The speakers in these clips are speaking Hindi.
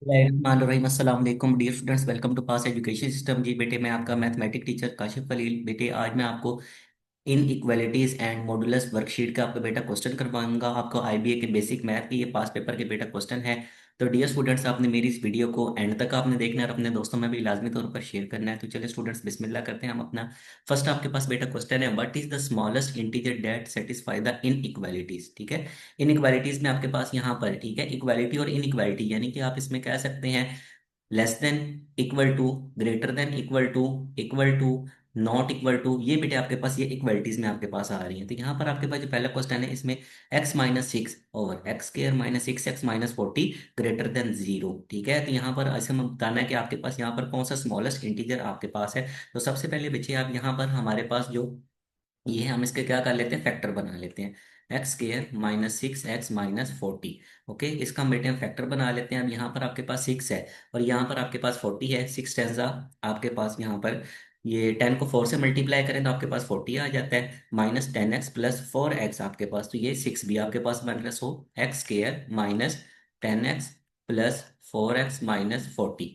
अस्सलाम वालेकुम dear students, welcome to Pass education system. जी बेटे, मैं आपका मैथमेटिक टीचर काशिफ खलील। बेटे आज मैं आपको इन इक्वालिटीज एंड मॉडुलस वर्कशीट का आपका बेटा क्वेश्चन करवाऊंगा। आपको आईबीए के बेसिक मैथ के ये पास पेपर के बेटा क्वेश्चन है। तो डियर स्टूडेंट्स, आपने मेरी इस वीडियो को एंड तक आपने देखना है और अपने दोस्तों में भी लाजमी तौर पर शेयर करना है। तो चलिए स्टूडेंट्स, बिस्मिल्लाह करते हैं हम अपना। फर्स्ट आपके पास बेटा क्वेश्चन है, what is the smallest integer that satisfy the in equalities. ठीक है, इन इक्वालिटीज में आपके पास यहाँ पर, ठीक है, इक्वालिटी और इन इक्वालिटी यानी कि आप इसमें कह सकते हैं less than, equal to, greater than equal to, not equal to. ये बेटे आपके पास ये इक्वलिटीज में आपके पास आ रही हैं। तो यहाँ पर आपके पास जो पहला क्वेश्चन है, इसमें x minus six over x square minus six x minus 40 greater than zero. ठीक है, तो यहाँ पर ऐसे हमें बताना है कि आपके पास यहाँ पर कौन सा स्मॉलेस्ट इंटीजर आपके पास है। तो सबसे पहले बच्चे आप यहाँ पर हमारे पास जो ये हम इसके क्या कर लेते हैं, फैक्टर बना लेते हैं। X square minus six x minus 40। Okay, इसका हम बेटे हम फैक्टर बना लेते हैं। अब यहाँ पर आपके पास सिक्स है और यहाँ पर आपके पास 40 है। सिक्स टेंजा आपके पास यहाँ पर ये 10 को 4 से मल्टीप्लाई करें तो आपके पास 40 आ जाता है। माइनस 10x प्लस 4x आपके पास, तो ये 6 भी आपके पास बन रहा है। So x square minus 10x plus 4x minus 40।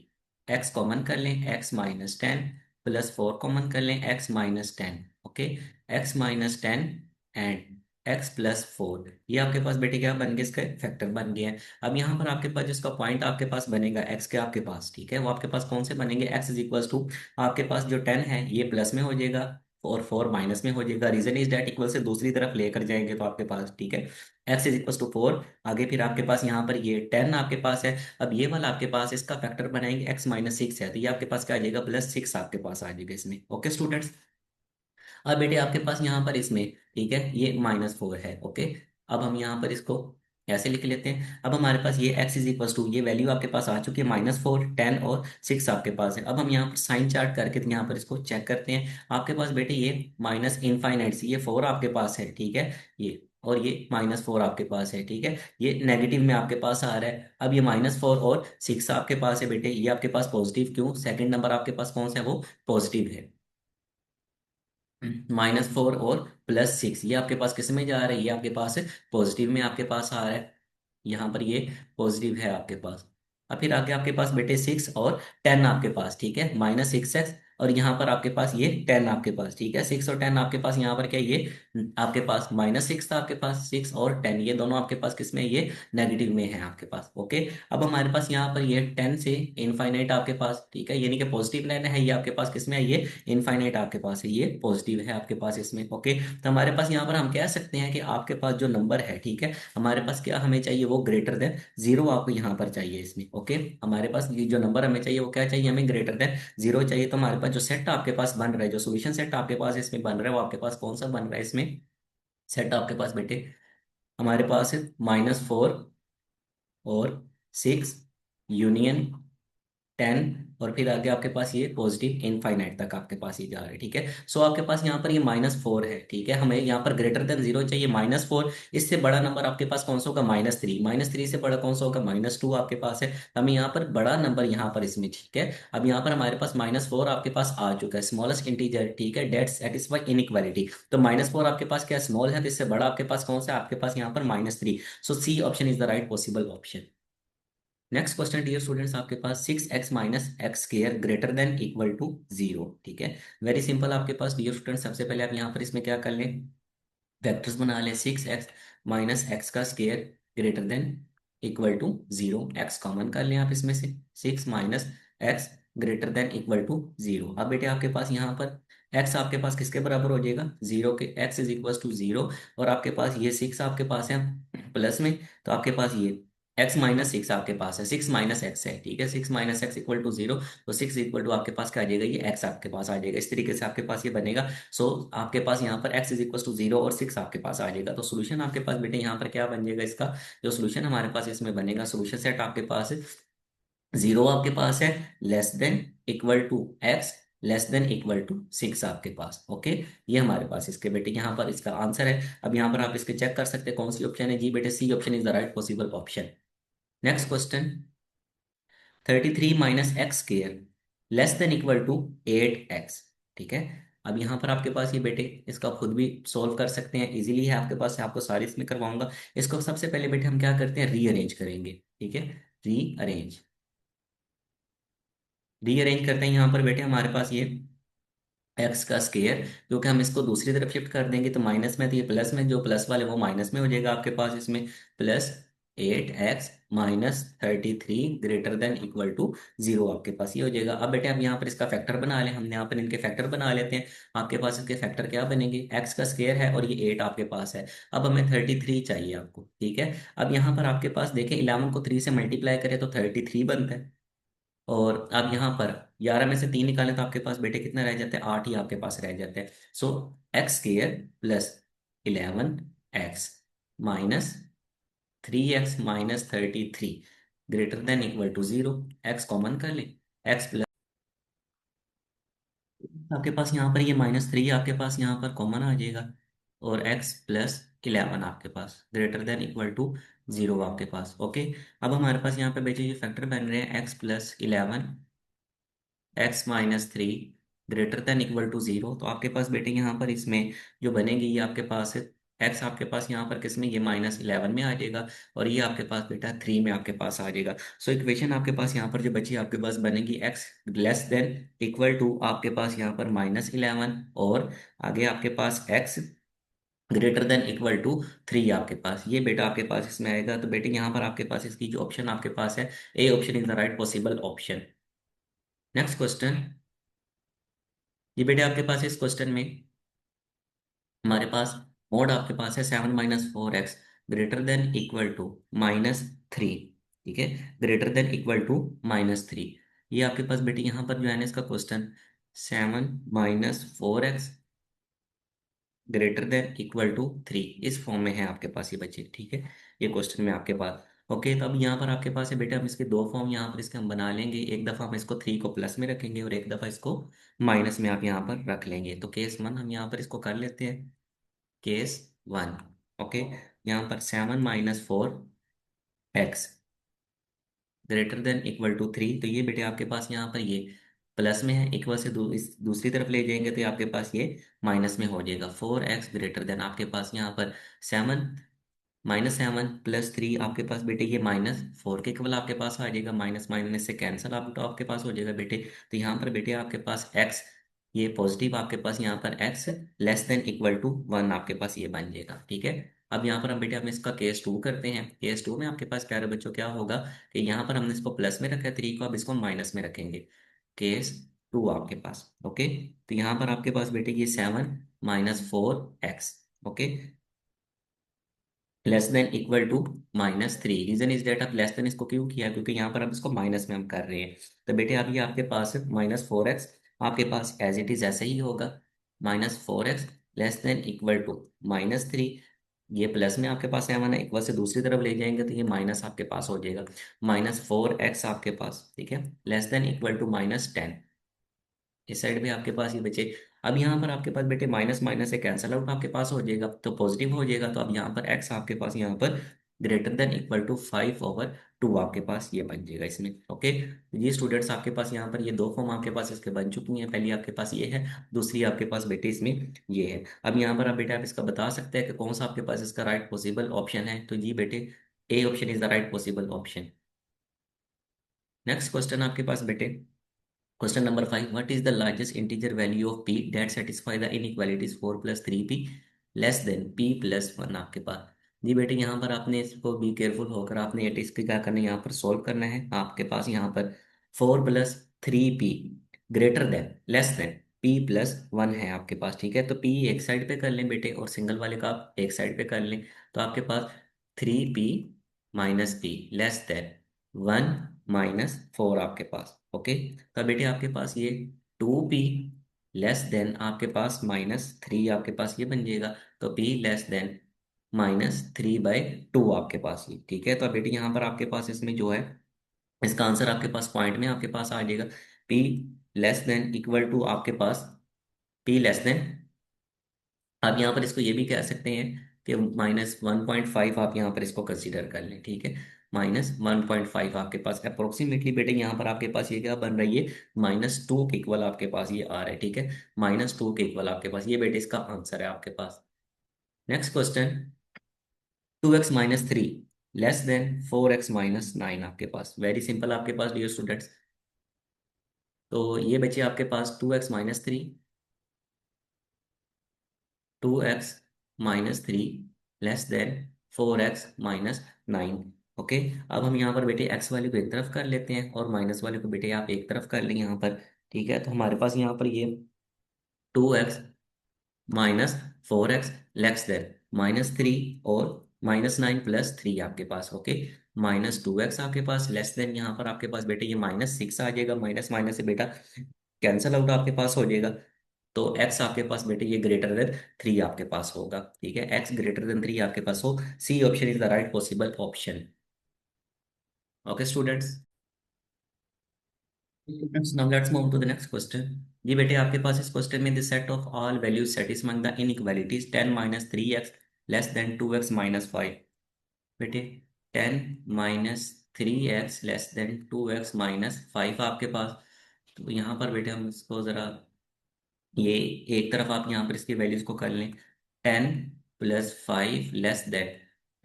X common कर लें, एक्स माइनस 10 प्लस 4 कॉमन कर लें, x minus 10। Okay, x minus 10 and x plus 4, ये आपके पास बेटे क्या बन गए, इसका फैक्टर बन गया है। अब यहाँ पर आपके पास जिसका पॉइंट आपके पास बनेगा एक्स के आपके पास, ठीक है, वो आपके पास कौन से बनेंगे, एक्स इज इक्वल टू आपके पास जो 10 है ये प्लस में हो जाएगा और 4 माइनस में हो जाएगा। रीजन इज डेट इक्वल से दूसरी तरफ लेकर जाएंगे तो आपके पास, ठीक है, एक्स इज इक्वल टू 4। आगे फिर आपके पास यहाँ पर ये 10 आपके पास है। अब ये वाला आपके पास इसका फैक्टर बनाएंगे, एक्स माइनस सिक्स है तो ये आपके पास क्या आ जाएगा, प्लस सिक्स आपके पास आ जाएगा इसमें। ओके स्टूडेंट्स, अब बेटे आपके पास यहाँ पर इसमें, ठीक है, ये माइनस 4 है। ओके, अब हम यहाँ पर इसको ऐसे लिख लेते हैं। अब हमारे पास ये x इज इक्वल टू, ये वैल्यू आपके पास आ चुकी है, -4 10 और 6 आपके पास है। अब हम यहाँ पर साइन चार्ट करके यहाँ पर इसको चेक करते हैं। आपके पास बेटे ये माइनस इनफाइनाइट से ये 4 आपके पास है, ठीक है, ये और ये -4 आपके पास है, ठीक है, ये नेगेटिव में आपके पास आ रहा है। अब ये -4 और 6 आपके पास है बेटे, ये आपके पास पॉजिटिव, क्यों, सेकंड नंबर आपके पास कौन सा है, वो पॉजिटिव है। -4 और +6 ये आपके पास किस में जा रहा है, ये आपके पास पॉजिटिव में आपके पास आ रहा है। यहाँ पर ये पॉजिटिव है आपके पास। अब फिर आगे आपके पास बेटे 6 और 10 आपके पास, ठीक है, -6x और यहाँ पर आपके पास ये 10 आपके पास, ठीक है, 6 और 10 आपके पास यहाँ पर क्या, ये आपके पास -6 था आपके पास, 6 और 10 ये दोनों आपके पास किसमें, ये नेगेटिव में है आपके पास। ओके, अब हमारे पास यहाँ पर ये 10 से इनफाइनाइट आपके पास, ठीक है, यानी कि पॉजिटिव लाइन है, ये आपके पास किसमें है, ये इनफाइनाइट आपके पास है, ये पॉजिटिव है आपके पास इसमें। ओके, तो हमारे पास यहाँ पर हम कह सकते हैं कि आपके पास जो नंबर है, ठीक है, हमारे पास क्या हमें चाहिए, वो ग्रेटर देन जीरो आपको यहाँ पर चाहिए इसमें। ओके, हमारे पास ये जो नंबर हमें चाहिए वो क्या चाहिए, हमें ग्रेटर देन जीरो चाहिए। तो हमारे पास जो सेट आपके पास बन रहा है, जो सोल्यूशन सेट आपके पास इसमें बन रहा है, वो आपके पास कौन सा बन रहा है इसमें, सेट आपके पास बेटे हमारे पास है -4 और 6 यूनियन 10 और फिर आगे आपके पास ये पॉजिटिव इनफाइनाइट तक आपके पास ये जा रहा है, ठीक है। सो आपके पास यहाँ पर ये -4 है, ठीक है, हमें यहाँ पर ग्रेटर देन जीरो चाहिए, -4। इससे बड़ा नंबर आपके पास कौन सा होगा, -3। -3 से बड़ा कौन सा होगा, -2 आपके पास है। हमें यहाँ पर बड़ा नंबर यहाँ पर इसमें, ठीक है। अब यहाँ पर हमारे पास -4 आपके पास आ चुका है, स्मॉलेस्ट इंटीजर, ठीक है, डेट सेटिस्फाई इनइक्वालिटी। तो -4 आपके पास क्या स्मॉल है, तो इससे बड़ा आपके पास कौन सा है, आपके पास यहाँ पर -3। So C option is the right possible option. Next question dear students, आपके पास 6x minus x square greater than equal to zero, ठीक है, वेरी सिंपल आपके पास डियर स्टूडेंट्स। सबसे पहले आप यहाँ पर इसमें क्या कर लें, वेक्टर्स बना लें। 6x माइनस एक्स का square greater than equal to zero, x common कर लें आप इसमें से, 6 minus x greater than equal to zero. अब बेटे आपके पास यहाँ पर x आपके पास किसके बराबर हो जाएगा, जीरो के, x is equal to zero. और आपके पास ये 6 आपके पास है प्लस में, तो आपके पास ये x-6 आपके पास है, 6 - x है, ठीक है, 6 - x इक्वल टू जीरो। तो 6 इक्वल टू आपके पास क्या आ जाएगा, ये x आपके पास आ जाएगा, इस तरीके से आपके पास ये बनेगा। सो आपके पास यहाँ पर x is equal to zero और 6 आपके पास आ जाएगा। तो सोल्यूशन आपके पास बेटे यहाँ पर क्या बन जाएगा, इसका जो सोल्यूशन हमारे पास इसमें बनेगा, सोल्यूशन सेट आपके पास जीरो आपके पास है, less than equal to x, less than equal to 6 आपके पास। ओके, ये हमारे पास इसके बेटे यहाँ पर इसका आंसर है। अब यहाँ पर आप इसके चेक कर सकते हैं कौन सी ऑप्शन है, जी बेटे C option is the right possible option. Next question, 33 minus x square less than equal to 8x, ठीक है। अब यहाँ पर आपके पास ये बेटे इसको आप खुद भी सॉल्व कर सकते हैं, इजीली है आपके पास, आपको सारी इसमें करवाऊंगा। इसको सबसे पहले बेटे हम क्या करते हैं, रीअरेंज करेंगे, ठीक है, रीअरेंज। रीअरेंज करते हैं यहाँ पर बेटे, हमारे पास ये एक्स का स्केयर, क्योंकि हम इसको दूसरी तरफ शिफ्ट कर देंगे तो माइनस में, तो ये प्लस में, जो प्लस वाले वो माइनस में हो जाएगा आपके पास इसमें। Plus 8x-33 greater than equal to 0 आपके पास ये हो जाएगा। अब बेटे हम यहाँ पर इसका फैक्टर बना लें, हमने यहाँ पर इनके फैक्टर बना लेते हैं। आपके पास इसके फैक्टर क्या बनेंगे, एक्स का स्केयर है और ये 8 आपके पास है। अब हमें 33 चाहिए आपको, ठीक है। अब यहाँ पर आपके पास देखें, 11 को 3 से मल्टीप्लाई करें तो 33 बनता है। और अब यहाँ पर 11 में से 3 निकालें तो आपके पास बेटे कितना रह जाता है, 8 ही आपके पास रह जाता है। So x square plus 11x minus 3x-33 greater than equal to 0। X common कर लें, एक्स प्लस, आपके पास यहाँ पर ये -3 आपके पास यहाँ पर कॉमन आ जाएगा। और x+11 आपके पास ग्रेटर देन इक्वल टू 0 आपके पास, ओके। अब हमारे पास यहाँ पे बेटे ये फैक्टर बन रहे हैं, x+11 x-3 greater than equal to 0। तो आपके पास बेटे यहाँ पर इसमें जो बनेगी ये आपके पास x आपके पास यहाँ पर किसमें, ये -11 में आ जाएगा। और ये आपके पास बेटा 3 में आपके पास आ जाएगा। सो इक्वेशन आपके पास यहाँ पर जो बची आपके पास बनेगी, x less than equal to आपके पास यहाँ पर -11, और आगे आपके पास x greater than equal to 3 आपके पास, ये बेटा आपके पास इसमें आएगा। तो बेटे यहाँ पर आपके पास इसकी जो ऑप्शन आपके पास है, A option is the right possible option. Next question, ये बेटे आपके पास इस क्वेश्चन में हमारे पास मोड आपके पास है 7-4x greater than equal to -3, ठीक है, ग्रेटर देन इक्वल टू -3। ये आपके पास बेटे यहाँ पर जो है ना इसका question, 7-4x greater than equal to 3 इस फॉर्म में है आपके पास ये बच्चे, ठीक है, ये क्वेश्चन में आपके पास। ओके, तो अब यहाँ पर आपके पास है बेटा, हम इसके दो फॉर्म यहाँ पर इसके हम बना लेंगे। एक दफ़ा हम इसको 3 को प्लस में रखेंगे और एक दफ़ा इसको माइनस में आप यहाँ पर रख लेंगे। तो केस 1 हम यहाँ पर इसको कर लेते हैं, केस 1। ओके, यहाँ पर 7-4x greater than equal to 3, तो ये बेटे आपके पास यहाँ पर ये प्लस में है, इक्वल से इस दूसरी तरफ ले जाएंगे तो ये आपके पास ये माइनस में हो जाएगा। 4x ग्रेटर देन आपके पास यहाँ पर 7, -7 + 3 आपके पास बेटे ये -4 के इक्वल आपके पास आ जाएगा। माइनस माइनस से कैंसिल आप तो आपके पास हो जाएगा बेटे। तो यहाँ पर बेटे आपके पास x, ये पॉजिटिव आपके पास यहाँ पर x less than equal to 1 आपके पास ये बन जाएगा, ठीक है। अब यहाँ पर हम बेटे हम इसका केस 2 करते हैं। केस 2 में आपके पास प्यारे बच्चों क्या होगा कि यहाँ पर हमने इसको प्लस में रखा है 3 को, अब इसको माइनस में रखेंगे। केस 2 आपके पास, ओके। तो यहाँ पर आपके पास बेटे ये 7-4x, okay, less than equal to -3। Reason is that, आप लेस देन इसको क्यों किया, क्योंकि यहाँ पर अब इसको माइनस में हम कर रहे हैं। तो बेटे अब ये आपके पास -4x आपके पास एज इट इज ऐसे ही होगा। -4x less than equal to -3, ये प्लस में आपके पास 7 है, इक्वल से दूसरी तरफ ले जाएंगे तो ये माइनस आपके पास हो जाएगा। -4x आपके पास, ठीक है, लेस देन इक्वल टू -10। इस साइड में आपके पास ये बचे। अब यहाँ पर आपके पास बेटे माइनस माइनस से कैंसल आउट आपके पास हो जाएगा तो पॉजिटिव हो जाएगा। तो अब यहाँ पर एक्स आपके पास यहाँ पर ग्रेटर देन इक्वल टू 5/2 आपके पास ये बन जाएगा इसमें, ओके। ये स्टूडेंट्स आपके पास यहाँ पर ये दो फॉर्म आपके पास इसके बन चुकी हैं। पहली आपके पास ये है, दूसरी आपके पास बेटे इसमें ये है। अब यहाँ पर आप बेटे आप इसका बता सकते हैं कि कौन सा आपके पास इसका राइट पॉसिबल ऑप्शन है। तो जी बेटे, ए option is the right possible option. Next question आपके पास बेटे, question number 5, what is the largest integer value of p that satisfy the inequalities 4 + 3p less than p + 1 आपके पास। जी बेटे यहाँ पर आपने इसको बी केयरफुल होकर आपने ये इसके क्या करना है, यहाँ पर सॉल्व करना है। आपके पास यहाँ पर 4 + 3p greater than less than p + 1 है आपके पास, ठीक है। तो p एक साइड पे कर लें बेटे और सिंगल वाले का आप एक साइड पे कर लें। तो आपके पास 3p - p लेस देन 1 - 4 आपके पास, ओके। तो बेटे आपके पास ये 2p लेस देन आपके पास -3 आपके पास ये बन जाएगा। तो p लेस देन -3/2 आपके पास ये, ठीक है। तो बेटे यहाँ पर आपके पास इसमें जो है इसका आंसर आपके पास पॉइंट में आपके पास आ जाएगा। p less than equal to आपके पास p लेस देन, आप यहाँ पर इसको ये भी कह सकते हैं कि -1.5 आप यहाँ पर इसको कंसीडर कर लें, ठीक है। -1.5 आपके पास अप्रोक्सीमेटली बेटे यहाँ पर आपके पास ये क्या बन रही है, -2 के इक्वल आपके पास ये आ रहा है, ठीक है। -2 के इक्वल आपके पास ये बेटे इसका आंसर है आपके पास। Next question, 2x - 3 less than 4x - 9 आपके पास। वेरी सिंपल आपके पास डियर स्टूडेंट्स। तो ये बचे आपके पास 2x-3, 2x-3 < -4x-9। ओके। अब हम यहाँ पर बेटे x वाले को एक तरफ कर लेते हैं और माइनस वाले को बेटे आप एक तरफ कर लें यहाँ पर। ठीक है, तो हमारे पास यहाँ पर ये 2x-4x < -3 और -9 + 3 आपके पास। ओके। -2x आपके पास लेस देन, यहाँ पर आपके पास बेटे ये -6 आ जाएगा, माइनस माइनस से बेटा कैंसल आउट आपके पास हो जाएगा। तो x आपके पास बेटे ये >3 आपके पास होगा। ठीक है, x >3 आपके पास हो। C option is the right possible option. Okay students. Students, now let's move to the next question। जी बेटे आपके पास इस क्वेश्चन में the set of all values satisfying the inequalities 10 - 3x < <2x-5। बेटे 10 - 3x < <2x-5 आपके पास। तो यहाँ पर बेटे हम इसको जरा, ये एक तरफ आप यहाँ पर इसकी वैल्यूज को कर लें। 10 + 5 <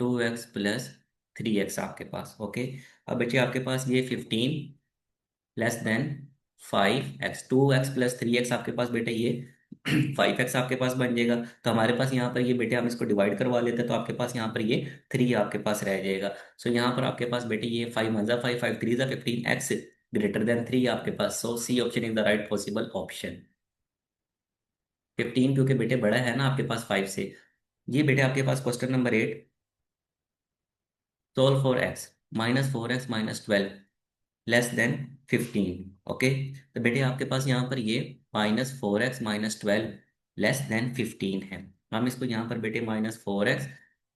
<2x + 3x आपके पास। ओके। अब बेटे आपके पास ये 15 < <5x, 2x + 3x आपके पास बेटे ये 5x आपके पास बन जाएगा। तो हमारे पास यहाँ पर ये बेटे हम इसको डिवाइड करवा लेते हैं, तो आपके पास यहाँ पर ये 3 आपके पास रह जाएगा। सो यहाँ पर आपके पास बेटे ये 5 × 1 = 5, 5 × 3 = 15, x > 3 आपके पास। So C option is the right possible option. 15 क्योंकि बेटे बड़ा है ना आपके पास 5 से। ये बेटे आपके पास question number 8। Solve for x -4x -12 < <15। Okay. तो बेटे आपके पास यहाँ पर ये -4x -12 < <15 है। हम इसको यहाँ पर बेटे -4x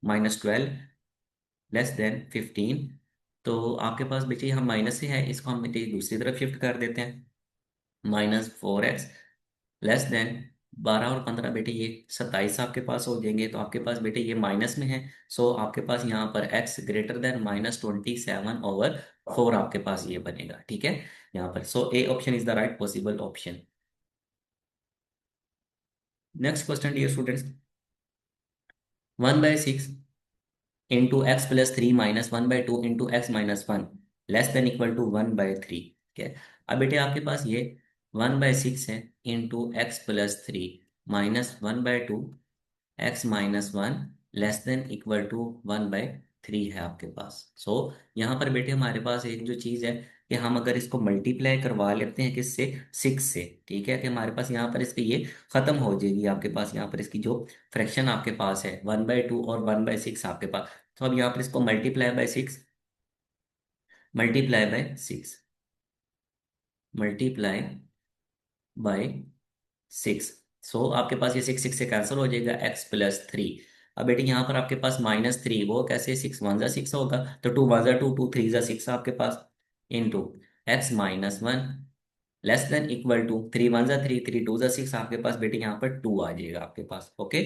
-12 < <15। तो आपके पास बेटे हम माइनस से है, इसको हम बेटे दूसरी तरफ शिफ्ट कर देते हैं। -4x < <, 12 और 15 बेटे ये 27 आपके पास हो जाएंगे। तो आपके पास बेटे ये माइनस में है। सो आपके पास यहाँ पर x <> -27/4 आपके पास ये बनेगा। ठीक है, यहाँ पर। So A option is the right possible option. Next question dear students. 1/6 into x + 3 -1/2 into x - 1 < <1 = 1/3। ठीक है। अब बेटे आपके पास ये 1/6 है इंटू x + 3 -1/2 x - 1 < <1 = 1/3 है आपके पास। सो यहाँ पर बेटे हमारे पास एक जो चीज़ है कि हम अगर इसको मल्टीप्लाई करवा लेते हैं किससे, 6 से। ठीक है, कि हमारे पास यहाँ पर इसकी ये खत्म हो जाएगी आपके पास। यहाँ पर इसकी जो फ्रैक्शन आपके पास है 1/2 और 1/6 आपके पास। तो अब यहाँ पर इसको मल्टीप्लाई बाय 6 मल्टीप्लाई बाय 6। सो आपके पास ये 6 6 से कैंसिल हो जाएगा, x + 3। अब बेटे यहाँ पर आपके पास -3, वो कैसे, 6 × 1 = 6 होगा, तो 2 × 1 = 2, 2 × 3 = 6 आपके पास, इंटू x - 1 < <3 = 3 × 1 = 3, 3 × 2 = 6 आपके पास बेटे यहाँ पर 2 आ जाएगा आपके पास। ओके।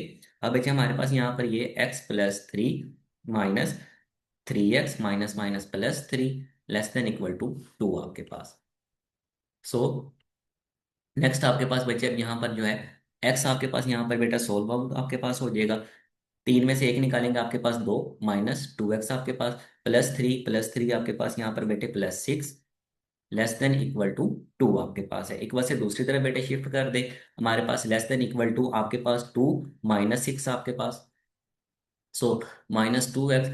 अब बेटे हमारे पास यहाँ पर ये x + 3 माइनस 3x -+ 3 < <2 आपके पास। सो नेक्स्ट आपके पास बचे अब यहाँ पर जो है x आपके पास यहाँ पर बेटा सोल्व आउट आपके पास हो जाएगा। 3 में से 1 निकालेंगे आपके पास 2, -2x आपके पास +3 आपके पास यहाँ पर बेटे +6 < <2 आपके पास है। एक बार से दूसरी तरफ बेटे शिफ्ट कर दे, हमारे पास < <2 आपके पास 2 -6 आपके पास। सो -2x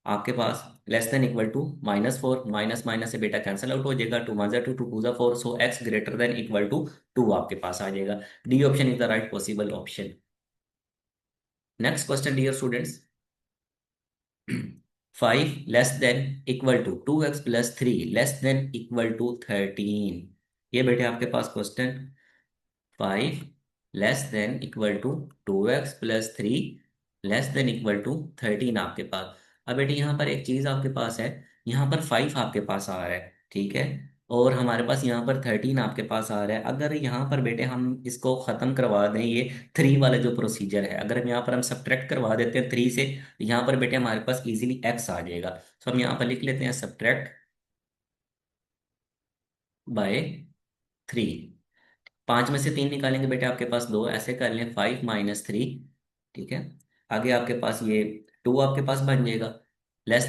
आपके पास < <2 -4, माइनस माइनस से बेटा कैंसिल आउट हो जाएगा। 2 × 1 = 2, 2 × 2 = 4। सो x < <2 आपके पास आ जाएगा। D option is the right possible option. Next question dear students. 5 < <2 <3 < <13। ये बेटे आपके पास क्वेश्चन। 5 < <2x + 3 < <13 आपके पास। अब बेटे यहाँ पर एक चीज आपके पास है, यहाँ पर 5 आपके पास आ रहा है। ठीक है, और हमारे पास यहाँ पर 13 आपके पास आ रहा है। अगर यहाँ पर बेटे हम इसको खत्म करवा दें, ये 3 वाला जो प्रोसीजर है, अगर हम यहाँ पर हम सब्ट्रैक्ट करवा देते हैं 3 से, यहाँ पर बेटे हमारे पास इजीली x आ जाएगा। तो हम यहाँ पर लिख लेते हैं सब्ट्रैक्ट बाय 3। 5 में से 3 निकालेंगे बेटे आपके पास 2, ऐसे कर लें 5 - 3। ठीक है, आगे आपके पास ये 2 आपके पास बन जाएगा, <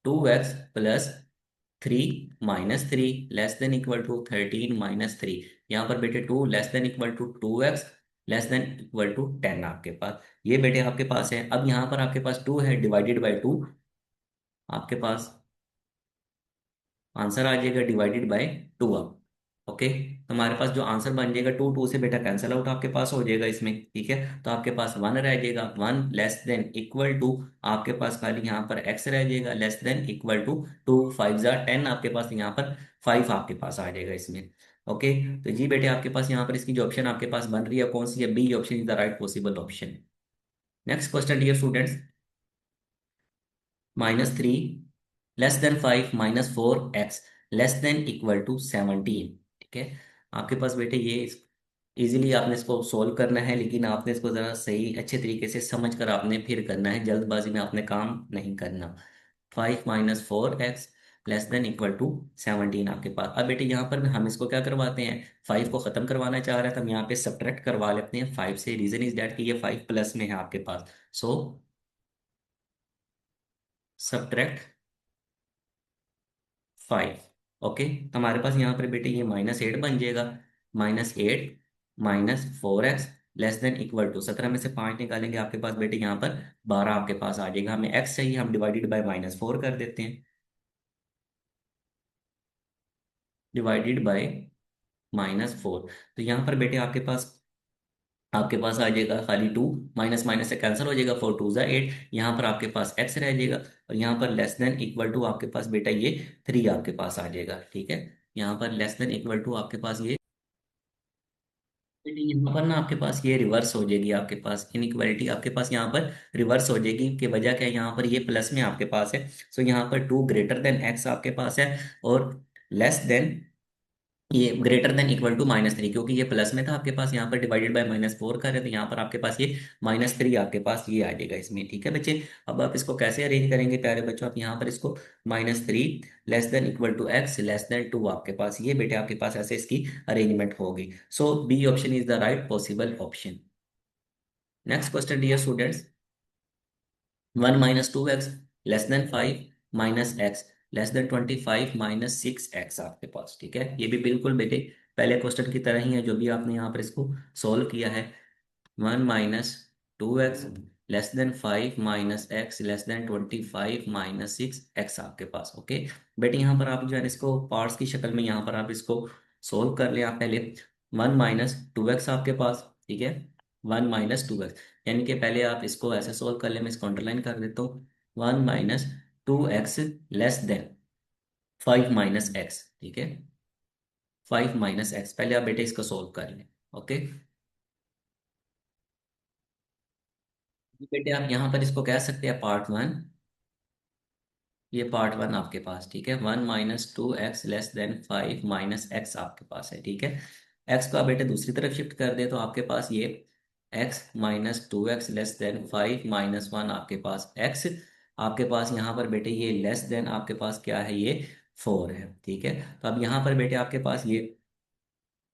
<2x + three minus three less than equal to 13 - 3। यहाँ पर बेटे 2 less than equal to 2x less than equal to 10 आपके पास। ये बेटे आपके पास है। अब यहाँ पर आपके पास 2 है, डिवाइडेड बाई 2 आपके पास आंसर आ जाएगा डिवाइडेड बाय 2 आप। ओके, तो हमारे पास जो आंसर बन जाएगा 2, 2 से बेटा कैंसिल आउट आपके पास हो जाएगा इसमें। ठीक है, तो आपके पास 1 रह जाएगा, 1 लेस देन इक्वल टू आपके पास खाली यहाँ पर x रह जाएगा लेस देन इक्वल टू 2 5 जा 10 आपके पास यहाँ पर 5 आपके पास आ जाएगा इसमें। ओके, तो जी बेटे आपके पास यहाँ पर इसकी जो ऑप्शन आपके पास बन रही है कौन सी है? B option is the right possible option. Next question dear students, -3 less than 5 -4x less than equal to 17। ठीक है, आपके पास बेटे ये इजीली आपने इसको सोल्व करना है, लेकिन आपने इसको जरा सही अच्छे तरीके से समझ कर आपने फिर करना है, जल्दबाजी में आपने काम नहीं करना। 5 - 4x less than equal to 17 आपके पास। अब बेटे यहाँ पर हम इसको क्या करवाते हैं, 5 को खत्म करवाना चाह रहे हैं तो हम यहाँ पे सब्ट्रैक्ट करवा लेते हैं 5 से। रीजन इज दैट कि ये 5 प्लस में है आपके पास। सो सब्ट्रैक्ट 5। ओके, तो हमारे पास यहाँ पर बेटे ये -8 बन जाएगा। -8 -4x less than equal to 17 में से 5 निकालेंगे आपके पास बेटे यहाँ पर 12 आपके पास आ जाएगा। हमें x चाहिए, हम डिवाइडेड बाय -4 कर देते हैं, डिवाइडेड बाय -4। तो यहाँ पर बेटे आपके पास आ जाएगा खाली 2, माइनस माइनस से कैंसिल हो जाएगा, 4 2 जा 8। यहाँ पर आपके पास x रह जाएगा, और यहाँ पर लेस देन इक्वल टू आपके पास बेटा ये 3 आपके पास आ जाएगा। ठीक है, यहाँ पर लेस देन इक्वल टू आपके पास ये, यहाँ पर ना आपके पास ये रिवर्स हो जाएगी, आपके पास इनइक्वालिटी आपके पास यहाँ पर रिवर्स हो जाएगी। कि वजह क्या है, यहाँ पर ये प्लस में आपके पास है, सो यहाँ पर 2 ग्रेटर देन x आपके पास है, और लेस देन ये ग्रेटर देन इक्वल टू -3, क्योंकि ये प्लस में था आपके पास, यहाँ पर डिवाइडेड बाय -4 कर रहे थे, यहाँ पर आपके पास ये -3 आपके पास ये आ जाएगा इसमें। ठीक है बच्चे, अब आप इसको कैसे अरेंज करेंगे प्यारे बच्चों, आप यहाँ पर इसको -3 less than equal to x less than 2 आपके पास ये बेटे आपके पास ऐसे इसकी अरेंजमेंट होगी। So B option is the right possible option. Next question dear students, 1 - 2x less than 5 minus x less than 25 -6x आपके पास। ठीक है, ये भी बिल्कुल बेटे पहले क्वेश्चन की तरह ही है जो भी आपने यहाँ पर इसको सॉल्व किया है। 1 - 2x less than 5 -x less than 25 -6x आपके पास। ओके बेटे, यहाँ पर आप जो है इसको पार्ट्स की शक्ल में यहाँ पर आप इसको सोल्व कर लें। आप पहले 1 - 2x आपके पास, ठीक है, 1 - 2x, यानी कि पहले आप इसको ऐसे सोल्व कर ले, मैं इसको अंडरलाइन कर देता हूँ। 1 - 2x लेस देन 5 -x। ठीक है, 5 -x, पहले आप बेटे इसको सोल्व कर लें। ओके बेटे, आप यहाँ पर इसको कह सकते हैं पार्ट 1, ये पार्ट 1 आपके पास। ठीक है, 1 - 2x लेस देन 5 -x आपके पास है। ठीक है, x को आप बेटे दूसरी तरफ शिफ्ट कर दे तो आपके पास ये x - 2x लेस देन 5 -1 आपके पास x आपके पास यहाँ पर बेटे ये लेस देन आपके पास क्या है, ये 4 है। ठीक है, तो अब यहाँ पर बेटे आपके पास ये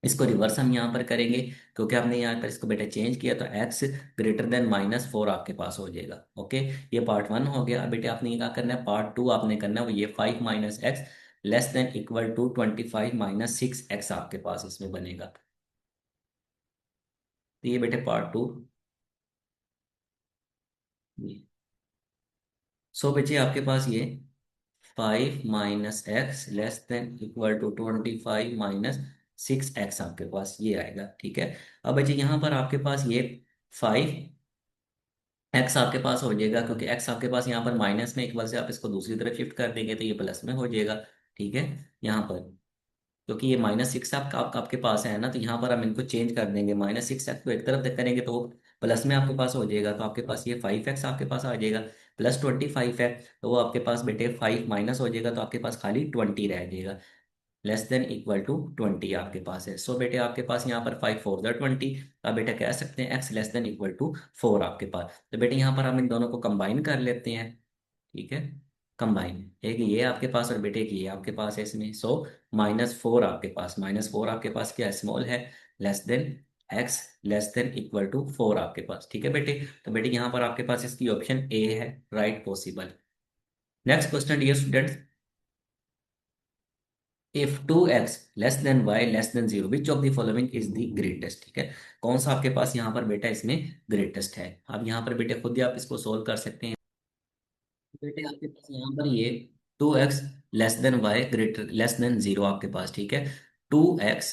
इसको रिवर्स हम यहाँ पर करेंगे, क्योंकि आपने यहाँ पर इसको बेटा चेंज किया, तो x ग्रेटर देन -4 आपके पास हो जाएगा। ओके, ये पार्ट 1 हो गया। अब बेटे आपने ये क्या करना है, पार्ट 2 आपने करना है, वो ये 5 -x less than equal to 25 -6x आपके पास इसमें बनेगा। तो ये बेटे पार्ट 2। सो बच्चे आपके पास ये 5 -x less than equal to 25 -6x आपके पास ये आएगा। ठीक है, अब बच्चे यहाँ पर आपके पास ये 5 x आपके पास हो जाएगा, क्योंकि x आपके पास यहाँ पर माइनस में, इक्वल से आप इसको दूसरी तरफ शिफ्ट कर देंगे तो ये प्लस में हो जाएगा। ठीक है, यहाँ पर क्योंकि ये -6 आपके पास है ना, तो यहाँ पर हम इनको चेंज कर देंगे, -6x को एक तरफ तक करेंगे तो प्लस में आपके पास हो जाएगा, तो आपके पास ये 5x आपके पास आ जाएगा, +25 है तो वो आपके पास बेटे 5 माइनस हो जाएगा, तो आपके पास खाली 20 रह जाएगा, लेस देन इक्वल टू 20 आपके पास है। सो बेटे आपके पास यहाँ पर 5 4 जा 20, अब बेटा कह सकते हैं x less than equal to 4 आपके पास। तो बेटे यहाँ पर हम इन दोनों को कंबाइन कर लेते हैं। ठीक है, कंबाइन, एक ये आपके पास और बेटे एक ये आपके पास है इसमें। सो -4 आपके पास, -4 आपके पास क्या स्मॉल है, less than x less than equal to 4 आपके पास। ठीक है बेटे, तो बेटे यहाँ पर आपके पास इसकी ऑप्शन ए है, right possible. Next question dear students, if 2x less than y less than zero which of the following is the greatest, ठीक है। कौन सा आपके पास यहाँ पर बेटा इसमें ग्रेटेस्ट है? अब यहाँ पर बेटे खुद ही आप इसको सोल्व कर सकते हैं। बेटे आपके पास यहाँ पर ये 2x less than y greater less than zero आपके पास, ठीक है। 2x,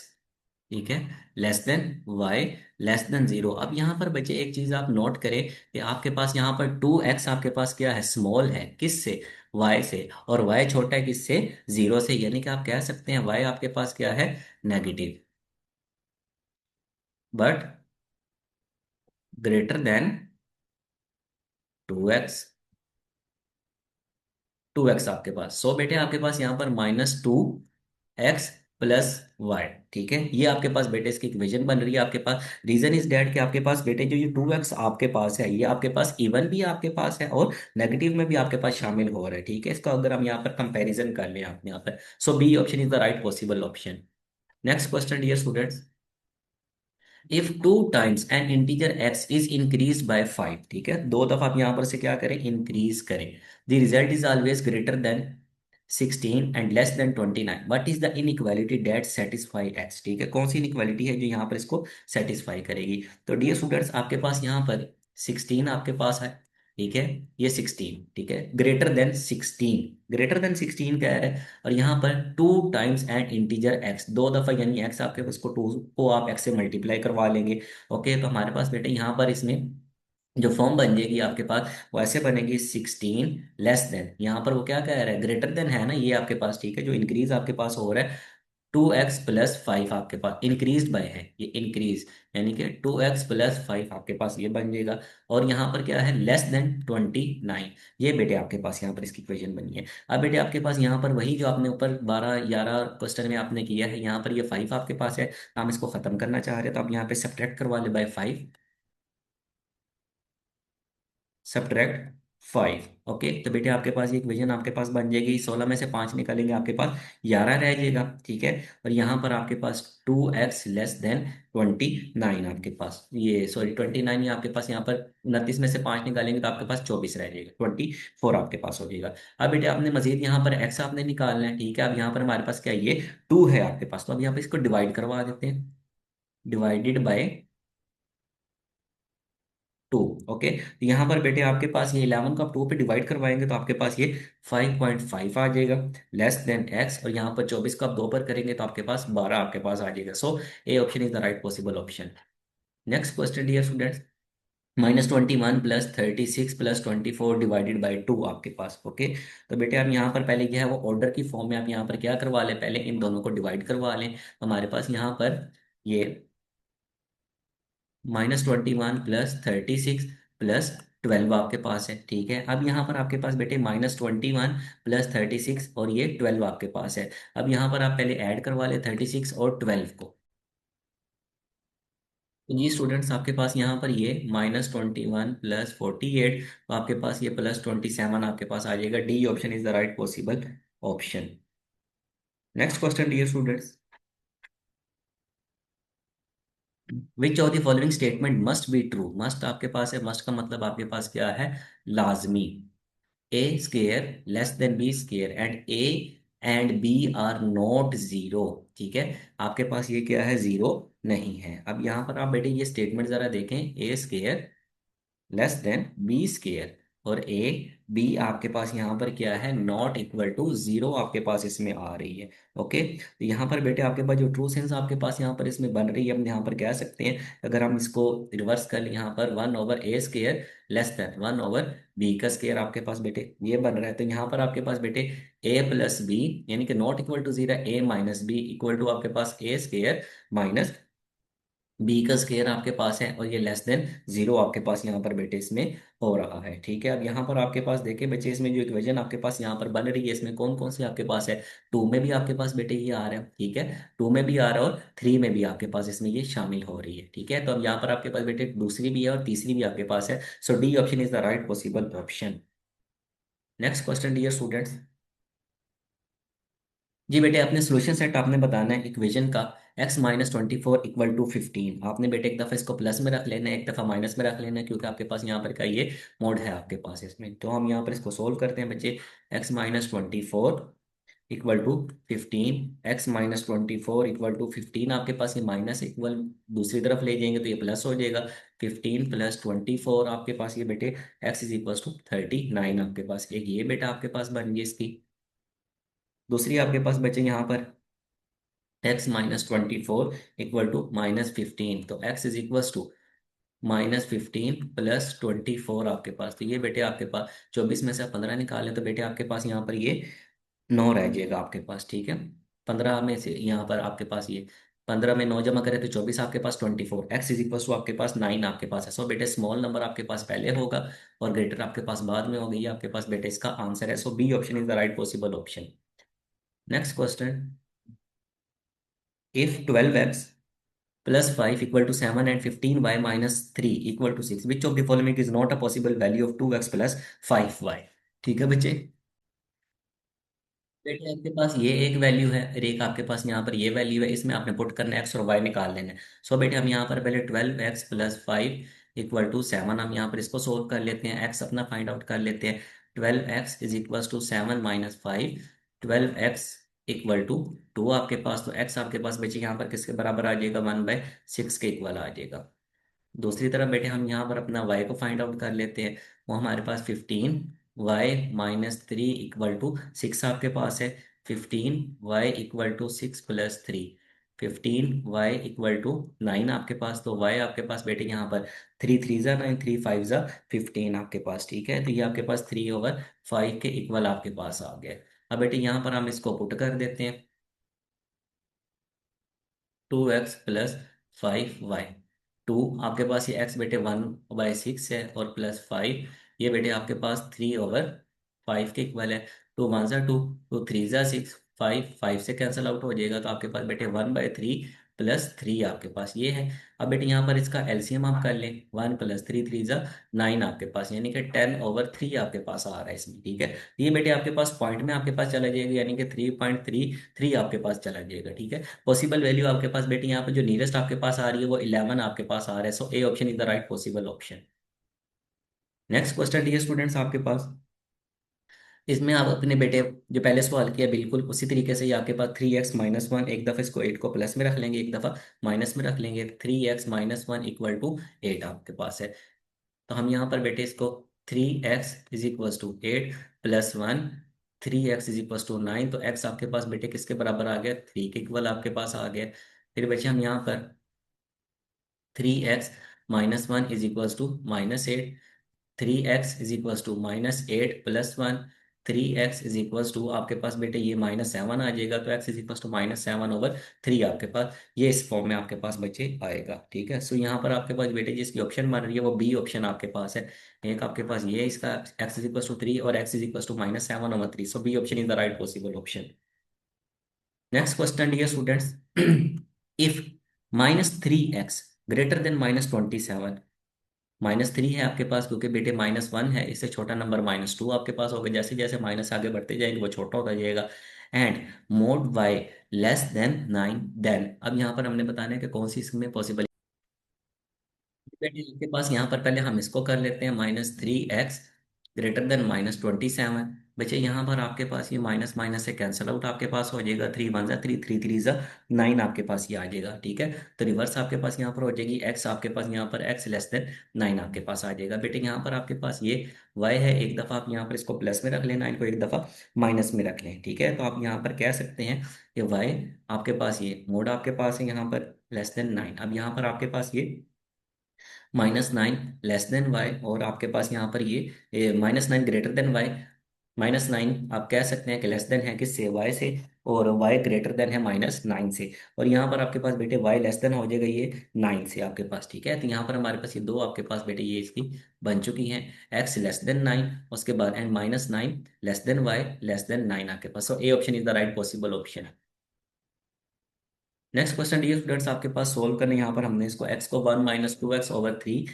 ठीक है, less than y less than zero. अब यहाँ पर बच्चे एक चीज आप नोट करें कि आपके पास यहाँ पर 2x आपके पास क्या है, स्मॉल है, किससे, y से, और y छोटा है किससे, जीरो से, यानी कि आप कह सकते हैं y आपके पास क्या है, negative, but greater than 2x। 2x आपके पास, सो बेटे आपके पास यहाँ पर -2x प्लस वाई, ठीक है, ये आपके पास बेटे इसकी इक्वेशन बन रही है आपके पास। रीजन इज डेट कि आपके पास बेटे जो ये 2x आपके पास है, ये आपके पास इवन भी आपके पास है और नेगेटिव में भी आपके पास शामिल हो रहा है, ठीक है। इसका अगर हम यहाँ पर कंपैरिजन कर लें आप यहाँ पर, so B option is the right possible option. Next question dear students, if two times an integer x is increase by 5, ठीक है, दो दफा आप यहां पर से क्या करें, इंक्रीज करें, the result is always greater than 16 and less than 29, what is the inequality that satisfy x, ठीक है, कौन सी इनइक्वालिटी है जो यहाँ पर इसको सेटिस्फाई करेगी? तो डियर स्टूडेंट्स आपके पास यहाँ पर 16 आपके पास है, ठीक है, ये 16, ठीक है, ग्रेटर देन 16, ग्रेटर देन 16 कह रहा है, और यहाँ पर 2 टाइम्स एन इंटीजर एक्स, दो दफा यानी एक्स आपके पास को 2 को आप एक्स से मल्टीप्लाई करवा लेंगे। ओके, तो हमारे पास बेटे यहाँ पर इसमें जो फॉर्म बन जाएगी आपके पास वो ऐसे बनेगी, 16 लेस देन, यहाँ पर वो क्या कह रहा है, ग्रेटर देन है ना ये आपके पास, ठीक है, जो इंक्रीज आपके पास हो रहा है 2x+5 आपके पास इंक्रीज बाय है, ये इंक्रीज, यानी कि 2x+5 आपके पास ये बन जाएगा। और यहाँ पर क्या है, लेस देन 29, ये बेटे आपके पास यहाँ पर इसकी इक्वेशन बनी है। अब बेटे आपके पास यहाँ पर वही जो आपने ऊपर 12 11 क्वेश्चन में आपने किया है, यहाँ पर ये 5 आपके पास है, हम इसको खत्म करना चाह रहे हैं, तो आप यहाँ पे सब्ट्रैक्ट करवा ले बाय 5, सब्ट्रैक्ट 5। ओके, तो बेटे आपके पास ये इक्वेशन आपके पास बन जाएगी, 16 में से 5 निकालेंगे आपके पास 11 रह जाएगा, ठीक है। और यहाँ पर आपके पास 2x लेस देन 29 आपके पास, ये सॉरी 29 ही आपके पास, यहाँ पर 29 में से 5 निकालेंगे तो आपके पास 24 रह जाएगा, 24 आपके पास हो जाएगा। अब बेटे आपने मजीद यहाँ पर x आपने निकालना है, ठीक है। अब यहाँ पर हमारे पास क्या है, ये 2 है आपके पास, तो अब यहाँ पे इसको डिवाइड करवा देते हैं, डिवाइडेड बाय 2। ओके, तो यहाँ पर बेटे आपके पास ये 11 को आप 2 पे डिवाइड करवाएंगे तो आपके पास ये 5.5 आ जाएगा, लेस देन एक्स, और यहाँ पर 24 को आप 2 पर करेंगे तो आपके पास 12 आपके पास आ जाएगा। So A option is the right possible option. Next question dear students, -21 plus 36 plus 24 divided by 2 आपके पास। ओके, तो बेटे आप यहाँ पर पहले क्या है वो ऑर्डर की फॉर्म में आप यहाँ पर क्या करवा लें, पहले इन दोनों को डिवाइड करवा लें, तो हमारे पास यहाँ पर ये -21 प्लस 36 प्लस 12 आपके पास है, ठीक है। अब यहाँ पर आपके पास बेटे -21 प्लस 36 और ये 12 आपके पास है। अब यहाँ पर आप पहले ऐड करवा ले 36 और 12 को, तो ये स्टूडेंट्स आपके पास यहाँ पर ये -21 प्लस 48, तो आपके पास ये +27 आपके पास आ जाएगा। D option is the right possible option. Next question dear students, which of the following statement must be true, must आपके पास है, मस्ट का मतलब आपके पास क्या है, लाजमी। A square less than b square and b are not zero, ठीक है, आपके पास ये क्या है, जीरो नहीं है। अब यहाँ पर आप बेटे ये स्टेटमेंट जरा देखें, a square less than b square और ए बी आपके पास यहाँ पर क्या है, नॉट इक्वल टू जीरो आपके पास इसमें आ रही है। ओके, तो यहाँ पर बेटे आपके पास जो ट्रू सेंस आपके पास यहाँ पर इसमें बन रही है, हम यहाँ पर कह सकते हैं अगर हम इसको रिवर्स कर लें, यहाँ पर 1/a² लेस देन 1/b का स्केयर आपके पास बेटे ये बन रहा है, तो यहाँ पर आपके पास बेटे a+b यानी कि not equal to zero, a-b equal to आपके पास a² माइनस बी का स्केयर आपके पास है, और ये लेस देन जीरो आपके पास यहाँ पर बेटे इसमें हो रहा है, ठीक है। अब यहाँ पर आपके पास देखिए बच्चे, इसमें जो इक्वेशन आपके पास यहाँ पर बन रही है इसमें कौन कौन सी आपके पास है, 2 में भी आपके पास बेटे ये आ रहा है, ठीक है, 2 में भी आ रहा है और 3 में भी आपके पास इसमें ये शामिल हो रही है, ठीक है। तो अब यहाँ पर आपके पास बेटे दूसरी भी है और तीसरी भी आपके पास है, so D option is the right possible option. Next question dear students, जी बेटे अपने सोल्यूशन सेट आपने बताना है इक्वेशन का, x-24 = 15, आपने बेटे एक दफ़ा इसको प्लस में रख लेना है, एक दफ़ा माइनस में रख लेना है, क्योंकि आपके पास यहाँ पर का ये मोड है आपके पास इसमें। तो हम यहाँ पर इसको सोल्व करते हैं बच्चे, x-24 equal to 15, x-24 equal to 15 आपके पास ये माइनस इक्वल दूसरी तरफ ले जाएंगे तो ये प्लस हो जाएगा। 15 + 24 आपके पास ये बेटे x = 39 आपके पास एक ये बेटा आपके पास बन गई इसकी। दूसरी आपके पास बचे यहाँ पर x-24 इक्वल टू -15, तो x -15 + 24 आपके पास, तो ये बेटे आपके पास 24 में से आप 15 निकालें तो बेटे आपके पास यहाँ पर ये 9 रह जाएगा आपके पास, ठीक है। 15 में से यहाँ पर आपके पास ये 15 में 9 जमा करें तो 24 आपके पास 24, x आपके पास 9 आपके पास है। सो बेटे स्मॉल नंबर आपके पास पहले होगा और ग्रेटर आपके पास बाद में होगा, ये आपके पास बेटे इसका आंसर है। So B option is the right possible option. Next question, if 12x +5 equal to 7 and 15y -3 equal to 6, which of the following is not a possible value of 2x + 5y। ठीक है बच्चे, बेटे आपके पास ये एक वैल्यू है और एक आपके पास यहाँ पर ये वैल्यू है, इसमें आपने पुट करना है एक्स और वाई निकाल लेना है। सो बेटे हम यहाँ पर पहले 12x + 5 इक्वल टू 7 हम यहाँ पर इसको सोल्व कर लेते हैं, एक्स अपना फाइंड आउट कर लेते हैं। 12x equal to 7 - 5, 12x equal to 2 आपके पास, तो x आपके पास बचे यहाँ पर किसके बराबर आ जाएगा, 1/6 के इक्वल आ जाएगा। दूसरी तरफ बेटे हम यहाँ पर अपना y को फाइंड आउट कर लेते हैं, वो हमारे पास 15y - 3 इक्वल टू 6 आपके पास है। 15y इक्वल टू 6 + 3, 15y = 9 आपके पास, तो y आपके पास बेटे यहाँ पर 3 3 × 9, 3 5 × 15 आपके पास, ठीक है। तो ये आपके पास 3/5 के इक्वल आपके पास आ गया। अब बेटे यहाँ पर हम इसको पुट कर देते हैं, 2x + 5y। टू आपके पास ये x बेटे 1/6 है और +5 ये बेटे आपके पास 3/5 के इक्वल है। 2 1 = 2, 2 3 × 6, 5 से कैंसिल आउट हो जाएगा, तो आपके पास बेटे 1/3 + 3 आपके पास ये है। अब बेटे यहाँ पर इसका एलसीएम आप कर लें, 1 + 3 × 3 = 9 आपके पास, यानी कि 10/3 आपके पास आ रहा है इसमें, ठीक है। ये बेटे आपके पास पॉइंट में आपके पास चला जाएगा, यानी कि 3.33 आपके पास चला जाएगा, ठीक है। पॉसिबल वैल्यू आपके पास बेटे यहाँ पे जो नियरेस्ट आपके पास आ रही है वो 11 आपके पास आ रहा है। So A option is the right possible option. Next question dear students आपके पास, इसमें आप अपने बेटे जो पहले सवाल किया बिल्कुल उसी तरीके से ही आपके पास 3x - 1, एक दफ़ा इसको 8 को प्लस में रख लेंगे, एक दफ़ा माइनस में रख लेंगे। 3x - 1 इक्वल टू 8 आपके पास है, तो हम यहाँ पर बेटे इसको 3x = 8 + 1, 3x = 9, तो x आपके पास बेटे किसके बराबर आ गया, 3 के इक्वल आपके पास आ गया। फिर बच्चे हम यहाँ पर 3x - 1 = -8, 3x = -8 + 1, 3x आपके पास बेटे ये -7 आ जाएगा, तो x -7/3 आपके पास ये इस फॉर्म में आपके पास बच्चे आएगा, ठीक है। सो यहाँ पर आपके पास बेटे जिसकी ऑप्शन बन रही है वो बी ऑप्शन आपके पास है। एक आपके पास ये है इसका x = 3 और x -7/3, so B option is the right possible option. Next question dear students, if -3x greater than -27, -3 है आपके पास क्योंकि बेटे -1 है, इससे छोटा नंबर -2 आपके पास होगा, जैसे जैसे माइनस आगे बढ़ते जाएंगे वो छोटा होता जाएगा। एंड मोड y <9 देन, अब यहाँ पर हमने बताना है कि कौन सी इसमें पॉसिबल। बेटे आपके पास यहाँ पर पहले हम इसको कर लेते हैं, -3x ग्रेटर देन -27। बच्चे यहाँ पर आपके पास ये माइनस माइनस से कैंसिल आउट आपके पास हो जाएगा, 3 1 = 3, 3 3 = 9 आपके पास ये आ जाएगा, ठीक है। तो रिवर्स आपके पास यहाँ पर हो जाएगी x, आपके पास यहाँ पर x <9 आपके पास आ जाएगा। बेटे यहाँ पर आपके पास ये y है, एक दफ़ा आप यहाँ पर इसको प्लस में रख लेना, इनको एक दफ़ा माइनस में रख लें, ठीक है। तो आप यहाँ पर कह सकते हैं कि y आपके पास ये मोड आपके पास है यहाँ पर <9। अब यहाँ पर आपके पास ये -9 y और आपके पास यहाँ पर ये -9 ग्रेटर देन y, -9 आप कह सकते हैं कि लेस देन है किससे, y से, और y ग्रेटर देन है -9 से। और यहाँ पर आपके पास बेटे y लेस देन हो जाएगा ये 9 से आपके पास, ठीक है। तो यहाँ पर हमारे पास ये दो आपके पास बेटे ये इसकी बन चुकी हैं, x <9 उसके बाद एंड -9 लेस देन y <9 आपके पास। So A option is the right possible option. Next question dear students आपके पास सोल्व करने, यहाँ पर हमने इसको x को 1 - 2x/3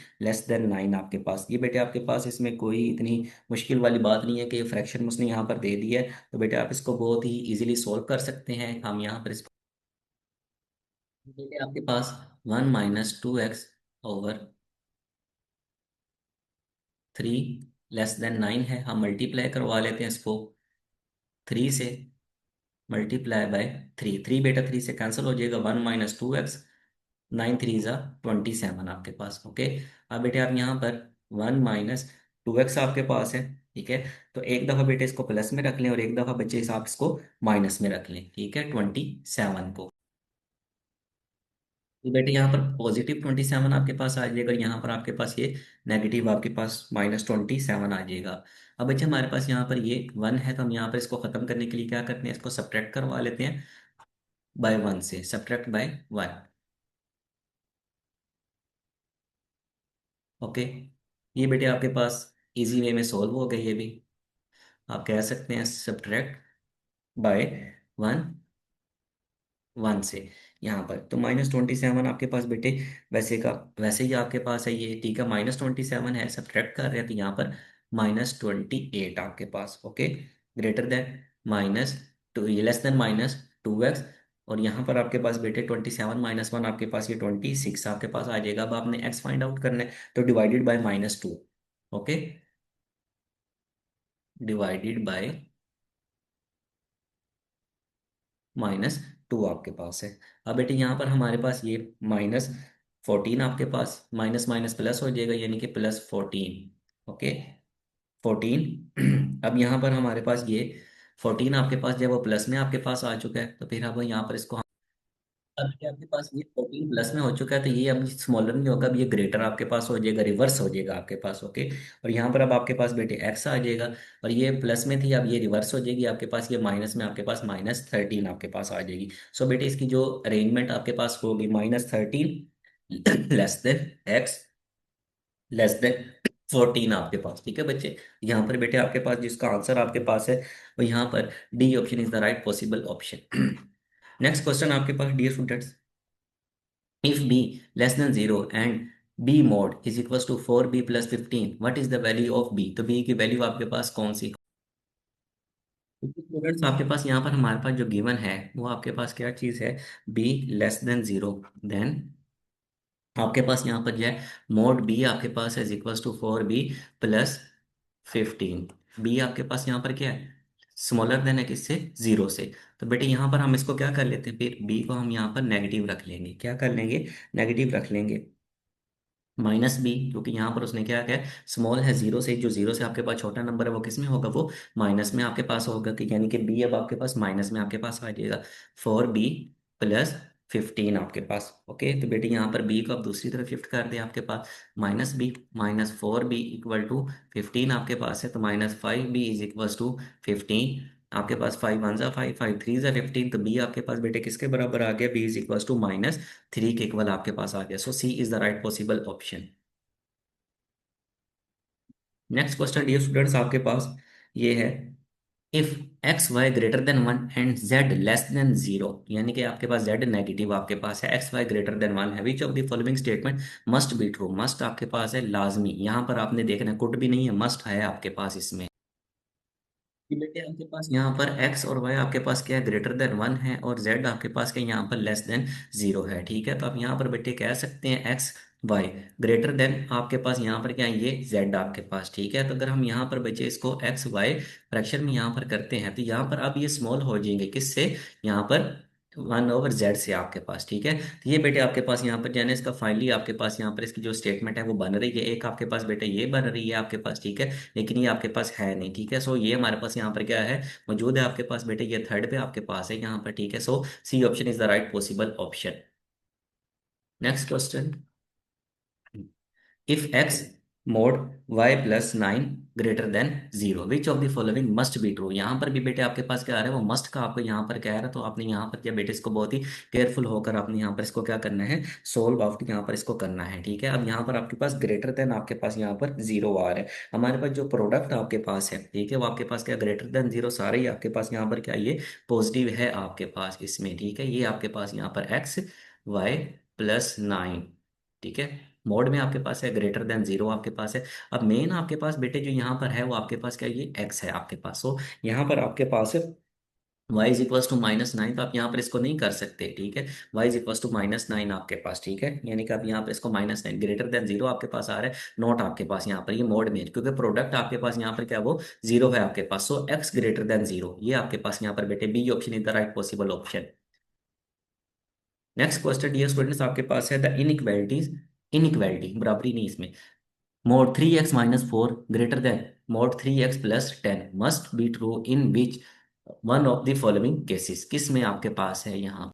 <9 आपके पास, ये बेटे आपके पास इसमें कोई इतनी मुश्किल वाली बात नहीं है कि फ्रैक्शन उसने यहाँ पर दे दी है, तो बेटे आप इसको बहुत ही इजीली सोल्व कर सकते हैं। हम यहाँ पर इसको बेटे आपके पास 1 - 2x/3 <9 है, हम मल्टीप्लाई करवा लेते हैं इसको 3 से, मल्टीप्लाई बाय थ्री, थ्री बेटा थ्री से कैंसिल हो जाएगा, 1 - 2x, 9 3 = 27 आपके पास। ओके, अब बेटे आप यहाँ पर 1 - 2x आपके पास है, ठीक है। तो एक दफ़ा बेटे इसको प्लस में रख लें और एक दफ़ा बच्चे इस आप इसको माइनस में रख लें, ठीक है, 27 को। तो बेटे यहाँ पर +27 आपके पास आ जाएगा, यहाँ पर आपके पास ये नेगेटिव आपके पास -27 आ जाएगा। अब बच्चे हमारे पास यहाँ पर ये 1 है, तो हम यहाँ पर इसको खत्म करने के लिए क्या करते हैं, इसको सब्ट्रैक्ट करवा लेते हैं बाय 1 से, सब्ट्रैक्ट बाय 1। ओके, ये बेटे आपके पास इजी वे में सोल्व हो गई, ये भी आप कह सकते हैं सब्ट्रैक्ट बाय 1, 1 से। यहाँ पर तो -27 आपके पास बेटे वैसे का वैसे ही आपके पास है ये, ठीक है, -27 है, सब्ट्रैक्ट कर रहे हैं तो यहाँ पर -28 आपके पास। Okay, greater than minus two, ये लेस देन -2x, और यहाँ पर आपके पास बेटे 27 - 1 आपके पास ये 26 आपके पास आ जाएगा। अब आपने x फाइंड आउट करना है, तो divided by -2। Okay, divided by -2 आपके पास है। अब बेटे यहाँ पर हमारे पास ये -14 आपके पास, माइनस माइनस प्लस हो जाएगा, यानी कि +14। ओके, 14 अब यहाँ पर हमारे पास ये 14 आपके पास जब वो प्लस में आपके पास आ चुका है, तो फिर अब यहाँ पर इसको अब ये आपके पास ये 14 प्लस में हो चुका है, तो ये अब स्मॉलर नहीं होगा, अब ये ग्रेटर आपके पास हो जाएगा, रिवर्स हो जाएगा आपके पास। ओके, और यहाँ पर अब आपके पास बेटे एक्स आ जाएगा, और ये प्लस में थी, अब ये रिवर्स हो जाएगी आपके पास, ये माइनस में आपके पास -13 आपके पास आ जाएगी। सो बेटे इसकी जो अरेंजमेंट आपके पास होगी, -13 less than x less then 14 आपके पास, ठीक है बच्चे। यहाँ पर बेटे आपके पास जिसका आंसर आपके पास है वो यहाँ पर D option is the right possible option. Next question आपके पास dear students, if b less than 0 and b mod is equals to 4b plus 15, what is the value of b? तो b की वैल्यू आपके पास कौन सी? स्टूडेंट्स आपके पास यहाँ पर हमारे पास जो गिवन है वो आपके पास क्या चीज़ है, b <0, देन आपके पास यहाँ पर जो है मोड b आपके पास है इक्वल्स टू 4b + 15। b आपके पास यहाँ पर क्या है, स्मॉलर देन है किससे, 0 से। तो बेटे यहाँ पर हम इसको क्या कर लेते हैं, फिर b को हम यहाँ पर नेगेटिव रख लेंगे, क्या कर लेंगे, नेगेटिव रख लेंगे, -b, क्योंकि यहाँ पर उसने क्या किया, स्मॉल है 0 से, जो 0 से आपके पास छोटा नंबर है वो किस में होगा, वो माइनस में आपके पास होगा, कि यानी कि b अब आपके पास माइनस में आपके पास आ जाएगा, 4b + 15 आपके पास। ओके, तो बेटे यहाँ पर b को आप दूसरी तरफ शिफ्ट कर दें, आपके पास -b -4b = 15 आपके पास है, तो -5b = 15 आपके पास, 5 1 = 5, 5 3 = 15, तो बी आपके पास बेटे किसके बराबर आ गया, बी = -3 के इक्वल आपके पास आ गया। So C is the right possible option. Next question dear students आपके पास ये है, if x y > 1 and z <0, यानी कि आपके पास z नेगेटिव आपके पास है, x y > 1 है, विच of the following statement must be true? Must आपके पास है लाजमी, यहाँ पर आपने देखना है, कुड भी नहीं है, मस्ट है आपके पास इसमें। कि बेटे आपके पास यहाँ पर x और y आपके पास क्या है, >1 है, और z आपके पास क्या है, यहाँ पर <0 है, ठीक है। तो आप यहाँ पर बेटे कह सकते हैं x y आपके पास यहाँ पर क्या है, ये z आपके पास, ठीक है। तो अगर हम यहाँ पर बच्चे इसको x y फ्रैक्शन में यहाँ पर करते हैं, तो यहाँ पर अब ये स्मॉल हो जाएंगे किससे, यहाँ पर 1/z से आपके पास, ठीक है। तो ये बेटे आपके पास यहाँ पर जाने इसका फाइनली आपके पास यहाँ पर इसकी जो स्टेटमेंट है वो बन रही है, एक आपके पास बेटे ये बन रही है आपके पास, ठीक है, लेकिन ये आपके पास है नहीं, ठीक है। सो ये हमारे पास यहाँ पर क्या है, मौजूद है आपके पास बेटे, ये थर्ड पे आपके पास है यहाँ पर, ठीक है। So C option is the right possible option. Next question, if x mod y + 9 > 0, which of the following must be true? यहाँ पर भी बेटे आपके पास क्या आ रहा है, वो मस्ट का आपको यहाँ पर क्या आ रहा है, तो आपने यहाँ पर क्या बेटे इसको बहुत ही केयरफुल होकर आपने यहाँ पर इसको क्या करना है, सोल्व आउट यहाँ पर इसको करना है, ठीक है। अब यहाँ पर आपके पास आपके पास यहाँ पर 0 आ रहा है, हमारे पास जो प्रोडक्ट आपके पास है, ठीक है, वो आपके पास क्या >0 सारे ही आपके पास यहाँ पर क्या, ये पॉजिटिव है आपके पास इसमें, ठीक है। ये आपके पास यहाँ पर x y + 9, ठीक है, मोड में आपके पास है >0 आपके पास है। अब मेन आपके पास बेटे जो यहाँ पर है वो आपके पास क्या है, ये x है आपके पास। सो यहाँ पर आपके पास y इज इक्वल टू -9, तो आप यहाँ पर इसको नहीं कर सकते, ठीक है। y इज इक्वल टू -9 आपके पास, ठीक है, यानी कि आप यहाँ पर इसको -9 ग्रेटर देन जीरो आपके पास आ रहा है, नॉट आपके पास यहाँ पर ये मोड में है, क्योंकि प्रोडक्ट आपके पास यहाँ पर क्या है, वो जीरो है आपके पास, so x greater than zero, ये आपके पास यहाँ पर बेटे B option is the right possible option. Next question dear students आपके पास है द इनइक्वालिटीज, इनइक्वालिटी बराबरी नहीं इसमें, mod 3x-4 greater than mod 3x+10 must be true in which one of the following cases, किस में आपके पास है यहाँ,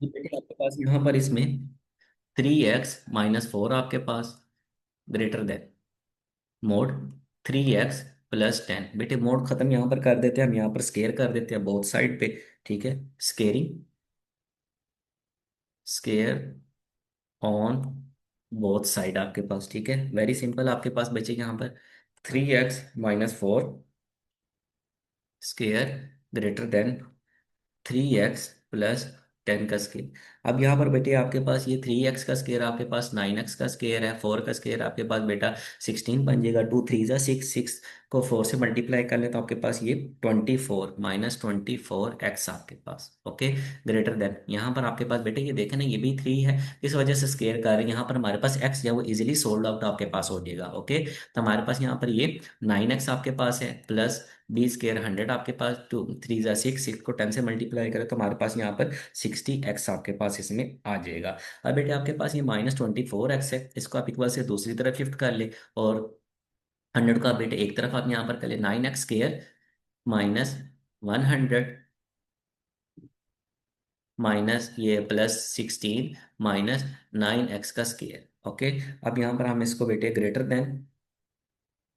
ये बेटे आपके पास यहाँ पर इसमें 3x-4 आपके पास ग्रेटर देन मोड 3x+10, बेटे मोड खत्म यहाँ पर कर देते हैं हम, यहाँ पर स्केयर कर देते हैं बोथ साइड पे, ठीक है, squaring, square on both side आपके पास, ठीक है, वेरी सिंपल आपके पास बचे यहाँ पर 3x-4 square greater than 3x+10 का स्केयर। अब यहाँ पर बेटे आपके पास ये 3x का स्केयर आपके पास 9x का स्केयर है, 4 का स्केयर आपके पास बेटा 16 बन जाएगा, 2 3 जा 6, 6 को 4 से मल्टीप्लाई कर ले तो आपके पास ये 24 -24x आपके पास, ओके, ग्रेटर देन, यहाँ पर आपके पास बेटे ये देखे ना ये भी 3 है, इस वजह से स्केयर कर रहे हैं, यहाँ पर हमारे पास x जो है वो इजिली सोल्ड आउट आपके पास हो जाएगा, ओके। तो हमारे पास यहाँ पर ये 9x आपके पास है प्लस b² 100 आपके पास, 2 3 जा 6, 6 को 10 से मल्टीप्लाई करें तो हमारे पास यहाँ पर 60x आपके पास इसमें आ जाएगा। अब बेटे आपके पास ये -24x है, इसको आप इक्वल से दूसरी तरफ शिफ्ट कर ले, और 100 का बेटे एक तरफ आप यहाँ पर कर ले, 9x² -100 माइनस ये +16 -9x का स्केयर, ओके। अब यहाँ पर हम इसको बेटे ग्रेटर देन,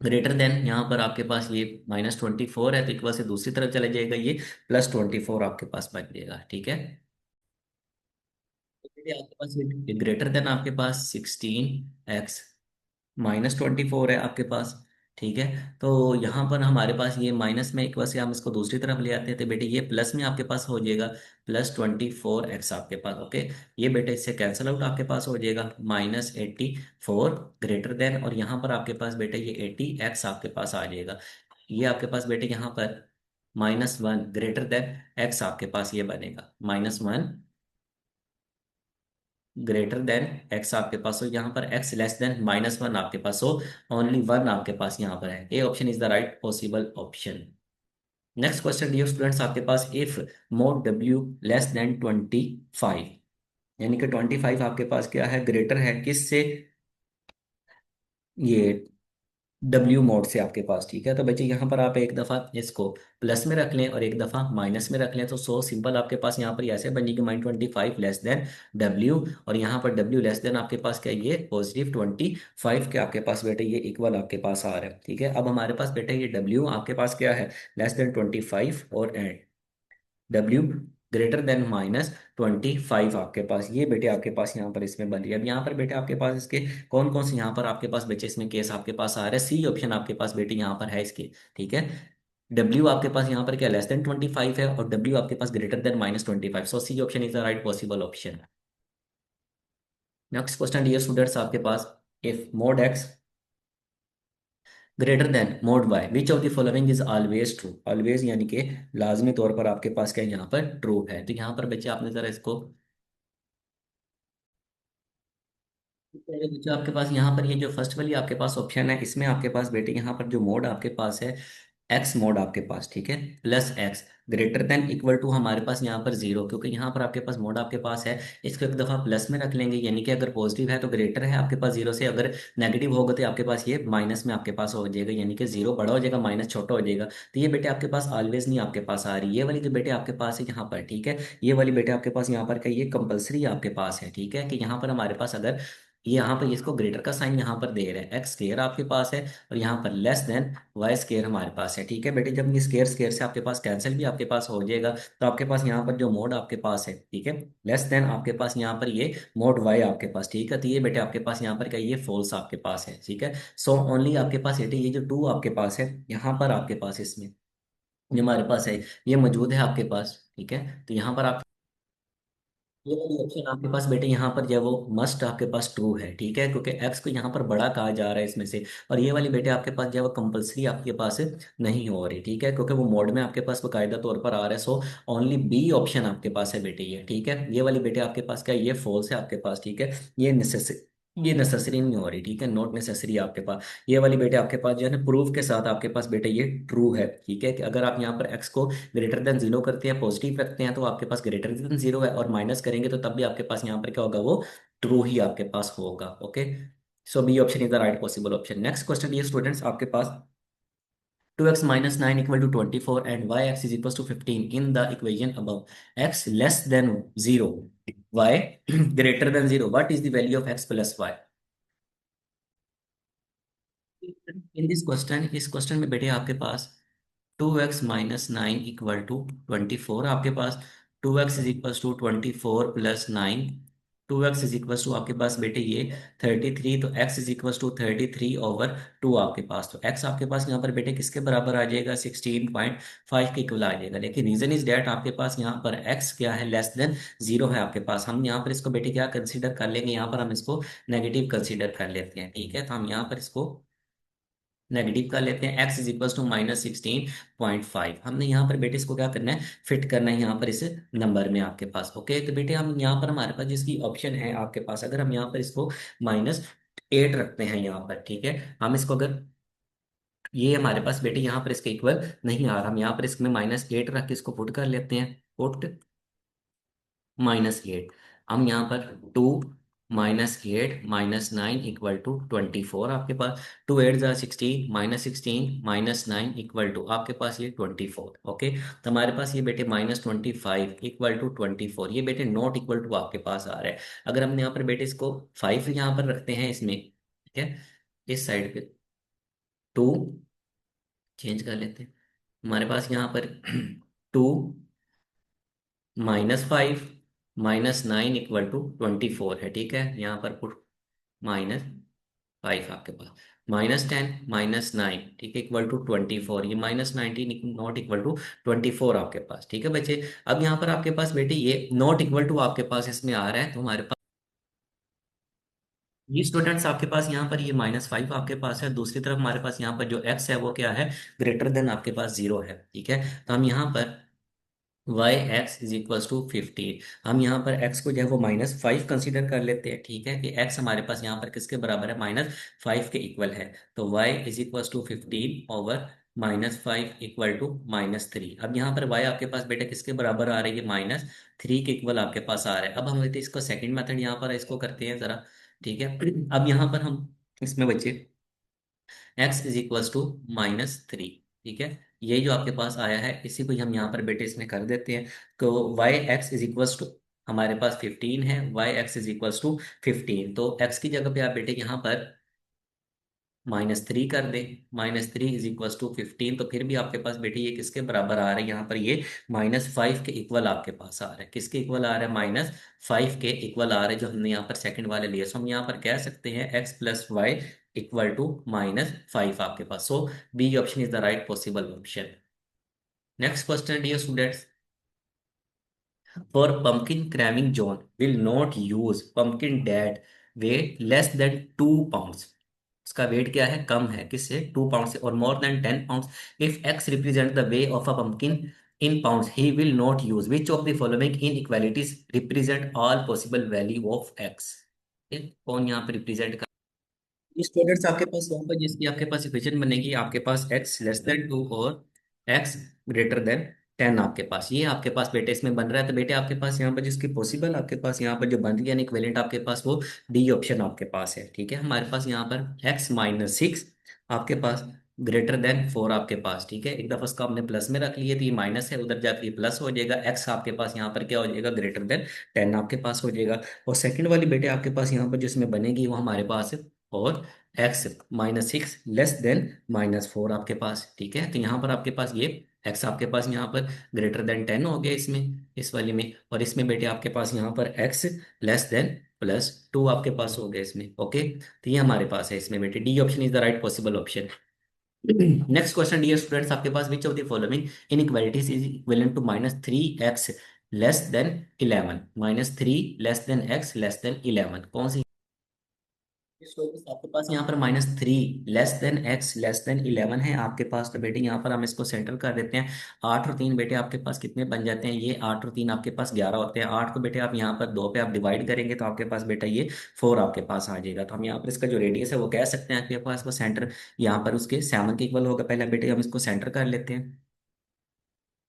ग्रेटर देन यहाँ पर आपके पास ये -24 है तो इक्वल से दूसरी तरफ चले जाएगा, ये +24 आपके पास बन जाएगा, ठीक है। तो ये आपके पास ये ग्रेटर देन आपके पास 16x -24 है आपके पास, ठीक है। तो यहाँ पर हमारे पास ये माइनस में एक वैसे हम इसको दूसरी तरफ ले आते हैं तो बेटे ये प्लस में आपके पास हो जाएगा, +24x आपके पास, ओके। ये बेटे इससे कैंसिल आउट आपके पास हो जाएगा, -84 ग्रेटर देन, और यहाँ पर आपके पास बेटे ये 80x आपके पास आ जाएगा, ये आपके पास बेटे यहाँ पर -1 ग्रेटर देन x आपके पास ये बनेगा, -1 ग्रेटर देन x आपके पास हो, यहाँ पर x लेस देन -1 आपके पास हो, ओनली 1 आपके पास यहाँ पर है, A option is the right possible option. Next question dear students आपके पास if mod w less than 25, यानी कि 25 आपके पास क्या है, ग्रेटर है किससे, ये डब्ल्यू मोड से आपके पास, ठीक है। तो बच्चे यहाँ पर आप एक दफ़ा इसको प्लस में रख लें और एक दफ़ा माइनस में रख लें, तो सो सिंपल आपके पास यहाँ पर ऐसे बनेगी -25 लेस देन डब्ल्यू, और यहाँ पर डब्ल्यू लेस देन आपके पास क्या है, ये +25 के आपके पास बेटे ये इक्वल आपके पास आ रहा है, ठीक है। अब हमारे पास बेटे ये डब्ल्यू आपके पास क्या है, लेस देन 25 और एंड डब्ल्यू ग्रेटर देन -25 आपके पास, ये बेटे आपके पास यहाँ पर इसमें बन रही है। अब यहाँ पर बेटे आपके पास इसके कौन कौन से यहाँ पर आपके पास बच्चे इसमें केस आपके पास आ रहा है, सी ऑप्शन आपके पास बेटे यहाँ पर है इसके, ठीक है। डब्ल्यू आपके पास यहाँ पर क्या लेस देन 25 है और डब्ल्यू आपके पास greater than -25, so C option is the right possible option. Next question dear students आपके पास if mod X greater than mod Y which of the following is always true, always यानी कि लाजमी तौर पर आपके पास क्या यहाँ पर ट्रू है, तो यहाँ पर बच्चे आपने जरा इसको पहले बच्चे आपके पास यहाँ पर ये जो फर्स्ट वाली आपके पास ऑप्शन है इसमें आपके पास बेटे यहाँ पर जो मोड आपके पास है एक्स मोड आपके पास, ठीक है, +x greater than equal to हमारे पास यहाँ पर जीरो, क्योंकि यहाँ पर आपके पास मोड आपके पास है, इसको एक दफा प्लस में रख लेंगे, यानी कि अगर पॉजिटिव है तो ग्रेटर है आपके पास जीरो से, अगर नेगेटिव होगा तो आपके पास ये माइनस में आपके पास हो जाएगा, यानी कि जीरो बड़ा हो जाएगा माइनस छोटा हो जाएगा, तो ये बेटे आपके पास ऑलवेज नहीं आपके पास आ रही, ये वाली जो बेटे आपके पास है यहाँ पर, ठीक है, ये वाली बेटे आपके पास यहाँ पर क्या ये कंपलसरी आपके पास है, ठीक है, कि यहाँ पर हमारे पास अगर ये यहाँ पर इसको ग्रेटर का साइन यहाँ पर दे रहे हैं, एक्स स्केयर आपके पास है और यहाँ पर लेस देन वाई स्केयर हमारे पास है, ठीक है बेटे। जब ये स्केयर स्केयर से आपके पास कैंसिल भी आपके पास हो जाएगा तो आपके पास यहाँ पर जो मोड आपके पास है, ठीक है, लेस देन आपके पास यहाँ पर ये मोड वाई आपके पास, ठीक है, तो ये बेटे आपके पास यहाँ पर क्या ये फॉल्स आपके पास है, ठीक है। सो ओनली आपके पास ये जो टू आपके पास है यहाँ पर आपके पास इसमें जो हमारे पास है ये मौजूद है आपके पास, ठीक है, तो यहाँ पर आप ये वाली ऑप्शन आपके पास बेटे यहाँ पर जो है वो मस्ट आपके पास ट्रू है, ठीक है, क्योंकि एक्स को यहाँ पर बड़ा कहा जा रहा है इसमें से। और ये वाली बेटे आपके पास जो है वो कंपलसरी आपके पास नहीं हो रही, ठीक है, क्योंकि वो मोड में आपके पास बकायदा तौर पर आ रहा है। सो ओनली बी ऑप्शन आपके पास है बेटे ये, ठीक है। ये वाली बेटे आपके पास क्या है, ये फॉल्स है आपके पास, ठीक है। ये नेसेसरी नहीं हो रही, ठीक है, नॉट नेसेसरी आपके पास। ये वाली बेटे आपके पास जो है ना प्रूफ के साथ आपके पास बेटे ये ट्रू है, ठीक है, कि अगर आप यहाँ पर एक्स को ग्रेटर देन जीरो करते हैं, पॉजिटिव रखते हैं, तो आपके पास ग्रेटर देन जीरो है, और माइनस करेंगे तो तब भी आपके पास यहाँ पर क्या होगा, वो ट्रू ही आपके पास होगा। Okay, so B option is the right possible option. Next question ये स्टूडेंट्स आपके पास 2x minus 9 equal to 24 and yx is equals to 15 in the equation above. X less than 0, y greater than 0. What is the value of x plus y? In this question, इस क्वेश्चन में बेटे आपके पास 2x - 9 इक्वल टू 24 आपके पास। 2x is equal to 24 + 9। 2x is equal to आपके पास बेटे ये 33, तो x इज इक्वल टू 33/2 आपके पास। तो x आपके पास यहाँ पर बेटे किसके बराबर आ जाएगा, 16.5 के इक्वल आ जाएगा। लेकिन रीजन इज डेट आपके पास यहाँ पर x क्या है, लेस देन जीरो है आपके पास। हम यहाँ पर इसको बेटे क्या कंसीडर कर लेंगे, यहाँ पर हम इसको नेगेटिव कंसीडर कर लेते हैं, ठीक है। तो हम यहाँ पर इसको नेगेटिव का लेते हैं। x is equal to -16.5। हमने यहाँ पर बेटे इसको क्या करना है, फिट करना है यहाँ पर इस नंबर में आपके पास। ओके, तो बेटे हम यहाँ पर हमारे पास जिसकी ऑप्शन है आपके पास, अगर हम यहाँ पर इसको -8 रखते हैं यहाँ पर, ठीक है, हम इसको अगर ये हमारे पास बेटे यहाँ पर इसके इक्वल नहीं आ रहा, हम यहाँ पर इसमें -8 रख के इसको पुट कर लेते हैं। पुट -8, हम यहाँ पर 2 - 8 - 9 इक्वल टू 24 आपके पास। 2 8 × 16 -16 -9 इक्वल टू आपके पास ये 24। ओके, तो हमारे पास ये बेटे -25 इक्वल टू 24, ये बेटे नॉट इक्वल टू आपके पास आ रहा है। अगर हमने यहाँ पर बेटे इसको 5 यहाँ पर रखते हैं इसमें, ठीक है, इस साइड पे 2 चेंज कर लेते हैं। हमारे पास यहाँ पर 2 - 5 -9 इक्वल टू 24 है, ठीक है। यहाँ पर पुट -5 आपके पास, -10 -9, ठीक है, इक्वल टू 24, ये -19 नॉट इक्वल टू 24 आपके पास, ठीक है बच्चे। अब यहाँ पर आपके पास बेटे ये नॉट इक्वल टू आपके पास इसमें आ रहा है, तो हमारे पास ये स्टूडेंट्स आपके पास यहाँ पर ये -5 आपके पास है। दूसरी तरफ हमारे पास यहाँ पर जो x है वो क्या है, ग्रेटर देन आपके पास 0 है, ठीक है। तो हम यहाँ पर yx इज इक्वल टू 15, हम यहाँ पर x को जो है वो -5 कंसीडर कर लेते हैं, ठीक है, कि x हमारे पास यहाँ पर किसके बराबर है, -5 के इक्वल है। तो y is equal to 15/-5 equal to -3। अब यहाँ पर y आपके पास बेटा किसके बराबर आ रही है, -3 के इक्वल आपके पास आ रहा है। अब हम लेते हैं इसको सेकंड मेथड, यहाँ पर इसको करते हैं जरा, ठीक है। अब यहाँ पर हम इसमें बच्चे x इज इक्वल टू -3, ठीक है, ये जो आपके पास आया है इसी को हम यहाँ पर बेटे इसमें कर देते हैं। तो yx इज इक्वल टू हमारे पास 15 है, yx इज इक्वल टू 15, तो x की जगह पे आप बेटे यहाँ पर -3 कर दे। -3 इज इक्वल टू 15, तो फिर भी आपके पास बेटे ये किसके बराबर आ रहा है, यहाँ पर ये -5 के इक्वल आपके पास आ रहा है। किसके इक्वल आ रहा है, -5 के इक्वल आ रहा है, जो हमने यहाँ पर सेकंड वाले लिए। सो हम यहाँ पर कह सकते हैं x + y इक्वल टू -5 आपके पास। So B option is the right possible option. Next question dear students, for pumpkin cramming zone will not use pumpkin that weight less than 2 pounds। इसका वेट क्या है, कम है किससे, 2 पाउंड से, और more than 10 pound. If x represent the way of a pumpkin in pounds he will not use which of the following in equalities represent all possible value of x. कौन यहाँ पर रिप्रेजेंट, स्टूडेंट्स आपके पास यहाँ पर जिसकी आपके पास इक्वेशन बनेगी, आपके पास x <2 और x <10 आपके पास, ये आपके पास बेटे इसमें बन रहा है। तो बेटे आपके पास यहाँ पर जिसकी पॉसिबल आपके पास यहाँ पर जो बन रही है इक्विवेलेंट आपके पास, वो डी ऑप्शन आपके पास है, ठीक है। हमारे पास यहाँ पर x - 6 आपके पास <4 आपके पास, ठीक है। एक दफा उसका हमने प्लस में रख लिया तो ये माइनस है, उधर जाके ये प्लस हो जाएगा। x आपके पास यहाँ पर क्या हो जाएगा, <10 आपके पास हो जाएगा। और सेकंड वाली बेटे आपके पास यहाँ पर जिसमें बनेगी वो हमारे पास है, और x - 6 <4 आपके पास, ठीक है। तो यहाँ पर आपके पास ये x आपके पास यहाँ पर <10 हो गया इसमें, इस वाले में, और इसमें बेटे आपके पास यहाँ पर x <+2 आपके पास हो गया इसमें। ओके, तो ये हमारे पास है इसमें बेटे, D option is the right possible option. Next question dear students आपके पास, which of the following inequalities is equivalent to -3x less than 11, -3 less than x less than 11, कौन सी? तो आपके पास यहाँ पर -3 less than x less than 11 है आपके पास। तो बेटे यहाँ पर हम इसको सेंटर कर देते हैं। 8 और 3 बेटे आपके पास कितने बन जाते हैं? ये 8 और 3 आपके पास 11 होते हैं। 8 को बेटे आप यहाँ पर 2 पे आप डिवाइड करेंगे तो आपके पास बेटा ये 4 आपके पास आ जाएगा। तो हम यहाँ पर इसका जो रेडियस है वो कह सकते हैं आपके पास वो सेंटर यहाँ पर उसके 7 के इक्वल होगा। पहले बेटे हम इसको सेंटर कर लेते हैं।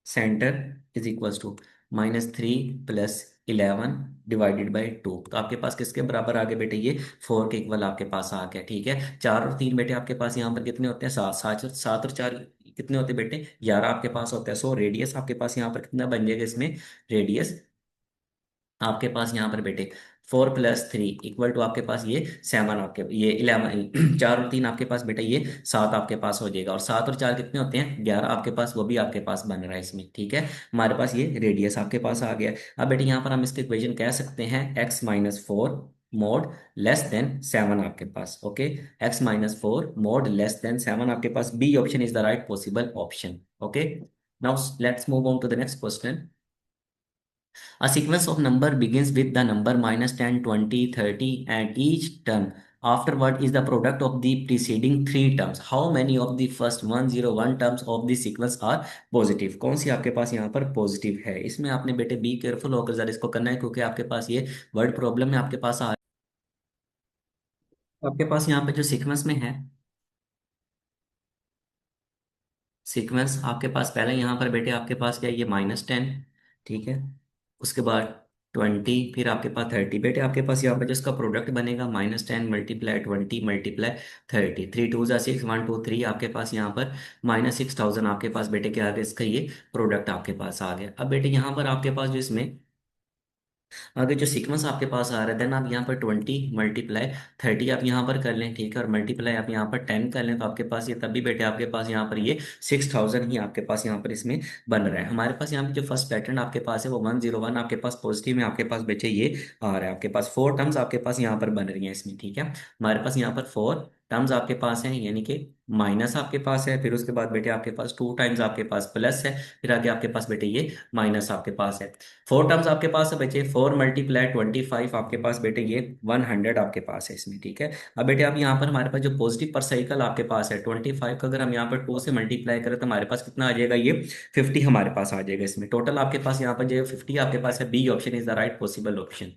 Centre is equal to -3 +11 divided by 2। तो आपके पास किसके बराबर आ गए बेटे? ये 4 के इक्वल आपके पास आ गया। ठीक है, 4 और 3 बेटे आपके पास यहाँ पर कितने होते हैं? 7। 7 और 4 कितने होते हैं बेटे? 11 आपके पास होता है। सो रेडियस आपके पास यहाँ पर कितना बन जाएगा इसमें? रेडियस आपके पास यहाँ पर बेटे 4 + 3 इक्वल टू आपके पास ये 7 आपके ये 11 4 और 3 आपके पास बेटा ये 7 आपके पास हो जाएगा। और 7 और 4 कितने होते हैं? 11 आपके पास, वो भी आपके पास बन रहा है इसमें। ठीक है, हमारे पास ये रेडियस आपके पास आ गया। अब बेटे यहाँ पर हम इसके इक्वेशन कह सकते हैं x-4 मोड लेस देन 7 आपके पास। Okay, x-4 mod less than 7 आपके पास। B option is the right possible option. Okay, now let's move on to the next question. A sequence of number begins with the number -10, 20, 30, and each term afterward is the product of the preceding three terms. How many of the first 101 terms of the sequence are positive? कौन सी आपके पास यहाँ पर पॉजिटिव है? इसमें आपने बेटे बी केयरफुल होकर जरा इसको करना है, क्योंकि आपके पास ये वर्ड प्रॉब्लम में आपके पास आपके पास यहाँ पे जो सीक्वेंस में है, सीक्वेंस आपके पास पहले यहाँ पर बेटे आपके पास क्या है? ये -10। ठीक है, उसके बाद 20, फिर आपके पास 30। बेटे आपके पास यहाँ पर जिसका प्रोडक्ट बनेगा -10 मल्टीप्लाई 20 मल्टीप्लाई 30, 3 2 6, 1 2 3 आपके पास यहाँ पर -6000 आपके पास बेटे क्या आ गया? इसका ये प्रोडक्ट आपके पास आ गया। अब बेटे यहाँ पर आपके पास जो इसमें आगे जो सीक्वेंस आपके पास आ रहा है, देन आप यहाँ पर 20 × 30 आप यहाँ पर कर लें। ठीक है, और मल्टीप्लाई आप यहाँ पर 10 कर लें तो आपके पास ये, तभी बेटे आपके पास यहाँ पर ये 6000 ही आपके पास यहाँ पर इसमें बन रहा है। हमारे पास यहाँ पे जो फर्स्ट पैटर्न आपके पास है वो 101 आपके पास पॉजिटिव में आपके पास बेटे ये आ रहा है। आपके पास 4 टर्म्स आपके पास यहाँ पर बन रही हैं इसमें। ठीक है, हमारे पास यहाँ पर 4 टर्म्स आपके पास हैं, यानी कि माइनस आपके पास है, फिर उसके बाद बेटे आपके पास 2 टाइम्स आपके पास प्लस है, फिर आगे आपके पास बेटे ये माइनस आपके पास है। 4 टर्म्स आपके पास है बचे। 4 × 25 आपके पास बेटे ये 100 आपके पास है इसमें। ठीक है, अब बेटे आप यहाँ पर हमारे पास जो पॉजिटिव पर साइकिल आपके पास है 25 का, अगर हम यहाँ पर 2 से मल्टीप्लाई करें तो हमारे पास कितना आ जाएगा? ये 50 हमारे पास आ जाएगा इसमें। टोटल आपके पास यहाँ पर जो 50 आपके पास है, B option is the right possible option.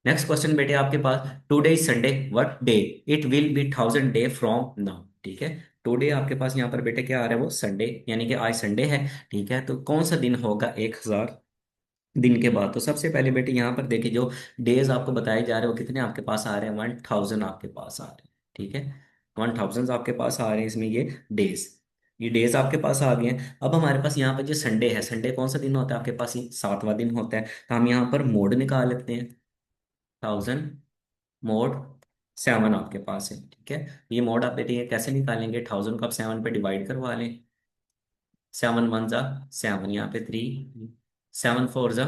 Next question बेटे आपके पास, today is Sunday, what day? It will be 1000 day from now. ठीक है, टुडे आपके पास यहाँ पर बेटे क्या आ रहा है? वो संडे, यानी कि आज संडे है। ठीक है, तो कौन सा दिन होगा 1000 दिन के बाद? तो सबसे पहले बेटे यहाँ पर देखिए, जो डेज आपको बताए जा रहे हैं वो कितने आपके पास आ रहे हैं? 1000 आपके पास आ रहे हैं। ठीक है, 1000 आपके पास आ रहे हैं इसमें ये डेज। ये डेज आपके पास आ गए हैं। अब हमारे पास यहाँ पर जो संडे है, संडे कौन सा दिन होता है आपके पास? ये 7वां दिन होता है। तो हम यहाँ पर मोड निकाल लेते हैं। 1000 मोड 7 आपके पास है। ठीक है, ये मोड आप बेटे ये कैसे निकालेंगे? 1000 को आप 7 पे डिवाइड करवा लें। 7 1 जा 7, यहाँ पे 3, 7 4 जा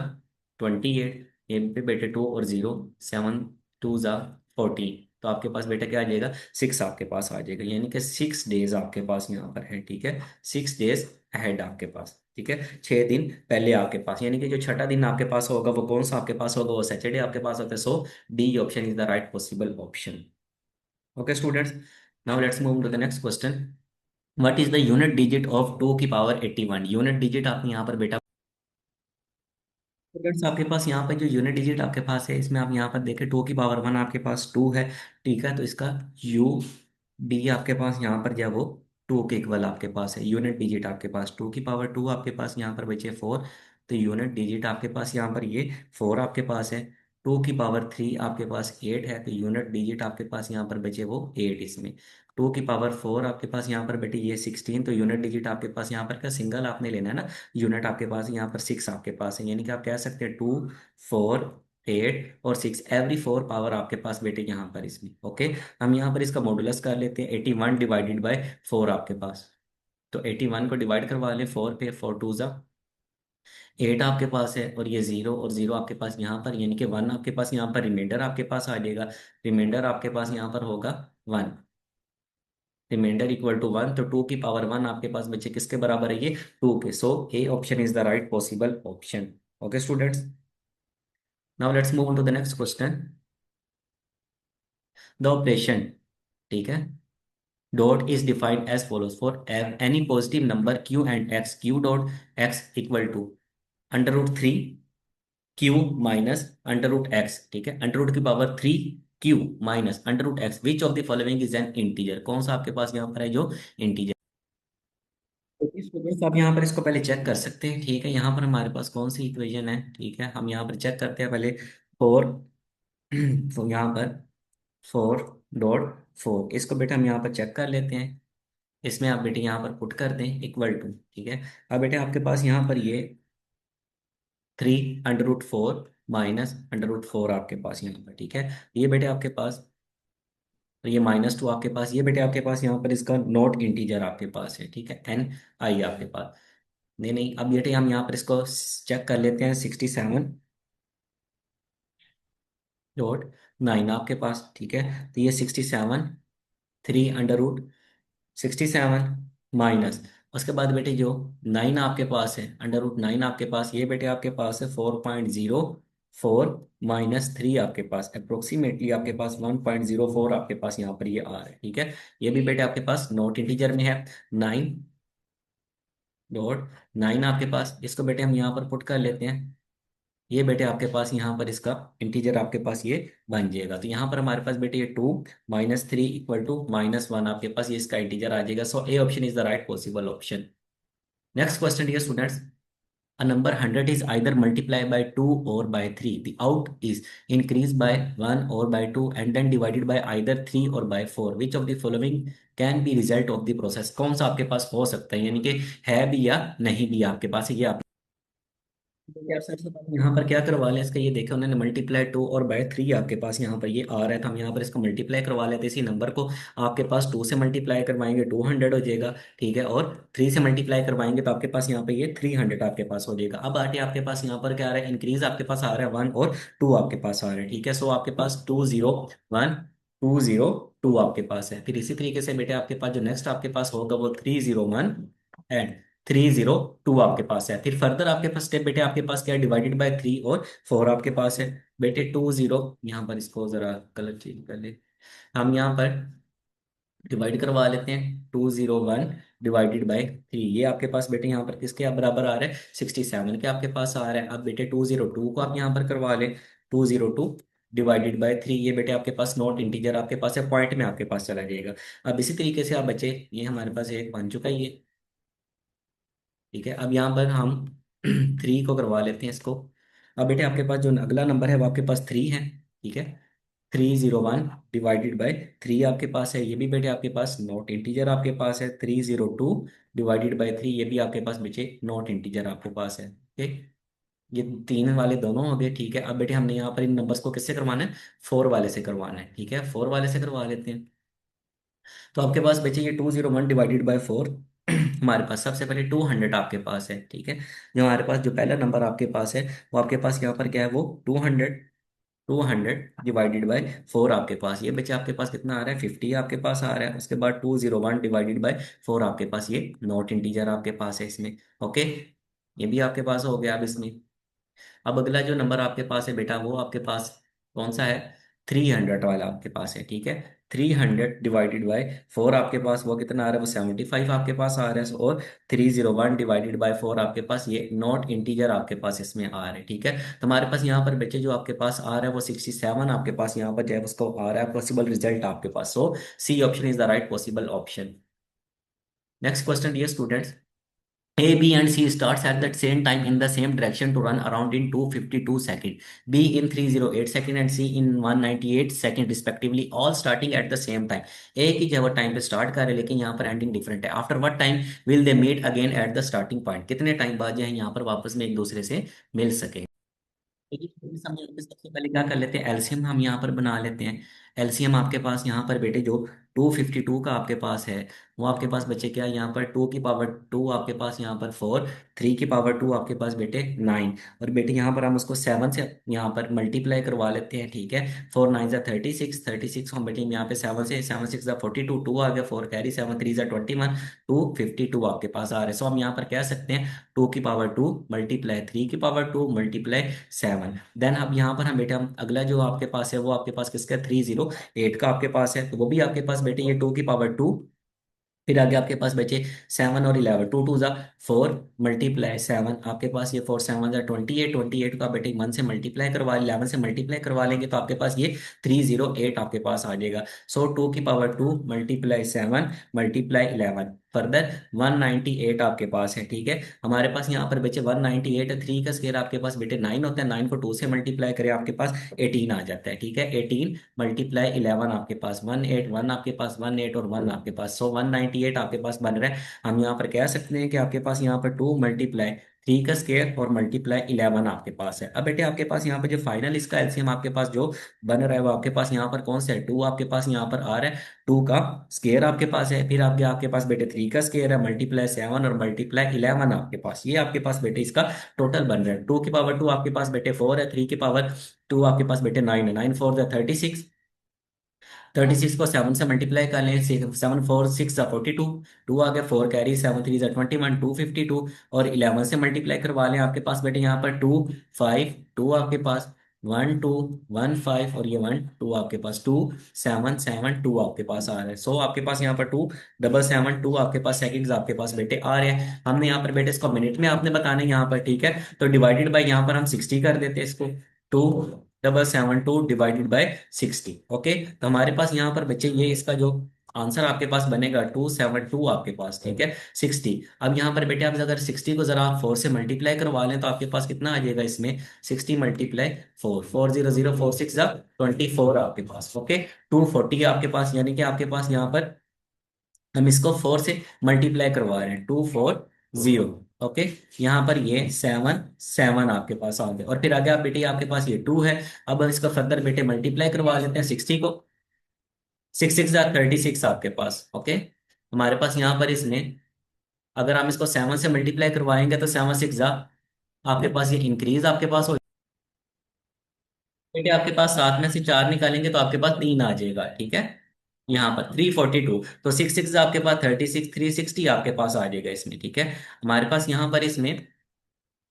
28, ये पे बेटे 2 और 0, 7 2 जा 14। तो आपके पास बेटा क्या आ जाएगा? 6 आपके पास आ जाएगा, यानी कि 6 डेज आपके पास यहाँ पर है। ठीक है, 6 डेज अहेड आपके पास। ठीक है, 6 दिन पहले आपके पास, यानी कि जो छठा दिन आपके पास होगा वो कौन सा आपके पास होगा? वो सैटरडे आपके पास होता है। So D option is the right possible option. Okay students, now let's move to the next question. What is the unit digit of 2 की पावर 81? यूनिट डिजिट आपने यहाँ पर बेटा, स्टूडेंट्स आपके पास यहाँ पे जो यूनिट डिजिट आपके पास है, इसमें आप यहाँ पर देखें 2 की पावर 1 आपके पास 2 है। ठीक है, तो इसका यू डी आपके पास यहाँ पर जो है वो 2 के इक्वल आपके पास है। यूनिट डिजिट आपके पास 2 की पावर 2 आपके पास यहाँ पर बचे 4। तो यूनिट डिजिट आपके पास यहाँ पर ये 4 आपके पास है। 2 की पावर 3 आपके पास 8 है, तो यूनिट डिजिट आपके पास यहाँ पर बचे वो 8 इसमें। 2 की पावर 4 आपके पास यहाँ पर बेटे ये 16, तो यूनिट डिजिट आपके पास यहाँ पर क्या सिंगल आपने लेना है ना। यूनिट आपके पास यहाँ पर 6 आपके पास है, यानी कि आप कह सकते हैं 2 4 8 और 6, एवरी 4 पावर आपके पास बेटे यहाँ पर इसमें। ओके, हम यहाँ पर इसका मॉडुलस कर लेते हैं। 81 डिवाइडेड बाय 4 आपके पास, तो 81 को डिवाइड करवा लें 4 पे, 4 2 जा 8 आपके पास है, और ये 0 और 0 आपके पास यहाँ पर, यानी कि 1 आपके पास यहाँ पर रिमाइंडर आपके पास आ जाएगा। रिमाइंडर आपके पास यहाँ पर होगा 1, रिमाइंडर इक्वल टू 1। तो 2 की पावर 1 आपके पास बच्चे किसके बराबर है? ये 2 के। So A option is the right possible option. Okay students, now let's move on to the next question. The operation, ठीक है, dot is defined as follows for any positive number Q and X, Q dot X equal to √3 Q minus √x, ठीक है, √3 Q minus √x, which of the following is an integer, कौन सा आपके पास यहाँ पर है जो इंटीजर। तो इसको बस आप यहाँ पर इसको पहले चेक कर सकते हैं, ठीक है, यहाँ पर हमारे पास कौन सी इक्वेशन है, ठीक है, हम यहाँ पर चेक करते हैं पहले। फोर तो यहाँ पर 4.4, इसको बेटा हम यहाँ पर चेक कर लेते हैं। इसमें आप बेटे यहाँ पर पुट कर दें इक्वल टू, ठीक है। अब बेटे आपके पास यहाँ पर ये 3 √4 माइनस √4 आपके पास यहाँ पर, ठीक है, ये बेटे आपके पास, तो ये -2 आपके पास, ये बेटे आपके पास यहाँ पर इसका नॉट इंटीजर आपके पास है, ठीक है, NI आपके पास। नहीं नहीं, अब बेटे हम यहाँ पर इसको चेक कर लेते हैं। 67.9 आपके पास, ठीक है, तो ये 67, 3 √67 माइनस, उसके बाद बेटे जो 9 आपके पास है, √9 आपके पास, ये बेटे आपके पास है 4.04 -3 आपके पास, अप्रोक्सीमेटली आपके पास 1.04 आपके पास यहाँ पर ये आ रहा है, ठीक है। ये भी बेटे आपके पास नॉट इंटीजर में है। 9.9 आपके पास, इसको बेटे हम यहाँ पर पुट कर लेते हैं। ये बेटे आपके पास यहाँ पर इसका इंटीजर आपके पास ये बन जाएगा, तो यहाँ पर हमारे पास बेटे ये 2 -3 इक्वल टू -1 आपके पास ये इसका इंटीजर आ जाएगा। So A option is the right possible option. Next question dear students, a number 100 is either multiplied by 2 or by 3, the out is increased by 1 or by 2 and then divided by either 3 or by 4, which of the following can be result of the process, कौन सा आपके पास हो सकता है, यानी कि है भी या नहीं भी आपके पास है, ये आप देखिए। आप सबसे पहले यहाँ पर क्या करवा लें इसका, ये देखो उन्होंने मल्टीप्लाई 2 और बाय 3 आपके पास यहाँ पर ये आ रहा है, तो हम यहाँ पर इसको मल्टीप्लाई करवा लेते हैं इसी नंबर को। आपके पास 2 से मल्टीप्लाई करवाएंगे 200 हो जाएगा, ठीक है, और 3 से मल्टीप्लाई करवाएंगे तो आपके पास यहाँ पे ये 300 आपके पास हो जाएगा। अब आटे आपके पास यहाँ पर क्या आ रहा है, इंक्रीज आपके पास आ रहा है 1 और 2 आपके पास आ रहा है, ठीक है। सो आपके पास 201 202 आपके पास है। फिर इसी तरीके से बेटे आपके पास जो नेक्स्ट आपके पास होगा वो 301 एंड 302 आपके पास है। फिर फर्दर आपके पास स्टेप बेटे आपके पास क्या है, डिवाइडेड बाय 3 और 4 आपके पास है। बेटे 20, यहाँ पर इसको जरा कलर चेंज कर ले, हम यहाँ पर डिवाइड करवा लेते हैं। 201 डिवाइडेड बाय 3, ये आपके पास बेटे यहाँ पर किसके बराबर आ रहा है, 67 के आपके पास आ रहा है। अब बेटे 202 को आप यहाँ पर करवा लें। 202 डिवाइडेड बाय 3, ये बेटे आपके पास नॉट इंटीजर आपके पास है, पॉइंट में आपके पास चला जाएगा। अब इसी तरीके से आप बच्चे, ये हमारे पास एक बन चुका है ये, ठीक है। अब यहाँ पर हम 3 को करवा लेते हैं इसको। अब बेटे आपके पास जो अगला नंबर है वो आपके पास 3 है, ठीक है। 301 डिवाइडेड बाय 3 आपके पास है, ये भी बेटे आपके पास नॉट इंटीजर आपके पास है। 302 डिवाइडेड बाय 3, ये भी आपके पास बचे नॉट इंटीजर आपके पास है, ठीक। ये 3 वाले दोनों हो गए, ठीक है। अब बेटे हमने यहाँ पर इन नंबर्स को किससे करवाना है, 4 वाले से करवाना है, ठीक है, 4 वाले से करवा लेते हैं। तो आपके पास बचे ये 201 डिवाइडेड बाय 4। हमारे पास सबसे पहले 200 आपके पास है, ठीक है। जो हमारे पास जो पहला नंबर आपके पास है वो आपके पास यहाँ पर क्या है, वो 200 डिवाइडेड बाय 4 आपके पास, ये बच्चे आपके पास कितना आ रहा है, 50 आपके पास आ रहा है। उसके बाद 201 डिवाइडेड बाय 4 आपके पास ये नॉट इंटीजर आपके पास है इसमें, ओके। ये भी आपके पास हो गया। अब इसमें अब अगला जो नंबर आपके पास है बेटा वो आपके पास कौन सा है, 300 वाला आपके पास है, ठीक है। 300 डिवाइडेड बाय 4 आपके पास वो कितना आ रहा है, वो 75 आपके पास आ रहा है। और 301 डिवाइडेड बाय 4 आपके पास ये नॉट इंटीजर आपके पास इसमें आ रहा है, ठीक है। तो हमारे पास यहाँ पर बच्चे जो आपके पास आ रहा है वो 67 आपके पास यहाँ पर जो है उसको आ रहा है पॉसिबल रिजल्ट आपके पास। So C option is the right possible option. Next question dear students, A, B, and C starts at the same time in the same direction to run around in 252 seconds. B in 308 seconds and C in 198 seconds respectively, all starting at the same time. A की जब टाइम पे स्टार्ट कर रहे हैं लेकिन यहाँ पर एंडिंग डिफरेंट है। After what time will they meet again at the starting point, कितने टाइम बाद जो है यहाँ पर वापस में एक दूसरे से मिल सके। देखिए, हम यहाँ पे सबसे पहले क्या कर लेते हैं, एलसीएम हम यहाँ पर बना लेते हैं। एलसीएम आपके पास यहाँ पर बेटे जो 252 का आपके पास है, वो आपके पास बचे क्या, यहाँ पर 2 की पावर 2 आपके पास, यहाँ पर 4, 3 की पावर 2 आपके पास बेटे 9। और बेटे यहाँ पर हम उसको 7 से यहाँ पर मल्टीप्लाई करवा लेते हैं, ठीक है। 4 9 जा 36, 36 हम बेटे यहाँ पे 7 से, 7 6 जा 42, 2 आ गया, 4 कैरी, 7 3 जा 21, 252 आपके पास आ रहे हैं। सो हम यहाँ पर कह सकते हैं 2 की पावर 2 मल्टीप्लाई 3 की पावर 2 मल्टीप्लाई 7। देन अब यहाँ पर हम बेटे हम अगला जो आपके पास है वो आपके पास किसका 308 का आपके पास है, तो वो भी आपके पास बेटे ये 2 की पावर 2। फिर आगे आपके पास बचे 7 और 11, 2 2 जा 4 मल्टीप्लाई 7 आपके पास, ये 4 7 जा 28, 28 का बेटे 1 से मल्टीप्लाई करवा, 11 से मल्टीप्लाई करवा लेंगे तो आपके पास ये 308 आपके पास आ जाएगा। सो 2 की पावर 2 मल्टीप्लाई 7 मल्टीप्लाई 11 फर्दर 198 आपके पास है, ठीक है। हमारे पास यहाँ पर बचे 198 है, 3 का स्केयर आपके पास बेटे 9 होता है, 9 को 2 से मल्टीप्लाई करें आपके पास 18 आ जाता है, ठीक है। 18 मल्टीप्लाई 11 आपके पास 181 आपके पास 18 और 1 आपके पास, सो 198 आपके पास बन रहा है। हम यहाँ पर कह सकते हैं कि आपके पास यहाँ पर 2 मल्टीप्लाई 3 का स्केयर और मल्टीप्लाई 11 आपके पास है। अब बेटे आपके पास यहाँ पर जो फाइनल इसका एलसीएम आपके पास जो बन रहा है वो आपके पास यहाँ पर कौन सा है, 2 आपके पास यहाँ पर आ रहा है, 2 का स्केयर आपके पास है, फिर आपके आपके पास बेटे 3 का स्केयर है, मल्टीप्लाई 7 और मल्टीप्लाई 11 आपके पास, ये आपके पास बेटे इसका टोटल बन रहा है। 2 की पावर 2 आपके पास बेटे 4 है, 3 की पावर 2 आपके पास बेटे 9 है, 9 4 जा 36, 36 को 7 से मल्टीप्लाई कर लें, 7 4 6 जा 42, 2 आ गया, 4 कैरी, 7 3 जा 21, 252 और 11 से मल्टीप्लाई करवा लें आपके पास बेटे यहाँ पर 2 5 2 आपके पास, 1 2 1 5 और ये 1 2 आपके पास, 2 7 7 2 आपके पास आ रहा है। सो आपके पास यहाँ पर 2 7 7 2 आपके पास सेकंड्स आपके पास बेटे आ रहे हैं। हमने यहाँ पर बेटे इसको मिनट में आपने बताना है यहाँ पर, ठीक है। तो डिवाइडेड बाय यहाँ पर हम 60 कर देते हैं इसको, 2 7 7 2 डिवाइडेड बाय 60, ओके। तो हमारे पास यहाँ पर बच्चे ये इसका जो आंसर आपके पास बनेगा 272 आपके पास, ठीक है, 60। अब यहाँ पर बेटे आप अगर 60 को जरा आप 4 से मल्टीप्लाई करवा लें तो आपके पास कितना आ जाएगा इसमें, 60 मल्टीप्लाई 4, 4 0 0 4 6 जा 24 आपके पास, ओके। 240 आपके पास, यानी कि आपके पास यहाँ पर हम इसको 4 से मल्टीप्लाई करवा रहे हैं, 240, ओके। यहाँ पर ये 7 7 आपके पास आ गए, और फिर आगे आप बेटे आपके पास ये 2 है। अब हम इसका फर्दर बेटे मल्टीप्लाई करवा लेते हैं 60 को, 6 6 जा 36 आपके पास, ओके। हमारे पास यहाँ पर इसमें अगर हम इसको 7 से मल्टीप्लाई करवाएंगे तो 7 6 जा आपके पास ये इंक्रीज आपके पास हो, बेटे आपके पास 7 में से 4 निकालेंगे तो आपके पास 3 आ जाएगा, ठीक है। यहाँ पर 342, तो 6 6 आपके पास 36, 360 आपके पास आ जाएगा इसमें, ठीक है। हमारे पास यहाँ पर इसमें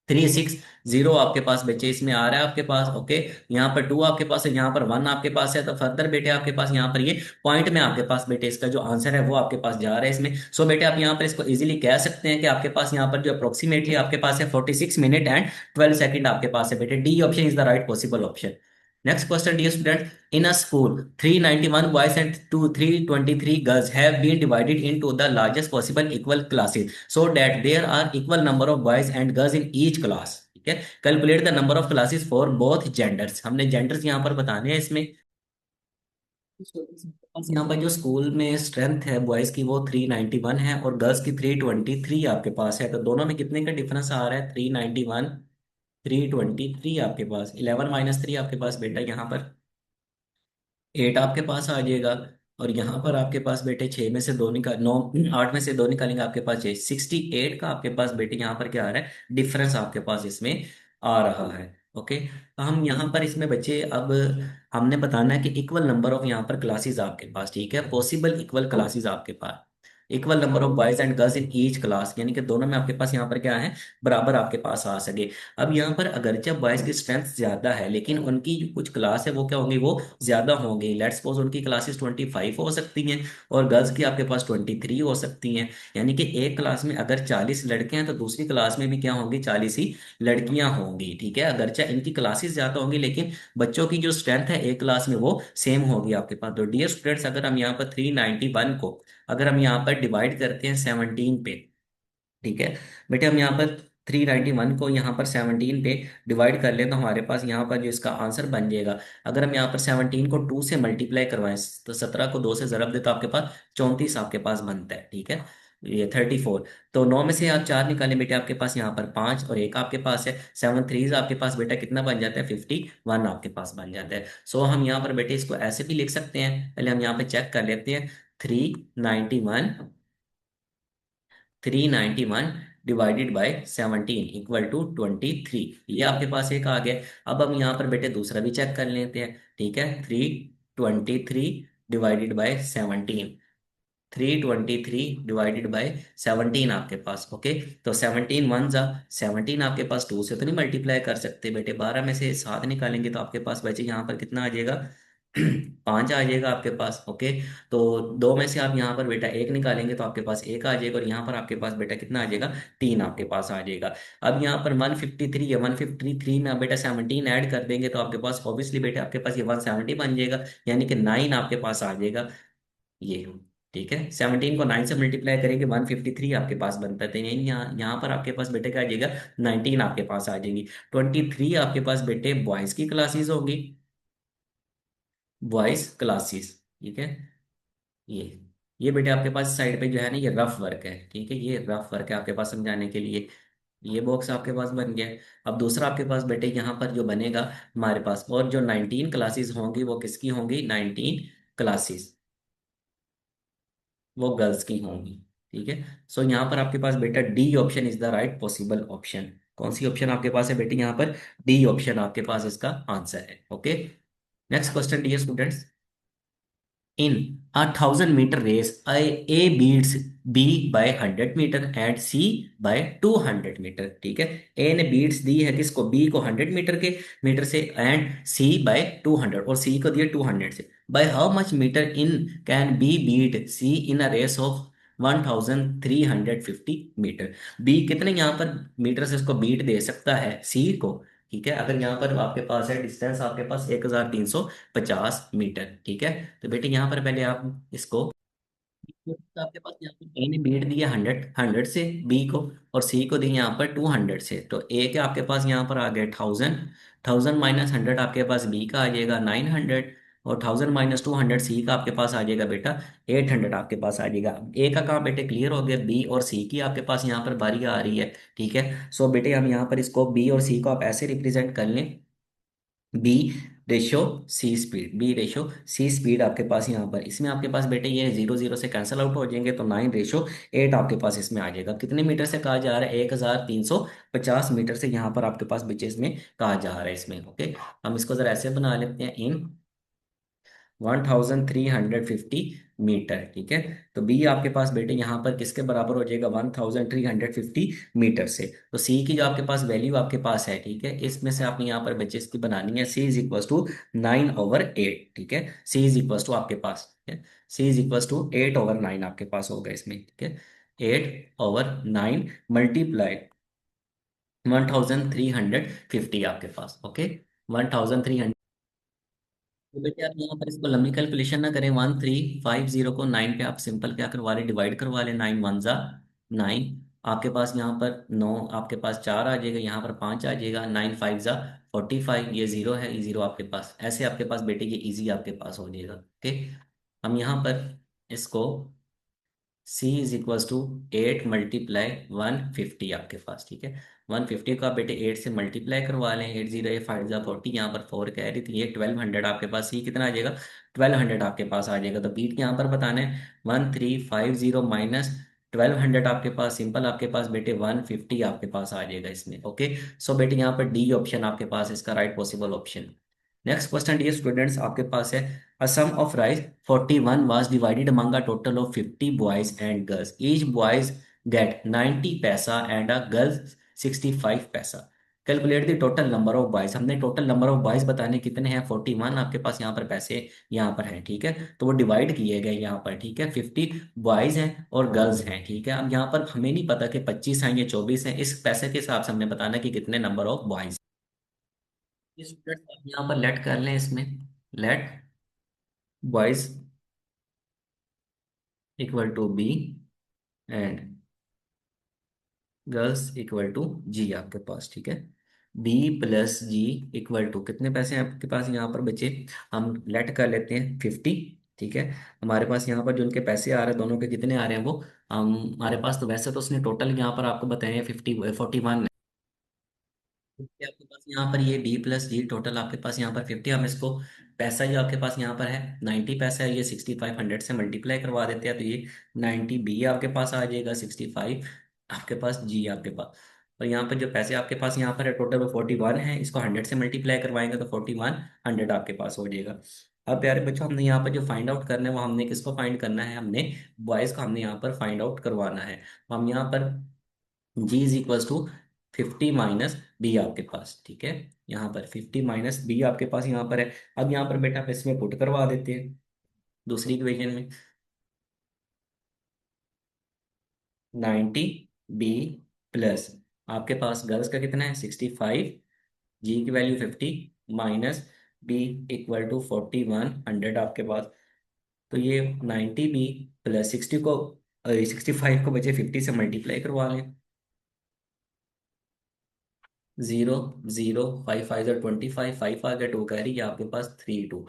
360 आपके पास बच्चे इसमें आ रहा है आपके पास, ओके। यहाँ पर 2 आपके पास है, यहाँ पर 1 आपके पास है, तो फर्दर बेटे आपके पास यहाँ पर ये पॉइंट में आपके पास बेटे इसका जो आंसर है वो आपके पास जा रहा है इसमें। सो बेटे आप यहाँ पर इसको इजीली कह सकते हैं कि आपके पास यहाँ पर जो अप्रोक्सीमेटली आपके पास है 46 मिनट एंड 12 सेकंड आपके पास है बेटे, D option is the right possible option. Next question dear student, in a school 391 boys and 323 girls have been divided into the largest possible equal classes so that there are equal number of boys and girls in each class, ठीक है। Calculate the number of classes for both genders, हमने जेंडर्स यहाँ पर बताने हैं इसमें। बस यहाँ पर जो स्कूल में स्ट्रेंथ है बॉयज की वो 391 है और गर्ल्स की 323 आपके पास है, तो दोनों में कितने का डिफरेंस आ रहा है, 391 323 आपके पास, 11 - 3 आपके पास बेटा यहाँ पर 8 आपके पास आ जाएगा। और यहाँ पर आपके पास बेटे 6 में से 2 निकाल, 9 8 में से 2 निकालेंगे आपके पास 6, 68 का आपके पास बेटे यहाँ पर क्या आ रहा है डिफरेंस आपके पास इसमें आ रहा है, ओके। तो हम यहाँ पर इसमें बच्चे अब हमने बताना है कि इक्वल नंबर ऑफ यहाँ पर क्लासेस आपके पास, ठीक है, पॉसिबल इक्वल क्लासेस आपके पास, equal number of boys and girls in each class, यानी कि दोनों में आपके पास यहाँ पर क्या है बराबर आपके पास आ सके। अब यहाँ पर अगरचे बॉयज की स्ट्रेंथ ज्यादा है लेकिन उनकी जो कुछ क्लास है वो क्या होंगी, वो ज्यादा होंगी। लेट्स सपोज उनकी क्लासेस 25 हो सकती हैं और गर्ल्स की आपके पास 23 हो सकती हैं, यानी कि एक क्लास में अगर 40 लड़के हैं तो दूसरी क्लास में भी क्या होंगी 40 ही लड़कियां होंगी, ठीक है। अगरचे इनकी क्लासेस ज्यादा होंगी लेकिन बच्चों की जो स्ट्रेंथ है एक क्लास में वो सेम होगी आपके पास। तो डियर स्टूडेंट्स अगर हम यहाँ पर 391 को अगर हम यहाँ पर डिवाइड करते हैं 17 पे, ठीक है बेटे, हम यहाँ पर 391 को यहाँ पर 17 पे डिवाइड कर लें तो हमारे पास यहाँ पर जो इसका आंसर बन जाएगा, अगर हम यहाँ पर 17 को 2 से मल्टीप्लाई करवाएं तो 17 को 2 से ज़रब दे तो आपके पास 34 आपके पास बनता है, ठीक है। ये 34। तो 9 में से आप 4 निकालें बेटे, आपके पास यहाँ पर 5 और एक आपके पास है, 7 3 आपके पास बेटा कितना बन जाता है, 51 आपके पास बन जाता है। सो हम यहाँ पर बेटे इसको ऐसे भी लिख सकते हैं, पहले हम यहाँ पे चेक कर लेते हैं। 391, 391 डिवाइडेड बाय 17 इक्वल टू 23, ये आपके पास एक आ गया। अब हम यहाँ पर बेटे दूसरा भी चेक कर लेते हैं, ठीक है। 323 डिवाइडेड बाय 17, 323 डिवाइडेड बाय 17 आपके पास, ओके। तो 17 वन जा 17, आपके पास 2 से तो नहीं मल्टीप्लाई कर सकते बेटे, 12 में से 7 निकालेंगे तो आपके पास बचे यहाँ पर कितना आ जाएगा, 5 आ जाएगा आपके पास, ओके। तो 2 में से आप यहाँ पर बेटा 1 निकालेंगे तो आपके पास 1 आ जाएगा, और यहाँ पर आपके पास बेटा कितना आ जाएगा, 3 आपके पास आ जाएगा। अब यहाँ पर 153 है, 153 में आप बेटा 17 ऐड कर देंगे तो आपके पास ऑब्वियसली बेटा आपके पास ये 170 बन जाएगा, यानी कि 9 आपके पास आ जाएगा ये, ठीक है। 17 को 9 से मल्टीप्लाई करेंगे 153 आपके पास बनता है, तो यही यहाँ पर आपके पास बेटे क्या आ जाएगा, 19 आपके पास आ जाएगी। 23 आपके पास बेटे बॉयज की क्लासेस होगी, बॉयज क्लासेस, ठीक है। ये ये बेटे आपके पास साइड पे जो है ना, ये रफ वर्क है, ठीक है, ये रफ वर्क है आपके पास समझाने के लिए। ये बॉक्स आपके पास बन गया है। अब दूसरा आपके पास बेटे यहाँ पर जो बनेगा हमारे पास, और जो 19 क्लासेस होंगी वो किसकी होंगी, 19 क्लासेस वो गर्ल्स की होंगी, ठीक है। सो यहाँ पर आपके पास बेटा D option is the right possible option. कौन सी ऑप्शन आपके पास है बेटे, यहाँ पर डी ऑप्शन आपके पास इसका आंसर है, okay. Next question dear students, in a 1,000 meter race, A beats B by 100 meter and C by 200 meter, ठीक है। ए ने बीट्स दी है किसको, बी को 100 मीटर के मीटर से, एंड सी बाय 200, और सी को दिया 200 से। By how much meter in can be beat C in a race of 1,350 meter, B कितने यहाँ पर मीटर से इसको बीट दे सकता है सी को, ठीक है। अगर यहाँ पर आपके पास है डिस्टेंस आपके पास 1,350 मीटर, ठीक है। तो बेटे यहाँ पर पहले आप इसको, तो आपके पास यहाँ पर ए ने बीट दिया 100 से बी को, और सी को दिया यहाँ पर 200 से, तो ए के आपके पास यहाँ पर आ गए 1,000, 1,000 माइनस 100 आपके पास बी का आ जाएगा 900, और 1,000 माइनस 200 सी का आपके पास आ जाएगा बेटा 800 आपके पास आ जाएगा। ए का काम बेटे क्लियर हो गया, बी और सी की आपके पास यहाँ पर बारी आ रही है, ठीक है। सो बेटे हम यहाँ पर इसको बी और सी को आप ऐसे रिप्रेजेंट कर लें, बी रेशो सी स्पीड, बी रेशो सी स्पीड आपके पास यहाँ पर, इसमें आपके पास बेटे ये 0 0 से कैंसिल आउट हो जाएंगे, तो 9:8 आपके पास इसमें आ जाएगा। कितने मीटर से कहा जा रहा है, 1,350 मीटर से यहाँ पर आपके पास बच्चे इसमें कहा जा रहा है इसमें, ओके। हम इसको जरा ऐसे बना लेते हैं, इन 1,350 मीटर, ठीक है। तो बी आपके पास बेटे यहाँ पर किसके बराबर हो जाएगा, 1,350 मीटर से। तो सी की जो आपके पास वैल्यू आपके पास है, ठीक है, इसमें से आपने यहाँ पर बच्चे इसकी बनानी है, सी इज इक्वल टू 9/8, ठीक है। सी इज इक्वल टू आपके पास, ठीक है, सी इज इक्वल टू 8/9 आपके पास होगा इसमें, ठीक है। 8/9 मल्टीप्लाई 1,350 आपके पास, ओके। 1,300, तो बेटे आप यहाँ पर इसको लंबी कैलकुलेशन ना करें, 1,350 को 9 पे आप सिंपल क्या करवा लें, डिवाइड करवा लें, 9 वन जा 9, आपके पास यहाँ पर 9 आपके पास 4 आ जाएगा, यहाँ पर 5 आ जाएगा, 9 5 जा 45, ये जीरो है, ये जीरो आपके पास, ऐसे आपके पास बेटे ये इजी आपके पास हो जाएगा, ओके। हम यहाँ पर इसको सी इज इक्वल्स टू 8 × 150 आपके पास, ठीक है। 150 को आप बेटे 8 से मल्टीप्लाई करवा लें, 8 0 8 5 40, यहाँ पर 4 कह रही थी, ये 1,200 आपके पास, सी कितना आ जाएगा, 1,200 आपके पास आ जाएगा। तो बीट यहाँ पर बताना है, 1,350 माइनस 1,200 आपके पास, सिंपल आपके पास बेटे 150 आपके पास आ जाएगा इसमें, ओके। सो बेटे यहाँ पर डी ऑप्शन आपके पास इसका right possible option. Next question dear students आपके पास है, a sum of rice 41 was divided among a total of 50 boys and girls. Each boys get 90 पैसा and a girls 65 पैसा। Calculate the total number of boys, हमने टोटल नंबर ऑफ बॉयज बताने कितने हैं, 41 आपके पास यहाँ पर पैसे यहाँ पर हैं, ठीक है। तो वो डिवाइड किए गए यहाँ पर, ठीक है, 50 बॉयज हैं और गर्ल्स हैं, ठीक है। अब यहाँ पर हमें नहीं पता कि 25 हैं या 24 हैं, इस पैसे के हिसाब से हमने बताना कि कितने नंबर ऑफ बॉयज। स्टूडेंट्स आप यहाँ पर लेट कर लें इसमें, let boys equal to B and girls equal to G आपके पास, ठीक है। B plus G equal to कितने पैसे हैं आपके पास यहाँ पर बचे, हम लेट कर लेते हैं 50, ठीक है। हमारे पास यहाँ पर जो उनके पैसे आ रहे हैं दोनों के कितने आ रहे हैं वो हमारे पास, तो वैसे तो उसने टोटल यहाँ पर आपको बताए हैं 41। क्योंकि आपके पास यहाँ पर ये बी प्लस डी टोटल आपके पास यहाँ पर 50, हम इसको पैसा जो आपके पास यहाँ पर है 90 पैसा है, ये 65 100 से मल्टीप्लाई करवा देते हैं तो ये 90 बी आपके पास आ जाएगा, 65 आपके पास जी आपके पास। और यहाँ पर जो पैसे आपके पास यहाँ पर है टोटल वो 41 है, इसको 100 से मल्टीप्लाई करवाएंगे तो 41 100 आपके पास हो जाएगा। अब प्यारे बच्चों हमने यहाँ पर जो फाइंड आउट करना है वो हमने किसको फाइंड करना है, हमने बॉयज़ को हमने यहाँ पर फाइंड आउट करवाना है। हम यहाँ पर G is equal to 50 minus B आपके पास, ठीक है। यहाँ पर 50 माइनस बी आपके पास यहाँ पर है। अब यहाँ पर बेटा आप इसमें पुट करवा देते हैं दूसरी इक्वेशन में, 90 बी प्लस आपके पास गर्ल्स का कितना है 65, जी की value 50 minus B equal to 41 100 आपके पास। तो ये 90 बी प्लस 60 को 65 को बचे 50 से मल्टीप्लाई करवा लें, 0 0 5 5 25, 5 आ गया, 2 कैरी आपके पास 3 2,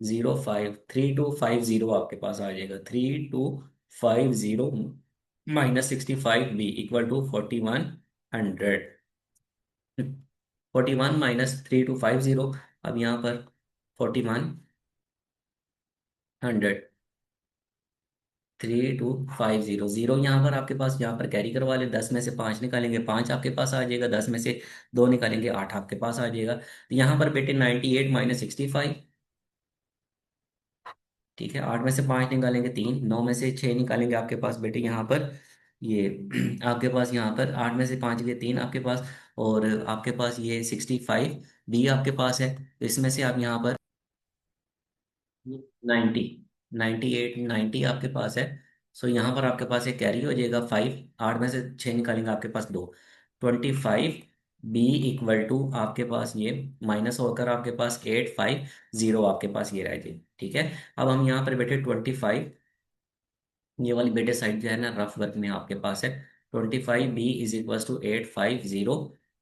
0 5 3 2 5 0 आपके पास आ जाएगा, 3 2 5 0 minus 65 B equal to 41 100, 41 minus 3 2 5 0। अब यहाँ पर 41 100, 3 2 5 0, जीरो यहाँ पर आपके पास यहाँ पर कैरी करवा ले, 10 में से 5 निकालेंगे 5 आपके पास आ जाएगा, 10 में से 2 निकालेंगे 8 आपके पास आ जाएगा। तो यहाँ पर बेटे 98 माइनस 65, ठीक है। 8 में से 5 निकालेंगे 3, 9 में से 6 निकालेंगे आपके पास बेटे यहाँ पर ये आपके पास यहाँ पर 8 में से 5 गए 3 आपके पास, और आपके पास ये 65 बी आपके पास है, तो इसमें से आप यहाँ पर 90 98 90 आपके पास है। सो यहाँ पर आपके पास एक कैरी हो जाएगा 5, 8 में से 6 निकालेंगे आपके पास 2, 25 बी इक्वल टू आपके पास ये माइनस होकर आपके पास 8 5 0 आपके पास ये रह जाए, ठीक है। अब हम यहाँ पर बैठे 25, ये वाली बेटे साइड जो है ना रफ वर्क में आपके पास है, 25 B is equal to 8 5 0,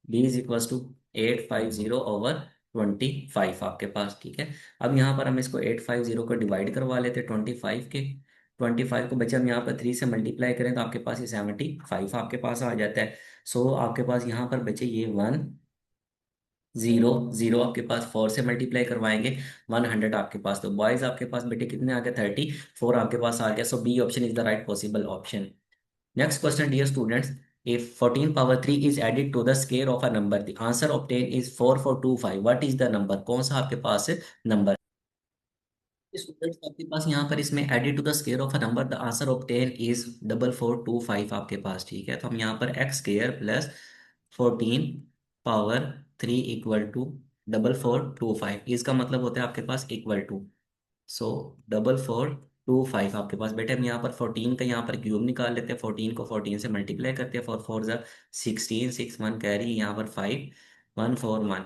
B is equal to 8 5 0/25 आपके पास, ठीक है। अब यहाँ पर हम इसको 8 5 0 को डिवाइड करवा लेते हैं 25 के, 25 को बच्चे हम यहाँ पर 3 से मल्टीप्लाई करें तो आपके पास ये 75 आपके पास आ जाता है। सो आपके पास यहाँ पर बचे ये 1 0 0 आपके पास 4 से मल्टीप्लाई करवाएंगे 100 आपके पास, तो बॉयज आपके पास बेटे कितने आ गए 34 आपके पास आ गया। So B option is the right possible option. Next question dear students, if 14 power 3 is added to the square of a number, the answer obtained is 4425, what is the number, कौन सा आपके पास नंबर। स्टूडेंट्स आपके पास यहाँ पर इसमें added to the square of a number the answer obtain is 4425 आपके पास, ठीक है। तो हम यहाँ पर X square plus 14 power 3 equal to 4425, इसका मतलब होता है आपके पास इक्वल टू, सो 4425 आपके पास बेटे। हम यहाँ पर 14 का यहाँ पर क्यूब निकाल लेते हैं, 14 को 14 से मल्टीप्लाई करते हैं, 4 4 16, 6 1 कैरी यहाँ पर 5 1 4 1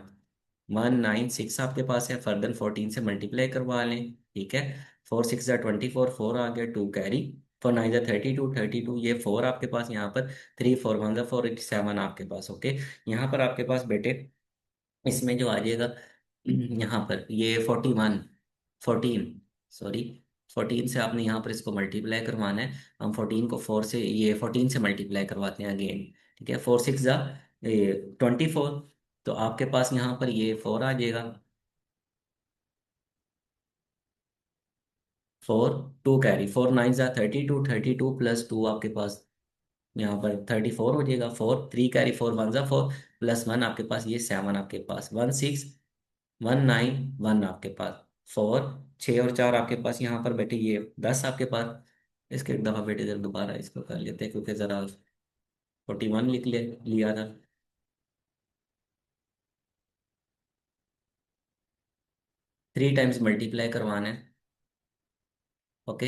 196 आपके पास है, फर्दर 14 से मल्टीप्लाई करवा लें, ठीक है। 4 6 24, 4 आ गया, 2 कैरी, 4 9 32 ये 4 आपके पास यहाँ पर, 3 4 1 4 7 आपके पास, ओके। यहाँ पर आपके पास बेटे इसमें जो आ जाएगा यहाँ पर ये 14 सॉरी 14 से आपने यहाँ पर इसको मल्टीप्लाई करवाना है। हम 14 को 4 से ये 14 से मल्टीप्लाई करवाते हैं अगेन, ठीक है। 4 6 24, तो आपके पास यहाँ पर ये 4 आ जाएगा, 4 2 कैरी, 4 9 32 प्लस 2 आपके पास यहाँ पर 34 हो जाएगा, 4 3 कैरी, 4 1 4 प्लस 1 आपके पास ये 7 आपके पास, 1 6 1 9 1 आपके पास, 4 6 और 4 आपके पास यहाँ पर बेटे ये 10 आपके पास। इसके एक दफ़ा बेटे जरा दोबारा इसको कर लेते हैं क्योंकि ज़रा 41 लिया था, 3 टाइम्स मल्टीप्लाई करवाना है, ओके।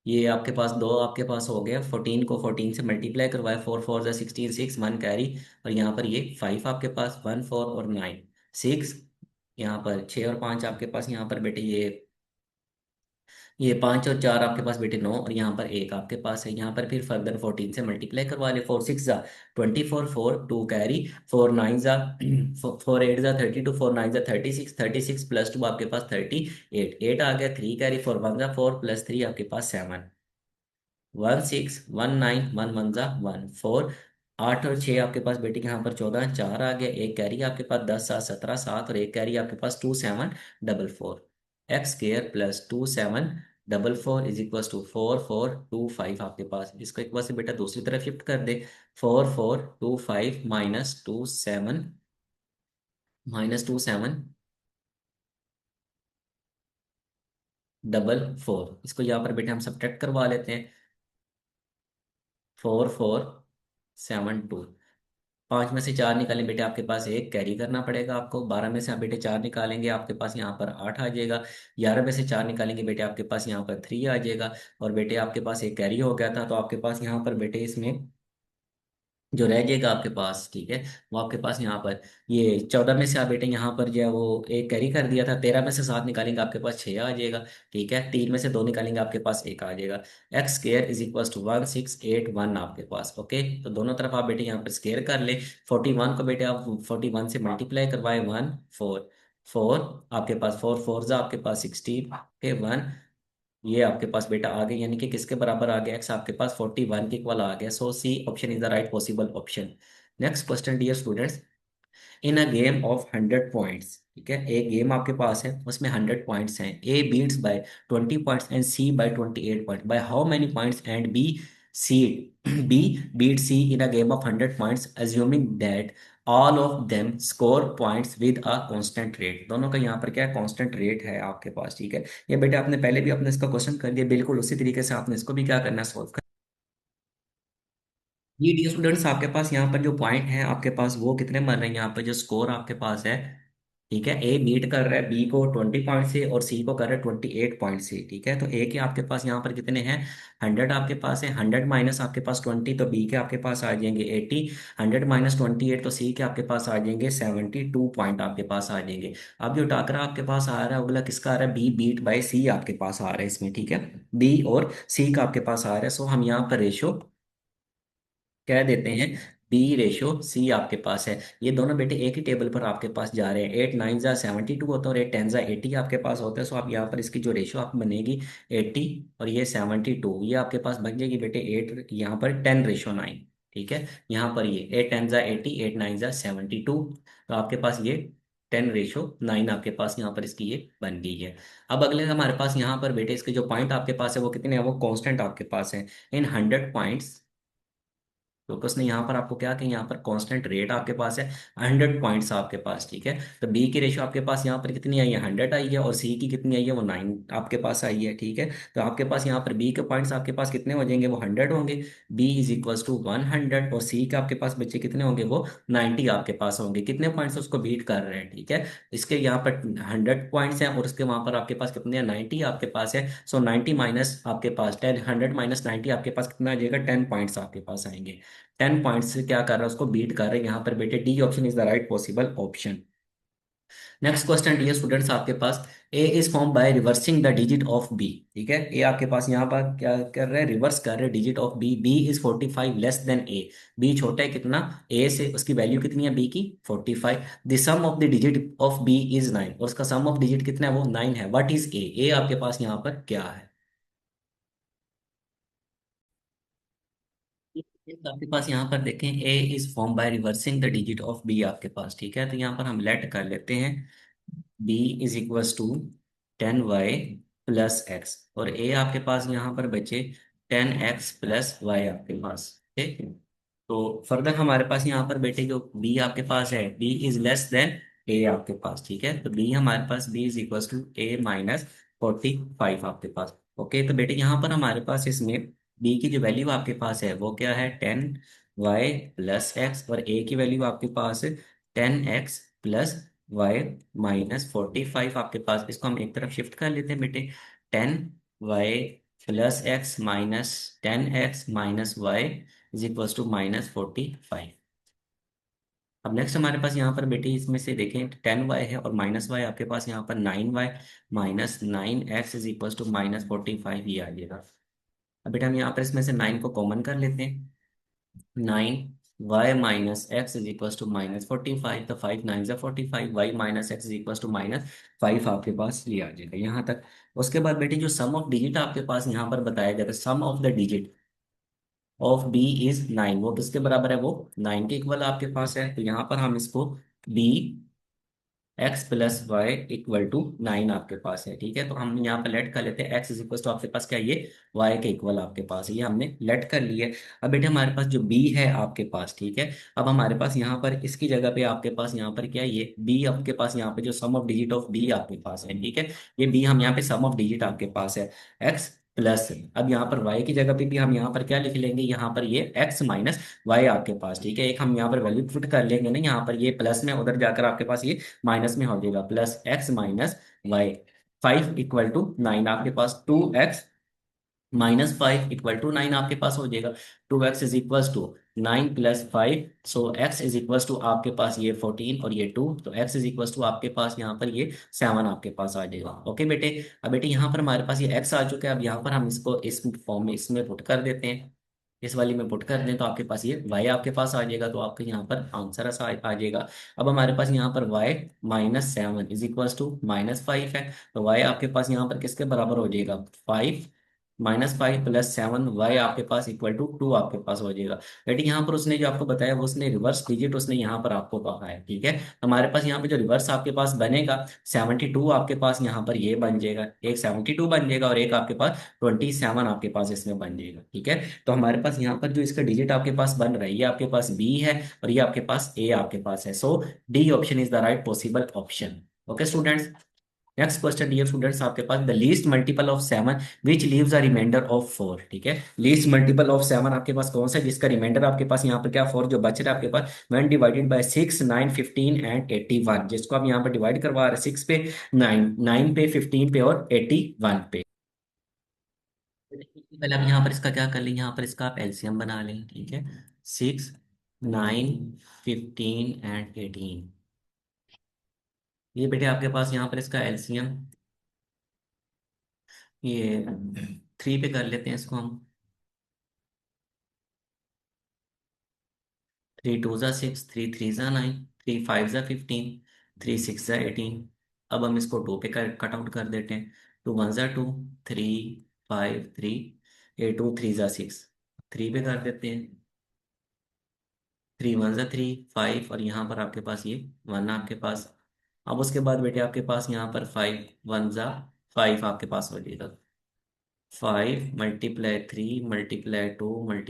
ये आपके पास दो आपके पास हो गया, 14 को 14 से मल्टीप्लाई करवाया, 4 4 16 6 1 कैरी, और यहाँ पर ये 5 आपके पास, 1 4 और 9 6, यहाँ पर 6 और 5 आपके पास यहाँ पर बेटे ये ये 5 और 4 आपके पास बेटे 9, और यहाँ पर एक आपके पास है। यहाँ पर फिर फर्दर 14 से मल्टीप्लाई करवा ले। 4 6 जा 24, 4 2 कैरी, 4 9 जा 4 8 जा 32, 4 9 जा 36, 36 प्लस 2 आपके पास 38, 8 आ गया। 3 कैरी, 4 1 जा 4 प्लस 3 आपके पास 7, 16 19, 1 1 जा 1 4, 8 और 6 आपके पास बेटे यहाँ पर 14, 4 आ गया। एक कैरी आपके पास 10 7 17, 7 और एक कैरी आपके पास 2 7 4 4। X square plus 2 7 4 4 is equal to 4 4 2 5 आपके पास। इसको एक बार से बेटा दूसरी तरफ शिफ्ट कर दे। 4 4 2 5 -2 7 -2 4 इसको यहाँ पर बेटे हम सब्ट्रैक्ट करवा लेते हैं। 4 4 7 2, 5 में से 4 निकालें बेटे आपके पास एक कैरी करना पड़ेगा आपको। 12 में से आप बेटे 4 निकालेंगे आपके पास यहाँ पर 8 आ जाएगा। 11 में से 4 निकालेंगे बेटे आपके पास यहाँ पर 3 आ जाएगा। और बेटे आपके पास एक कैरी हो गया था, तो आपके पास यहाँ पर बेटे इसमें जो रह जाएगा आपके पास, ठीक है, वो आपके पास यहाँ पर ये 14 में से आप बेटे यहाँ पर जो है वो एक कैरी कर दिया था। 13 में से 7 निकालेंगे आपके पास 6 आ जाएगा। ठीक है, 3 में से 2 निकालेंगे आपके पास एक आ जाएगा। X square is equal to 1681 आपके पास। ओके, तो दोनों तरफ आप बेटे यहाँ पर स्केयर कर ले। 41 को बेटे आप 41 से मल्टीप्लाई करवाए। 1 4 4 आपके पास 4 4 आपके पास 16 के 1, ये आपके पास बेटा आ गया, यानी कि किसके बराबर आ गया, एक्स आपके पास 41 के इक्वल आ गया। So C option is the right possible option. Next question dear students, in a game of 100 points, ठीक है, एक गेम आपके पास है उसमें 100 पॉइंट्स हैं। A beats by 20 points and C by 28 point, by how many points and B C B beat C in a game of 100 points assuming that all of them score points with a constant rate. दोनों का यहाँ पर क्या है, कांस्टेंट रेट है आपके पास। ठीक है, ये बेटा आपने पहले भी अपने इसका क्वेश्चन कर दिया, बिल्कुल उसी तरीके से आपने इसको भी क्या करना है, सॉल्व। ये डी स्टूडेंट्स आपके पास यहाँ पर जो पॉइंट है आपके पास वो कितने बन रहे हैं, यहाँ पर जो स्कोर आपके पास है, ठीक है, ए बीट कर रहा है बी को 20 पॉइंट से और सी को कर रहा है 28 पॉइंट से। ठीक है, तो ए के आपके पास यहाँ पर कितने हैं, 100 आपके पास है। 100 माइनस आपके पास 20 तो बी के आपके पास आ जाएंगे 80। 100 - 28 तो सी के आपके पास आ जाएंगे 72 पॉइंट आपके पास आ जाएंगे। अब जो टाकरा आपके पास आ रहा है अगला किसका आ रहा है, बी बीट बाय सी आपके पास आ रहा है इसमें। ठीक है, बी और सी का आपके पास आ रहा है। सो हम यहाँ पर रेशो कह देते हैं B/C आपके पास है। ये दोनों बेटे एक ही टेबल पर आपके पास जा रहे हैं। 8 9 जा 72 होता है और 8 10 जा 80 आपके पास होता है। सो आप यहाँ पर इसकी जो रेशो आप बनेगी 80 और ये 72, ये आपके पास बन जाएगी बेटे 8, यहाँ पर 10:9। ठीक है, यहाँ पर ये 8 10 जा 80, 8 9 जा 72, तो आपके पास ये 10:9 आपके पास यहाँ पर इसकी ये बन गई है। अब अगले हमारे पास यहाँ पर बेटे इसके जो पॉइंट आपके पास है वो कितने हैं, वो कांस्टेंट आपके पास है। इन 100 पॉइंट्स, क्योंकि उसने यहाँ पर आपको क्या कि यहाँ पर कांस्टेंट रेट आपके पास है, 100 पॉइंट्स आपके पास। ठीक है, तो बी की रेशो आपके पास यहाँ पर कितनी आई है, 100 आई है, और सी की कितनी आई है, वो 9 आपके पास आई है। ठीक है, तो आपके पास यहाँ पर बी के पॉइंट्स आपके पास कितने हो जाएंगे, वो 100 होंगे। बी इज इक्वल्स टू 100, और सी के आपके पास बच्चे कितने होंगे, वो 90 आपके पास होंगे। कितने पॉइंट्स उसको बीट कर रहे हैं। ठीक है, इसके यहाँ पर 100 पॉइंट्स हैं और उसके वहां पर आपके पास कितने हैं, 90 आपके पास है। सो 90 माइनस आपके पास 10, 100 - 90 आपके पास कितना आ जाएगा, 10 पॉइंट्स आपके पास आएंगे। 10 पॉइंट्स से क्या कर रहा है, उसको बीट कर रहे हैं यहाँ पर बेटे। D option is the right possible option. Next question dear students आपके पास, A is form by reversing the digit of B. ठीक है, ए आपके पास यहाँ पर क्या कर रहे हैं, रिवर्स कर रहे हैं digit of B. B is 45 less than A. B छोटा है कितना, ए से, उसकी वैल्यू कितनी है बी की, 45। The sum of the digit of B is 9, और उसका सम ऑफ डिजिट कितना है, वो 9 है। व्हाट इज ए, ए आपके पास यहाँ पर क्या है। तो आपके पास यहाँ पर देखें, A is form by reversing the digit of B आपके पास। ठीक है, तो यहाँ पर हम लेट कर लेते हैं B is equals to 10y+x, और ए आपके पास यहाँ पर बचे 10x+y आपके पास। ठीक है, तो फर्दर हमारे पास यहाँ पर बेटे जो बी आपके पास है, B is less than A आपके पास। ठीक है, तो बी हमारे पास B is equals to A - 45 आपके पास। ओके, तो बेटे यहाँ पर हमारे पास इसमें बी की जो वैल्यू आपके पास है वो क्या है, 10y+x, और ए की वैल्यू आपके पास 10x+y - 45 आपके पास। इसको हम एक तरफ शिफ्ट कर लेते हैं बेटे। 10y+x minus 10x - y is equal to -45। अब नेक्स्ट हमारे पास यहाँ पर बेटे इसमें से देखें 10y है और माइनस वाई आपके पास यहाँ पर 9y minus 9x is equal to -45 ये आ जाएगा। अब बेटा हम यहाँ पर इसमें से 9 को कॉमन कर लेते हैं। 9y - x is equal to -45, तो 5 9 ज़ा 45, y - x is equal to -5 आपके पास ये आ जाएगा यहाँ तक। उसके बाद बेटे जो सम ऑफ डिजिट आपके पास यहाँ पर बताया गया था, sum of the digit of b is 9, वो किसके बराबर है, वो 9 के इक्वल आपके पास है। तो यहाँ पर हम इसको b x + y = 9 आपके पास है, ठीक है। तो हम यहाँ पर लेट कर लेते हैं x इज इक्वल टू आपके पास क्या है, ये y के इक्वल आपके पास है, ये हमने लेट कर लिया है। अब बेटे हमारे पास जो b है आपके पास, ठीक है। अब हमारे पास यहाँ पर इसकी जगह पे आपके पास यहाँ पर क्या है, ये b आपके पास यहाँ पे जो सम ऑफ डिजिट ऑफ b आपके पास है, ठीक है। ये b हम यहाँ पे सम ऑफ डिजिट आपके पास है x प्लस, अब यहाँ पर y की जगह पे भी हम यहाँ पर क्या लिख लेंगे, यहाँ पर ये x माइनस वाई आपके पास, ठीक है। एक हम यहाँ पर वैल्यू पुट कर लेंगे ना, यहाँ पर ये प्लस में, उधर जाकर आपके पास ये माइनस में हो जाएगा, +x - y। 5 = 9 आपके पास, 2x - 5 = 9 आपके पास हो जाएगा। 2x is equal to 9 + 5, so x is equal to आपके पास ये 14 और ये 2, तो x इज इक्वल टू आपके पास यहाँ पर ये 7 आपके पास आ जाएगा। ओके बेटे। अब बेटे यहाँ पर हमारे पास ये x आ चुका है। अब यहाँ पर हम इसको इस फॉर्म में इसमें पुट कर देते हैं, इस वाली में पुट कर दें तो आपके पास ये y आपके पास आ जाएगा, तो आपके यहाँ पर आंसर ऐसा आ जाएगा। अब हमारे पास यहाँ पर y - 7 इज इक्वल टू -5 है, तो y आपके पास यहाँ पर किसके बराबर हो जाएगा, 5 -5 + 7 y आपके पास इक्वल टू 2 आपके पास हो जाएगा। बेटी यहाँ पर उसने जो आपको बताया वो उसने रिवर्स डिजिट उसने यहाँ पर आपको कहा है, ठीक है। तो हमारे पास यहाँ पे जो रिवर्स आपके पास बनेगा 72 आपके पास यहाँ पर ये बन जाएगा, एक 72 बन जाएगा और एक आपके पास 27 आपके पास इसमें बन जाएगा, ठीक है। तो हमारे पास यहाँ पर जो इसका डिजिट आपके पास बन रहा है, ये आपके पास बी है और ये आपके पास ए आपके पास है। So D option is the right possible option. Okay students. Next question dear students, आपके पास the least multiple of 7 which leaves a remainder of 4, ठीक है। लीस्ट मल्टीपल ऑफ 7 आपके पास कौन सा है जिसका रिमाइंडर आपके पास यहाँ पर क्या 4 जो बच रहा है आपके पास, 1 डिवाइडेड बाय 6 9 15 एंड 81, जिसको आप यहाँ पर डिवाइड करवा रहे हैं 6 पे, 9 पे, 15 पे और 81 पे। पहले हम यहाँ पर इसका क्या कर लें, यहाँ पर इसका आप एलसीएम बना लें, ठीक है। 6 9 15 एंड 18, ये बेटे आपके पास यहाँ पर इसका एलसीएम ये 3 पे कर लेते हैं इसको हम। 3 2 ज़ा 6, 3 3 ज़ा 9, 3 5 ज़ा 15, 3 6 ज़ा 18। अब हम इसको 2 पे कट आउट कर देते हैं। 2 1 ज़ा 2, 3 5 3, ये 2 3 ज़ा 6, 3 पे कर देते हैं। 3 1 ज़ा 3, 5 और यहाँ पर आपके पास ये 1 आपके पास। अब उसके बाद बेटे आपके पास यहाँ पर 5 1 ज़ा 5 आपके पास हो जाएगा। 5 × 3 × 2 ×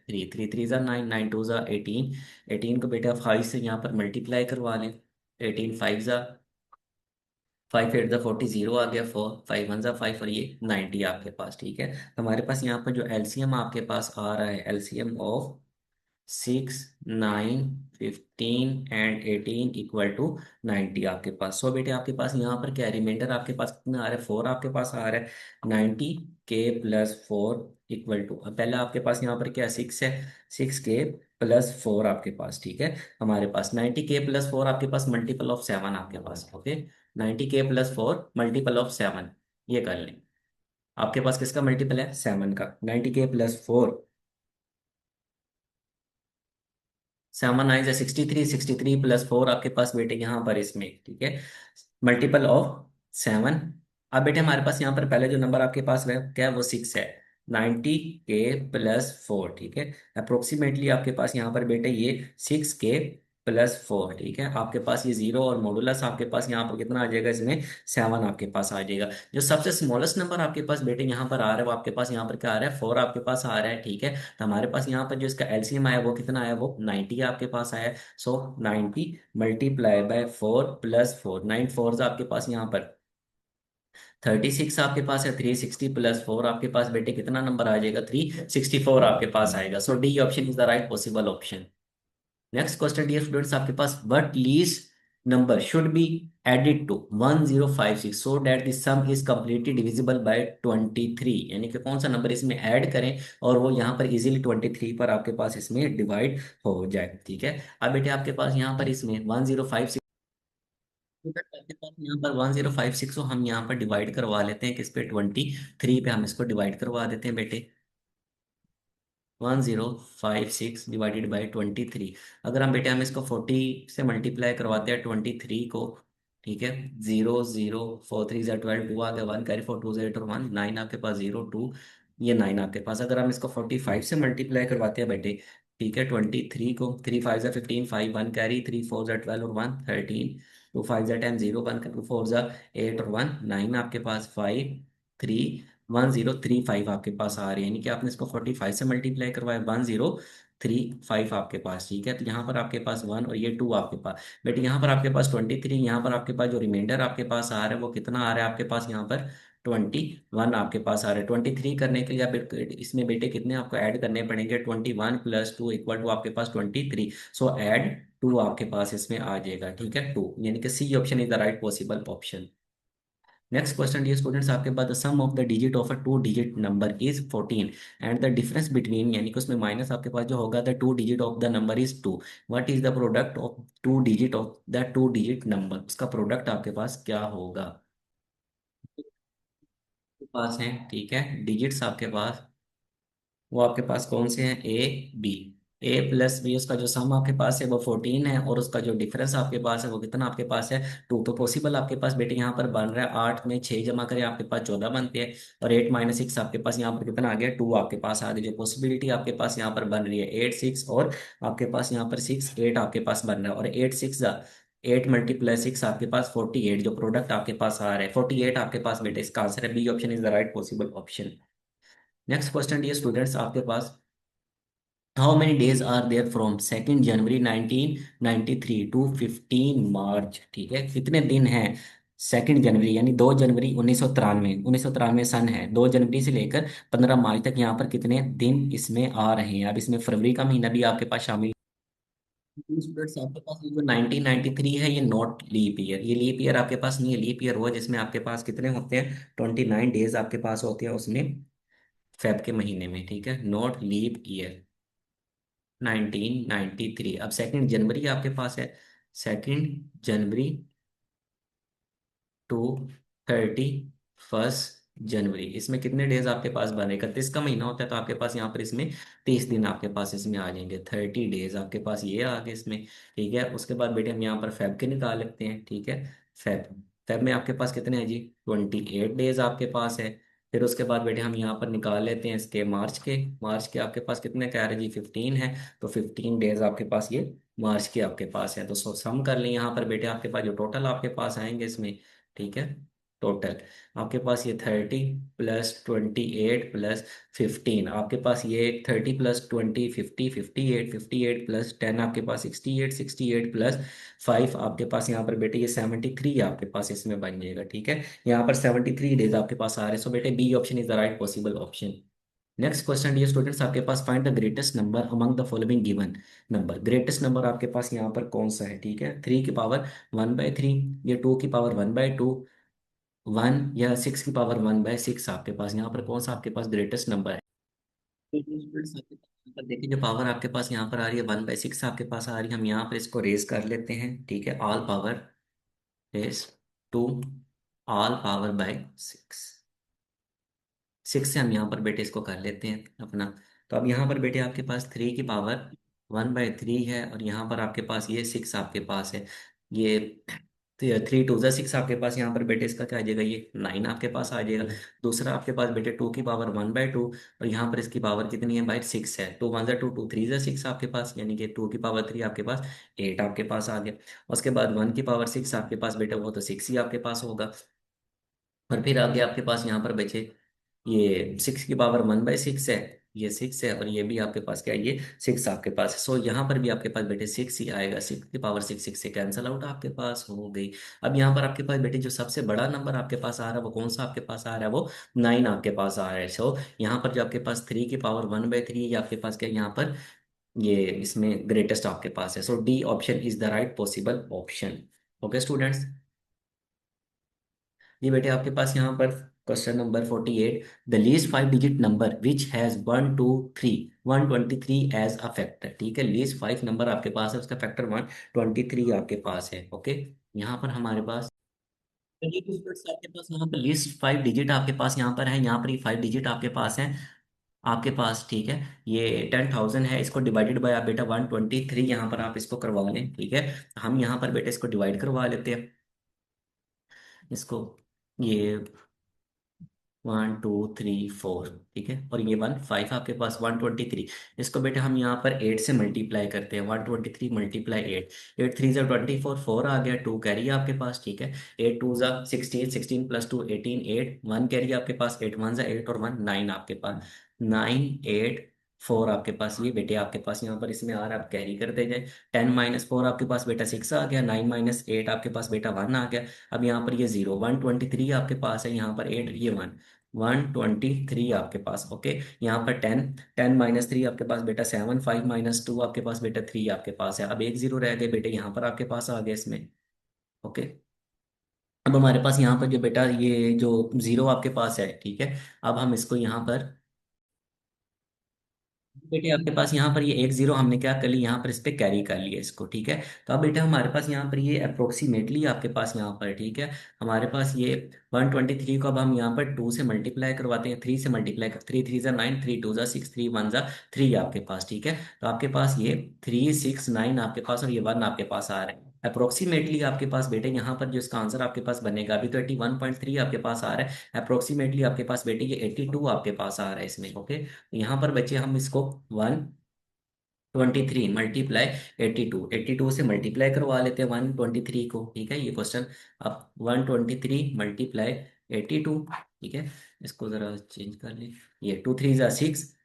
3 3 3 ज़ा 9, 9 2 ज़ा 18, 18 को बेटा 5 से यहाँ पर मल्टीप्लाई करवा लें। 18 5 ज़ा 5 8 ज़ा 40, 0 आ गया। 4 5 1 ज़ा 5 और ये 90 आपके पास, ठीक है। तो हमारे पास यहाँ पर जो एलसीएम आपके पास आ रहा है, LCM of 6 9 15 and 18 equal to 90 आपके पास। सो बेटे आपके पास यहाँ पर क्या रिमाइंडर आपके पास कितना आ रहा है, 4 आपके पास आ रहा है। 90k + 4 इक्वल टू, अब पहले आपके पास यहाँ पर क्या 6 है, 6k + 4 आपके पास, ठीक है। हमारे पास 90k + 4 आपके पास मल्टीपल ऑफ 7 आपके पास, ओके। 90k + 4 मल्टीपल ऑफ 7, ये कर लें। आपके पास किसका मल्टीपल है, 7 का। 90k + 4, 7 9 ज़ा 63, 63 + 4 आपके पास बेटे यहाँ पर इसमें, ठीक है, मल्टीपल ऑफ 7। अब बेटे हमारे पास यहाँ पर पहले जो नंबर आपके पास है क्या है, वो 6 है। 90k + 4, ठीक है। अप्रोक्सीमेटली आपके पास यहाँ पर बेटे ये 6k + 4, ठीक है। आपके पास ये जीरो और मॉडुलस आपके पास यहाँ पर कितना आ जाएगा, इसमें 7 आपके पास आ जाएगा। जो सबसे स्मॉलेस्ट नंबर आपके पास बेटे यहाँ पर आ रहा है वो आपके पास यहाँ पर क्या आ रहा है, 4 आपके पास आ रहा है, ठीक है। तो हमारे पास यहाँ पर जो इसका एलसीएम आया वो कितना आया, वो 90 आपके पास आया। सो 90 × 4 + 4, 9 4 आपके पास यहाँ पर 36 आपके पास है। 360 + 4 आपके पास बेटे कितना नंबर आ जाएगा, 364 आपके पास आएगा। So D option is the right possible option. Next question dear students, आपके पास what least number should be added to 1056 so that the sum is completely divisible by 23, यानी कि कौन सा नंबर इसमें ऐड करें और वो यहाँ पर इजीली 23 पर आपके पास इसमें डिवाइड हो जाए। ठीक है, अब बेटे आपके पास यहाँ पर इसमें 1056, आपके पास यहाँ पर 1056 को हम यहाँ पर डिवाइड करवा लेते हैं किस पे, 23 पे हम इसको डिवाइड करवा देते हैं बेटे। 1056 डिवाइडेड बाई 23, अगर हम बेटे हम इसको 40 से मल्टीप्लाई करवाते हैं 23 को, ठीक है, 0 0 4 3 12, 2 आ गया, 1 कैरी 4 2 8 और 1 9 आपके पास, 0 2, ये 9 आपके पास। अगर हम इसको 45 से मल्टीप्लाई करवाते हैं बेटे, ठीक है, 23 को, 3 5 15, 5 1 कैरी, 3 4 12 और 1 13, 2 5 10, 0 1 2 4 8 और 1 9 आपके पास, 5 3 1035 आपके पास आ रही है, यानी कि आपने इसको 45 से मल्टीप्लाई करवाया, 1035 आपके पास। ठीक है, तो यहाँ पर आपके पास 1 और ये 2 आपके पास, बेटे यहाँ पर आपके पास 23, यहाँ पर आपके पास जो रिमाइंडर आपके पास आ रहा है वो कितना आ रहा है आपके पास, यहाँ पर 21 आपके पास आ रहा है। 23 करने के लिए आप इसमें बेटे कितने आपको ऐड करने पड़ेंगे, 21 + 2 इक्वल टू आपके पास 23, सो ऐड 2 आपके पास इसमें आ जाएगा। ठीक है, 2, यानी कि C option is the right possible option. Next question dear students, आपके पास the sum of the digit of a two digit number is 14 and the difference between, यानी कि उसमें माइनस आपके पास जो होगा, the two digit of the number is 2, what is the product of two digit of the two digit number, उसका प्रोडक्ट आपके पास क्या होगा। आपके पास है, ठीक है, डिजिट्स आपके पास, वो आपके पास कौन से हैं, A B, A plus B, उसका जो सम आपके पास है वो 14 है और उसका जो डिफरेंस आपके पास है वो कितना आपके पास है, 2। तो पॉसिबल आपके पास बेटे यहाँ पर बन रहा है 8 में 6 जमा करें आपके पास 14 बनते हैं, और 8 - 6 आपके पास यहाँ पर कितना आ गया, 2 आपके पास आ गया। जो पॉसिबिलिटी आपके पास यहाँ पर बन रही है 8 6, और आपके पास यहाँ पर 6 8 आपके पास बन रहा है, और 8 मल्टीप्लाई 6 आपके पास 48, जो प्रोडक्ट आपके पास आ रहा है 48 आपके पास बेटे, इसका आंसर है B option is the right possible option. Next question ये स्टूडेंट्स आपके पास, how many days are there from 2 January 1993 to 15 March, ठीक है, कितने दिन हैं 2 जनवरी, यानी 2 जनवरी 1993 सन है, 2 जनवरी से लेकर 15 मार्च तक, यहाँ पर कितने दिन इसमें आ रहे हैं। अब इसमें फरवरी का महीना भी आपके पास शामिल, स्टूडेंट्स आपके पास ये जो 1993 है ये नॉट लीप ईयर, ये लीप ईयर आपके पास नहीं है, लीप ईयर वो है जिसमें आपके पास कितने होते हैं, 29 डेज आपके पास होते हैं उसमें, फेब के महीने में। ठीक है, नॉट लीप ईयर 1993। अब 2 जनवरी आपके पास है, 2 जनवरी टू 31 जनवरी, इसमें कितने डेज आपके पास बने, 31 का महीना होता है तो आपके पास यहाँ पर इसमें 30 दिन आपके पास इसमें आ जाएंगे, 30 डेज आपके पास ये आ गए इसमें। ठीक है, उसके बाद बेटे हम यहाँ पर फेब के निकाल लेते हैं। ठीक है, फेब फेब में आपके पास कितने हैं जी, 28 डेज आपके पास है। फिर उसके बाद बेटे हम यहाँ पर निकाल लेते हैं इसके मार्च के आपके पास कितने कह रहे हैं जी, 15 है, तो 15 डेज आपके पास ये मार्च के आपके पास है। तो सम कर लें यहाँ पर बेटे, आपके पास जो टोटल आपके पास आएंगे इसमें, ठीक है, टोटल आपके पास ये 30 + 28 + 15, आपके पास ये 30 + 20 50 58 आपके पास 68 आपके पास यहाँ पर बेटे ये 73 आपके पास इसमें बन जाएगा। ठीक है, यहाँ पर 73 डेज आपके पास आ रहे हैं, सो बेटे B option is the right possible option. Next question dear students, आपके पास find the greatest number among the following given number, greatest number आपके पास यहाँ पर कौन सा है। ठीक है, 3 की पावर 1/3, ये 2 की पावर 1/2, 1 या 6 की पावर 1/6, आपके पास यहाँ पर कौन सा आपके पास ग्रेटेस्ट नंबर है। तो ये students आपके पास यहाँ पर देखिए, जो पावर आपके पास यहाँ पर आ रही है 1/6 आपके पास आ रही है, हम यहाँ पर इसको रेज कर लेते हैं। ठीक है, all power raise to all power by 6, 6 से हम यहाँ पर बेटे इसको कर लेते हैं अपना। तो अब यहाँ पर बेटे आपके पास 3 की पावर 1/3 है, और यहाँ पर आपके पास ये 6 आपके पास है, ये 3 2 6 आपके पास यहाँ पर बेटे इसका क्या आ जाएगा, ये 9 आपके पास आ जाएगा। दूसरा आपके पास बेटे 2 की पावर 1/2, और यहाँ पर इसकी पावर कितनी है भाई, 6 है, 2 1 2 2 3 6 आपके पास, यानी कि 2 की पावर 3 आपके पास 8 आपके पास आ गया। उसके बाद 1 की पावर 6 आपके पास बेटा वो तो 6 ही आपके पास होगा। और फिर आगे आपके पास यहाँ पर बचे ये 6 की पावर 1/6 है, ये 6 है, और ये भी आपके पास क्या है, ये 6 आपके पास है। सो यहाँ पर भी आपके पास बेटे 6 ही आएगा, 6 की पावर 6 से कैंसल आउट आपके पास हो गई। अब यहाँ पर आपके पास बेटे जो सबसे बड़ा नंबर आपके पास आ रहा है वो कौन सा आपके पास आ रहा है, वो 9 आपके पास आ रहा है। सो यहाँ पर जो आपके पास 3 की पावर 1/3 ये आपके पास क्या है, यहाँ पर ये इसमें ग्रेटेस्ट आपके पास है। So D option is the right possible option. Okay students. ये बेटे आपके पास यहाँ पर question number 48, the least 5 digit number which has 123 as a factor. ठीक है, लीस्ट 5 नंबर आपके पास है, उसका फैक्टर 123 आपके पास है। ओके, यहाँ पर हमारे पास चलिए कुछ बिट्स आपके पास यहाँ पर लिस्ट 5 डिजिट आपके पास यहाँ पर है, यहाँ पर ये 5 डिजिट आपके पास है आपके पास। ठीक है, ये 10,000 है, इसको डिवाइडेड बाय आप बेटा 123 यहाँ पर आप इसको करवा लें। ठीक है, हम यहाँ पर बेटा इसको डिवाइड करवा लेते हैं इसको, ये 1 2 3 4। ठीक है, और ये 1 5 आपके पास 123। इसको बेटे हम यहाँ पर 8 से मल्टीप्लाई करते हैं, 123 मल्टीप्लाई 8, 8 3 ज़ा 24, 4 आ गया, 2 कैरी आपके पास। ठीक है, 8 2 ज़ा 16, 16 + 2 18, 8 1 कैरी आपके पास, 8 1 ज़ा 8 और 1 9 आपके पास, 9 8 4 आपके पास। ये बेटे आपके पास यहाँ पर इसमें आ रहा है, आप कैरी करते जाए। 10 - 4 आपके पास बेटा 6 आ गया, 9 - 8 आपके पास बेटा 1 आ गया। अब यहाँ पर ये 0, 123 आपके पास है, यहाँ पर 8, ये 123 आपके पास। ओके, यहाँ पर 10 10 - 3 आपके पास बेटा 7, 5 - 2 आपके पास बेटा 3 आपके पास है। अब एक जीरो रह गए बेटे, यहाँ पर आपके पास आ गया इसमें। ओके, अब हमारे पास यहाँ पर जो बेटा ये जो जीरो आपके पास है, ठीक है, अब हम इसको यहाँ पर बेटे आपके पास यहाँ पर ये एक जीरो हमने क्या कर ली, यहाँ पर इस पे कैरी कर लिया इसको। ठीक है, तो अब बेटा हमारे पास यहाँ पर ये अप्रोक्सीमेटली आपके पास यहाँ पर, ठीक है, हमारे पास ये 123 को अब हम यहाँ पर 2 से मल्टीप्लाई करवाते हैं, 3 से मल्टीप्लाई कर, 3 3 ज़ा 9, 3 2 ज़ा 6, 3 1 ज़ा 3 आपके पास। ठीक है, तो आपके पास ये 3 6 9 आपके पास और ये 1 आपके पास आ रहा है अप्रोक्सीमेटली आपके पास बेटे। यहाँ पर जो इसका आंसर आपके पास बनेगा, अभी तो 81.3 आपके पास आ रहा है, अप्रोक्सीमेटली आपके पास बेटे ये 82 आपके पास आ रहा है इसमें। ओके, यहाँ पर बच्चे हम इसको 123 मल्टीप्लाई 82 से मल्टीप्लाई करवा लेते हैं 123 को। ठीक है, ये क्वेश्चन अब 123 मल्टीप्लाई 82। ठीक है, इसको जरा चेंज कर ले, ये 2 3 ज़ा 6,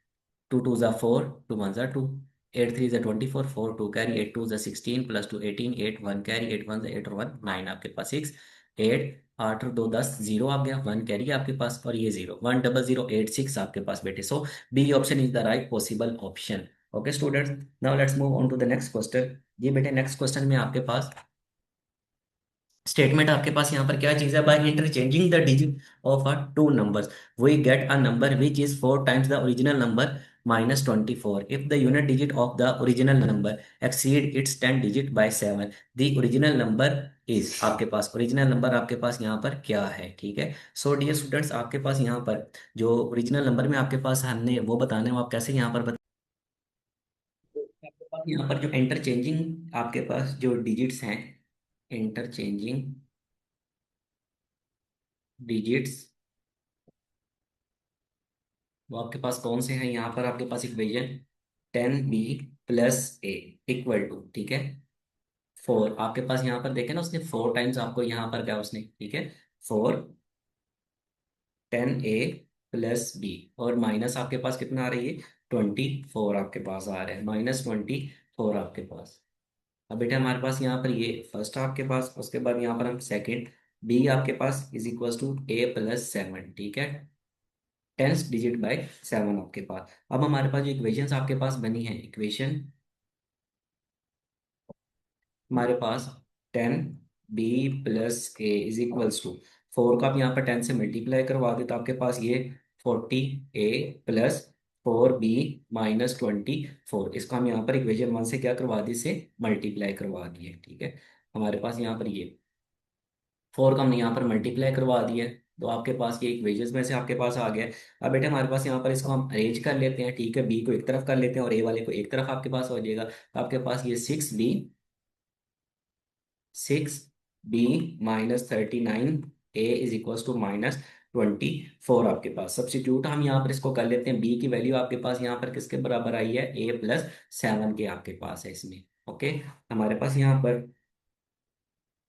2 2 ज़ा 4, 2 1 ज़ा 2, 8 3 ज़ा 24, 4 2 कैरी, 8 2 ज़ा 16 +2 18, 8 1 कैरी, 8 1 ज़ा 8 और 1 9 आपके पास, 6 8 8 और 2 10, जीरो आ गया, 1 कैरी आपके पास और ये जीरो, 1 0 0 8 6 आपके पास बेटे। So B option is the right possible option. Okay students, now let's move on to the next question. ये बेटे नेक्स्ट क्वेश्चन में आपके पास स्टेटमेंट आपके पास यहाँ पर क्या चीज है, by interchanging the digit of a two numbers we get a number which is 4 times the original number -24 if the unit digit of the original number exceed its 10 digit by 7, the original number is. आपके पास ओरिजिनल नंबर आपके पास यहाँ पर क्या है। ठीक है, सो डियर स्टूडेंट्स, आपके पास यहाँ पर जो ओरिजिनल नंबर में आपके पास हमने वो बताना है, वो आप कैसे यहाँ पर आपके पास यहाँ पर जो इंटरचेंजिंग आपके पास जो डिजिट्स हैं, इंटरचेंजिंग डिजिट्स, वो आपके पास कौन से हैं, यहाँ पर आपके पास equation 10b + a equal to, ठीक है, 4 आपके पास यहाँ पर देखे ना, उसने 4 टाइम्स आपको यहाँ पर क्या उसने, ठीक है, 4 10a + b और माइनस आपके पास कितना आ रही है, 24 आपके पास आ रहा है, -24 आपके पास। अब बेटा हमारे पास यहाँ पर ये फर्स्ट आपके पास, उसके बाद यहाँ पर हम सेकंड, बी आपके पास इज इक्वल टू a + 7। ठीक है, 10 डिजिट बाय 7 आपके पास। अब हमारे पास जो इक्वेशंस आपके पास बनी है, इक्वेशन हमारे पास 10b + a = 4 का आप यहाँ पर 10 से मल्टीप्लाई करवा दे तो आपके पास ये 40a + 4b - 24, इसको हम यहाँ पर इक्वेशन 1 से क्या करवा दिए, से मल्टीप्लाई करवा दिए। ठीक है, हमारे पास यहाँ पर ये 4 का हमने यहाँ पर मल्टीप्लाई करवा दिया, तो आपके पास ये इक्वेशंस में से आपके पास आ गया। अब बेटा हमारे पास यहाँ पर इसको हम अरेंज कर लेते हैं। ठीक है, बी को एक तरफ कर लेते हैं और ए वाले को एक तरफ आपके पास हो जाएगा, तो आपके पास ये 6b - 39 a = -24 आपके पास। सब्स्टिट्यूट हम यहाँ पर इसको कर लेते हैं, बी की वैल्यू आपके पास यहाँ पर किसके बराबर आई है, a + 7 के आपके पास है इसमें। ओके, हमारे पास यहाँ पर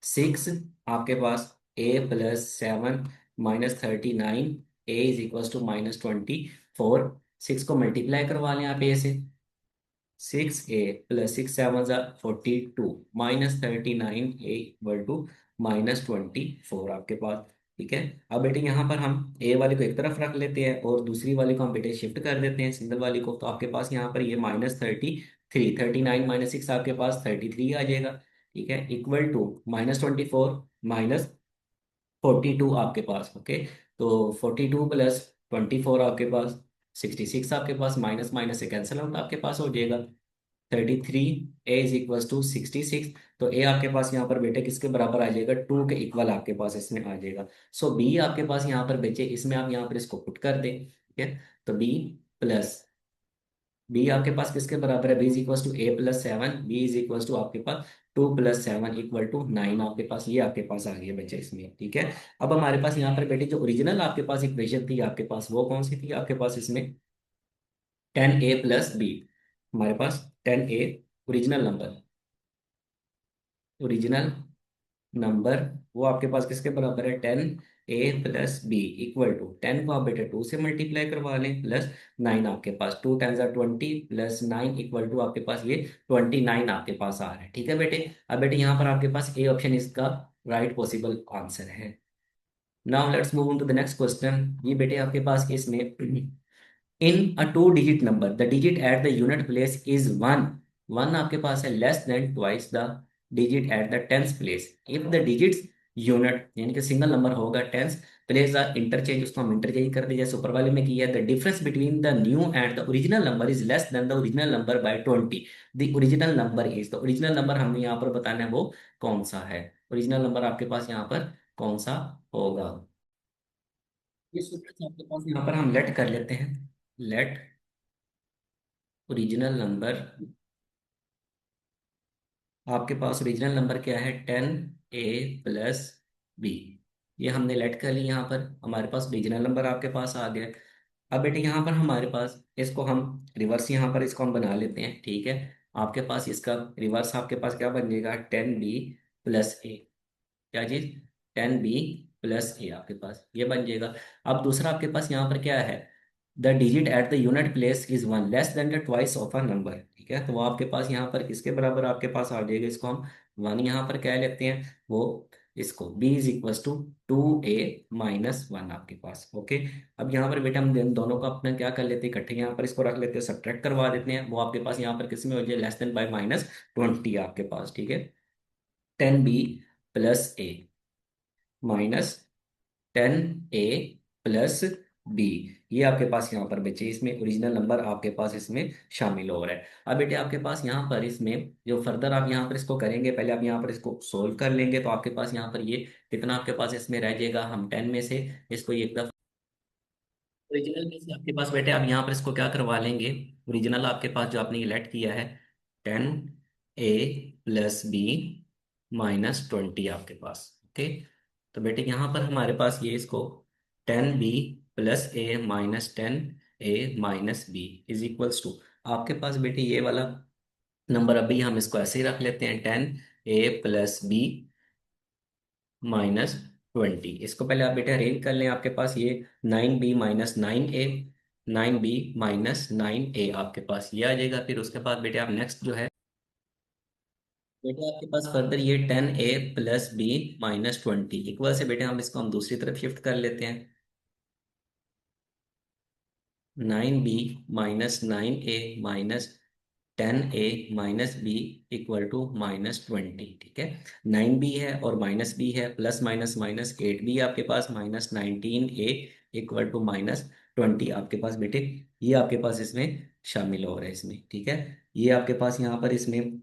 6 आपके पास a + 7 -39 a = -24, 6 को मल्टीप्लाई करवा लें आप ए से, 6a + 6 7 = 42 -39 a = -24 आपके पास। ठीक है, अब बेटे यहाँ पर हम ए वाले को एक तरफ रख लेते हैं और दूसरी वाले को हम बेटे शिफ्ट कर देते हैं, सिंगल वाले को, तो आपके पास यहाँ पर ये -33, 39 - 6 आपके पास 33 आ जाएगा। ठीक है, इक्वल टू -24 -42 आपके पास। ओके, तो 42 प्लस 24 आपके पास 66 आपके पास, माइनस माइनस से कैंसिल आउट आपके पास हो जाएगा 33। ए इज इक्वल टू 66। तो ए आपके पास यहाँ पर बेटे किसके बराबर आ जाएगा, 2 के इक्वल आपके पास इसमें आ जाएगा। सो बी आपके पास यहाँ पर बचे, इसमें आप यहाँ पर इसको पुट कर दें। ठीक है, तो प्लस बी आपके पास किसके बराबर है, B is equal to A+7, B is equal to आपके पास 2+7 इक्वल टू 9 आपके पास, ये आपके पास आ गया बच्चे इसमें। ठीक है, अब हमारे पास यहाँ पर बेटे जो ओरिजिनल आपके पास इक्वेशन थी आपके पास, वो कौन सी थी आपके पास इसमें, 10A+B। हमारे पास 10A original number, original number वो आपके पास किसके बराबर है, 10A+B इक्वल टू 10 को आप बेटे 2 से मल्टीप्लाई करवा लें, प्लस 9 आपके पास, 2 × 10 = 20 प्लस 9 इक्वल टू आपके पास ये 29 आपके पास आ रहा है। ठीक है बेटे, अब बेटे यहाँ पर आपके पास ए ऑप्शन इसका राइट पॉसिबल आंसर है। Now let's move on to the next question. ये बेटे आपके पास इसमें in a two digit number the digit at the unit place is one, one आपके पास है less than twice the digit at the tens place. If the digits unit यानी कि सिंगल नंबर होगा टेंस प्लेस द इंटरचेंज, उसको हम इंटरचेंज कर दीजिए, सुपर वाले में किया है। The difference between the new and the original number is less then the original number by 20। The original number is, the original number हमें यहाँ पर बताना है वो कौन सा है, ओरिजिनल नंबर आपके पास यहाँ पर कौन सा होगा। ये सूत्र आपके पास यहाँ पर हम लेट कर लेते हैं। लेट ओरिजिनल नंबर, आपके पास ओरिजिनल नंबर क्या है, 10A+B। ये हमने लेट कर ली, यहाँ पर हमारे पास ओरिजिनल नंबर आपके पास आ गया। अब बेटे यहाँ पर हमारे पास इसको हम रिवर्स यहाँ पर इसको हम बना लेते हैं। ठीक है, आपके पास इसका रिवर्स आपके पास क्या बन जाएगा, 10B+A, क्या चीज, 10B+A आपके पास ये बन जाएगा। अब दूसरा आपके पास यहाँ पर क्या है, the digit at the unit place is one less than the twice of a number. ठीक है, तो वो आपके पास यहाँ पर किसके बराबर आपके पास आ जाएगा, इसको हम वन यहाँ पर कह लेते हैं, वो इसको b is equal to 2A-1 आपके पास। ओके, अब यहाँ पर बेटा हम दोनों को अपना क्या कर लेते हैं, इकट्ठे यहाँ पर इसको रख लेते हैं, सब्ट्रैक्ट करवा देते हैं। वो आपके पास यहाँ पर किस में हो जाए, लेस देन बाय -20 आपके पास। ठीक है, 10B+A -10A+B, ये आपके पास यहाँ पर बचे, इसमें ओरिजिनल नंबर आपके पास इसमें शामिल हो रहा है। अब बेटे आपके पास यहाँ पर इसमें जो फर्दर आप यहाँ पर इसको करेंगे, पहले आप यहाँ पर इसको सोल्व कर लेंगे, तो आपके पास यहाँ पर ये कितना आपके पास इसमें रह जाएगा, हम 10 में से इसको एक दफा ओरिजिनल में से आपके पास बेटे आप यहाँ पर इसको क्या करवा लेंगे, ओरिजिनल आपके पास जो आपने इलेक्ट किया है 10A+B -20 आपके पास। ओके, तो बेटे यहाँ पर हमारे पास ये इसको 10B+A -10A-B is equals to, आपके पास बेटे ये वाला नंबर अभी हम इसको ऐसे ही रख लेते हैं, 10A+B -20। इसको पहले आप बेटे अरेंज कर लें, आपके पास ये 9B-9A, 9B-9A आपके पास ये आ जाएगा। फिर उसके बाद बेटे आप नेक्स्ट जो है बेटे आपके पास फर्दर ये 10A+B -20 इक्वल से बेटे हम इसको हम दूसरी तरफ शिफ्ट कर लेते हैं, 9B-9A-10A-B इक्वल टू -20। ठीक है, 9B है और -B है, प्लस माइनस माइनस 8B आपके पास, -19A इक्वल टू -20 आपके पास बेटे, ये आपके पास इसमें शामिल हो रहा है इसमें। ठीक है, ये आपके पास यहाँ पर इसमें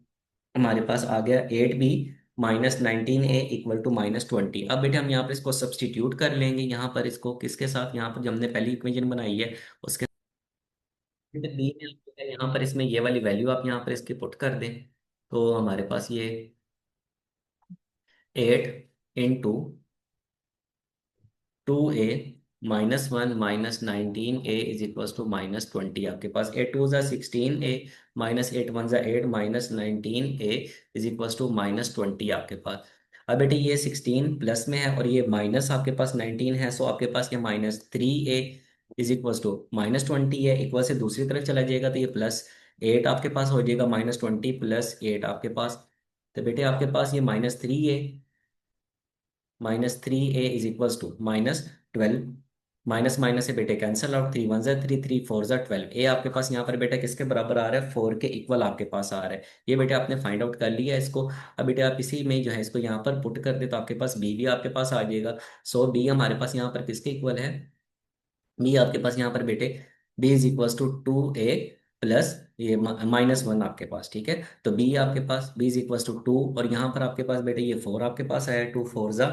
हमारे पास आ गया 8B -19A इक्वल टू -20। अब बेटे हम यहाँ पर इसको सब्सटीट्यूट कर लेंगे, यहाँ पर इसको किसके साथ, यहाँ पर जो हमने पहली इक्वेशन बनाई है उसके बेटे बी में आपको क्या है, यहाँ पर इसमें ये वाली वैल्यू आप यहाँ पर इसकी पुट कर दें, तो हमारे पास ये 8 × 2A-1 -19A is equal to -20 आपके पास, 8 2 = 16A -8 1 = 8 -19A is equal to -20 आपके पास। अब बेटे ये 16 प्लस में है और ये माइनस आपके पास 19 है, सो आपके पास ये -3A इज इक्वल टू -20 है, इक्वल से दूसरी तरफ चला जाएगा तो ये +8 आपके पास हो जाएगा, -20 + 8 आपके पास। तो बेटे आपके पास ये -3A is equal to -12 minus minus से बेटे कैंसल आउट, 3 1 जा 3, 3 4 जा 12, ए आपके पास यहाँ पर बेटा किसके बराबर आ रहा है, 4 के इक्वल आपके पास आ रहा है। ये बेटे आपने फाइंड आउट कर लिया इसको। अब बेटे आप इसी में जो है इसको यहाँ पर पुट कर दे तो आपके पास बी भी आपके पास आ जाएगा। सो बी हमारे पास यहाँ पर किसके इक्वल है, बी आपके पास यहाँ पर बेटे B is equal to 2a plus ये -1 आपके पास, ठीक है। तो बी आपके पास बी इज इक्वल टू 2, और यहाँ पर आपके पास बेटे ये 4 आपके पास आया, 2 4 जा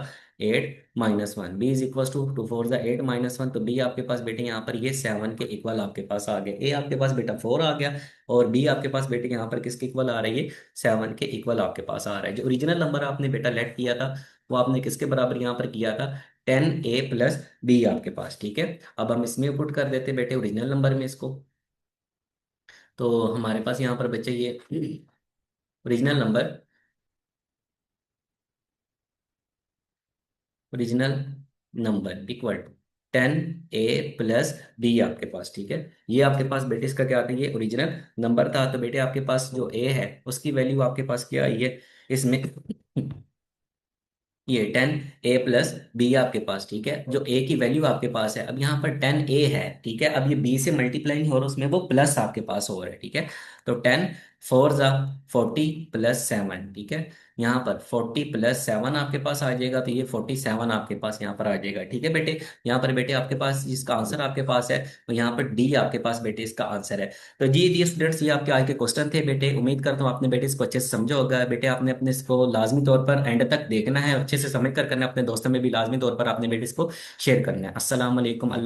8 -1, बी इज इक्वल टू 2 4 जा 8 -1, तो बी आपके पास बेटे यहाँ पर ये 7 के इक्वल आपके पास आ गया। ए आपके पास बेटा 4 आ गया, और बी आपके पास बेटे यहाँ पर किसके इक्वल आ रही है, 7 के इक्वल आपके पास आ रहा है। जो ओरिजिनल नंबर आपने बेटा लेट किया था वो आपने किसके बराबर यहाँ पर किया था, 10a + b आपके पास, ठीक है। अब हम इसमें पुट कर देते बेटे ओरिजिनल नंबर में इसको। तो हमारे पास यहाँ पर बच्चे ये original number, original number equal to 10a + b आपके पास, ठीक है। ये आपके पास बेटे इसका क्या आता है, ये ओरिजिनल नंबर था। तो बेटे आपके पास जो a है उसकी वैल्यू आपके पास क्या आई है इसमें, ये 10a + b आपके पास, ठीक है। जो a की वैल्यू आपके पास है, अब यहाँ पर 10a है, ठीक है। अब ये b से मल्टीप्लाई नहीं हो रहा, उसमें वो प्लस आपके पास हो रहा है, ठीक है। तो 10 4 जा 40 + 7, ठीक है। यहाँ पर 40 + 7 आपके पास आ जाएगा, तो ये 47 आपके पास यहाँ पर आ जाएगा, ठीक है बेटे। यहाँ पर बेटे आपके पास जिसका आंसर आपके पास है, तो यहाँ पर डी आपके पास बेटे इसका आंसर है। तो जी स्टूडेंट्स, ये आपके आज के क्वेश्चन थे बेटे। उम्मीद करता हूँ आपने बेटे इसको अच्छे से समझा होगा। बेटे आपने अपने इसको लाजमी तौर पर एंड तक देखना है, अच्छे से समझ कर करना है, अपने दोस्तों में भी लाजमी तौर पर आपने बेटे इसको शेयर करना है। अस्सलाम वालेकुम।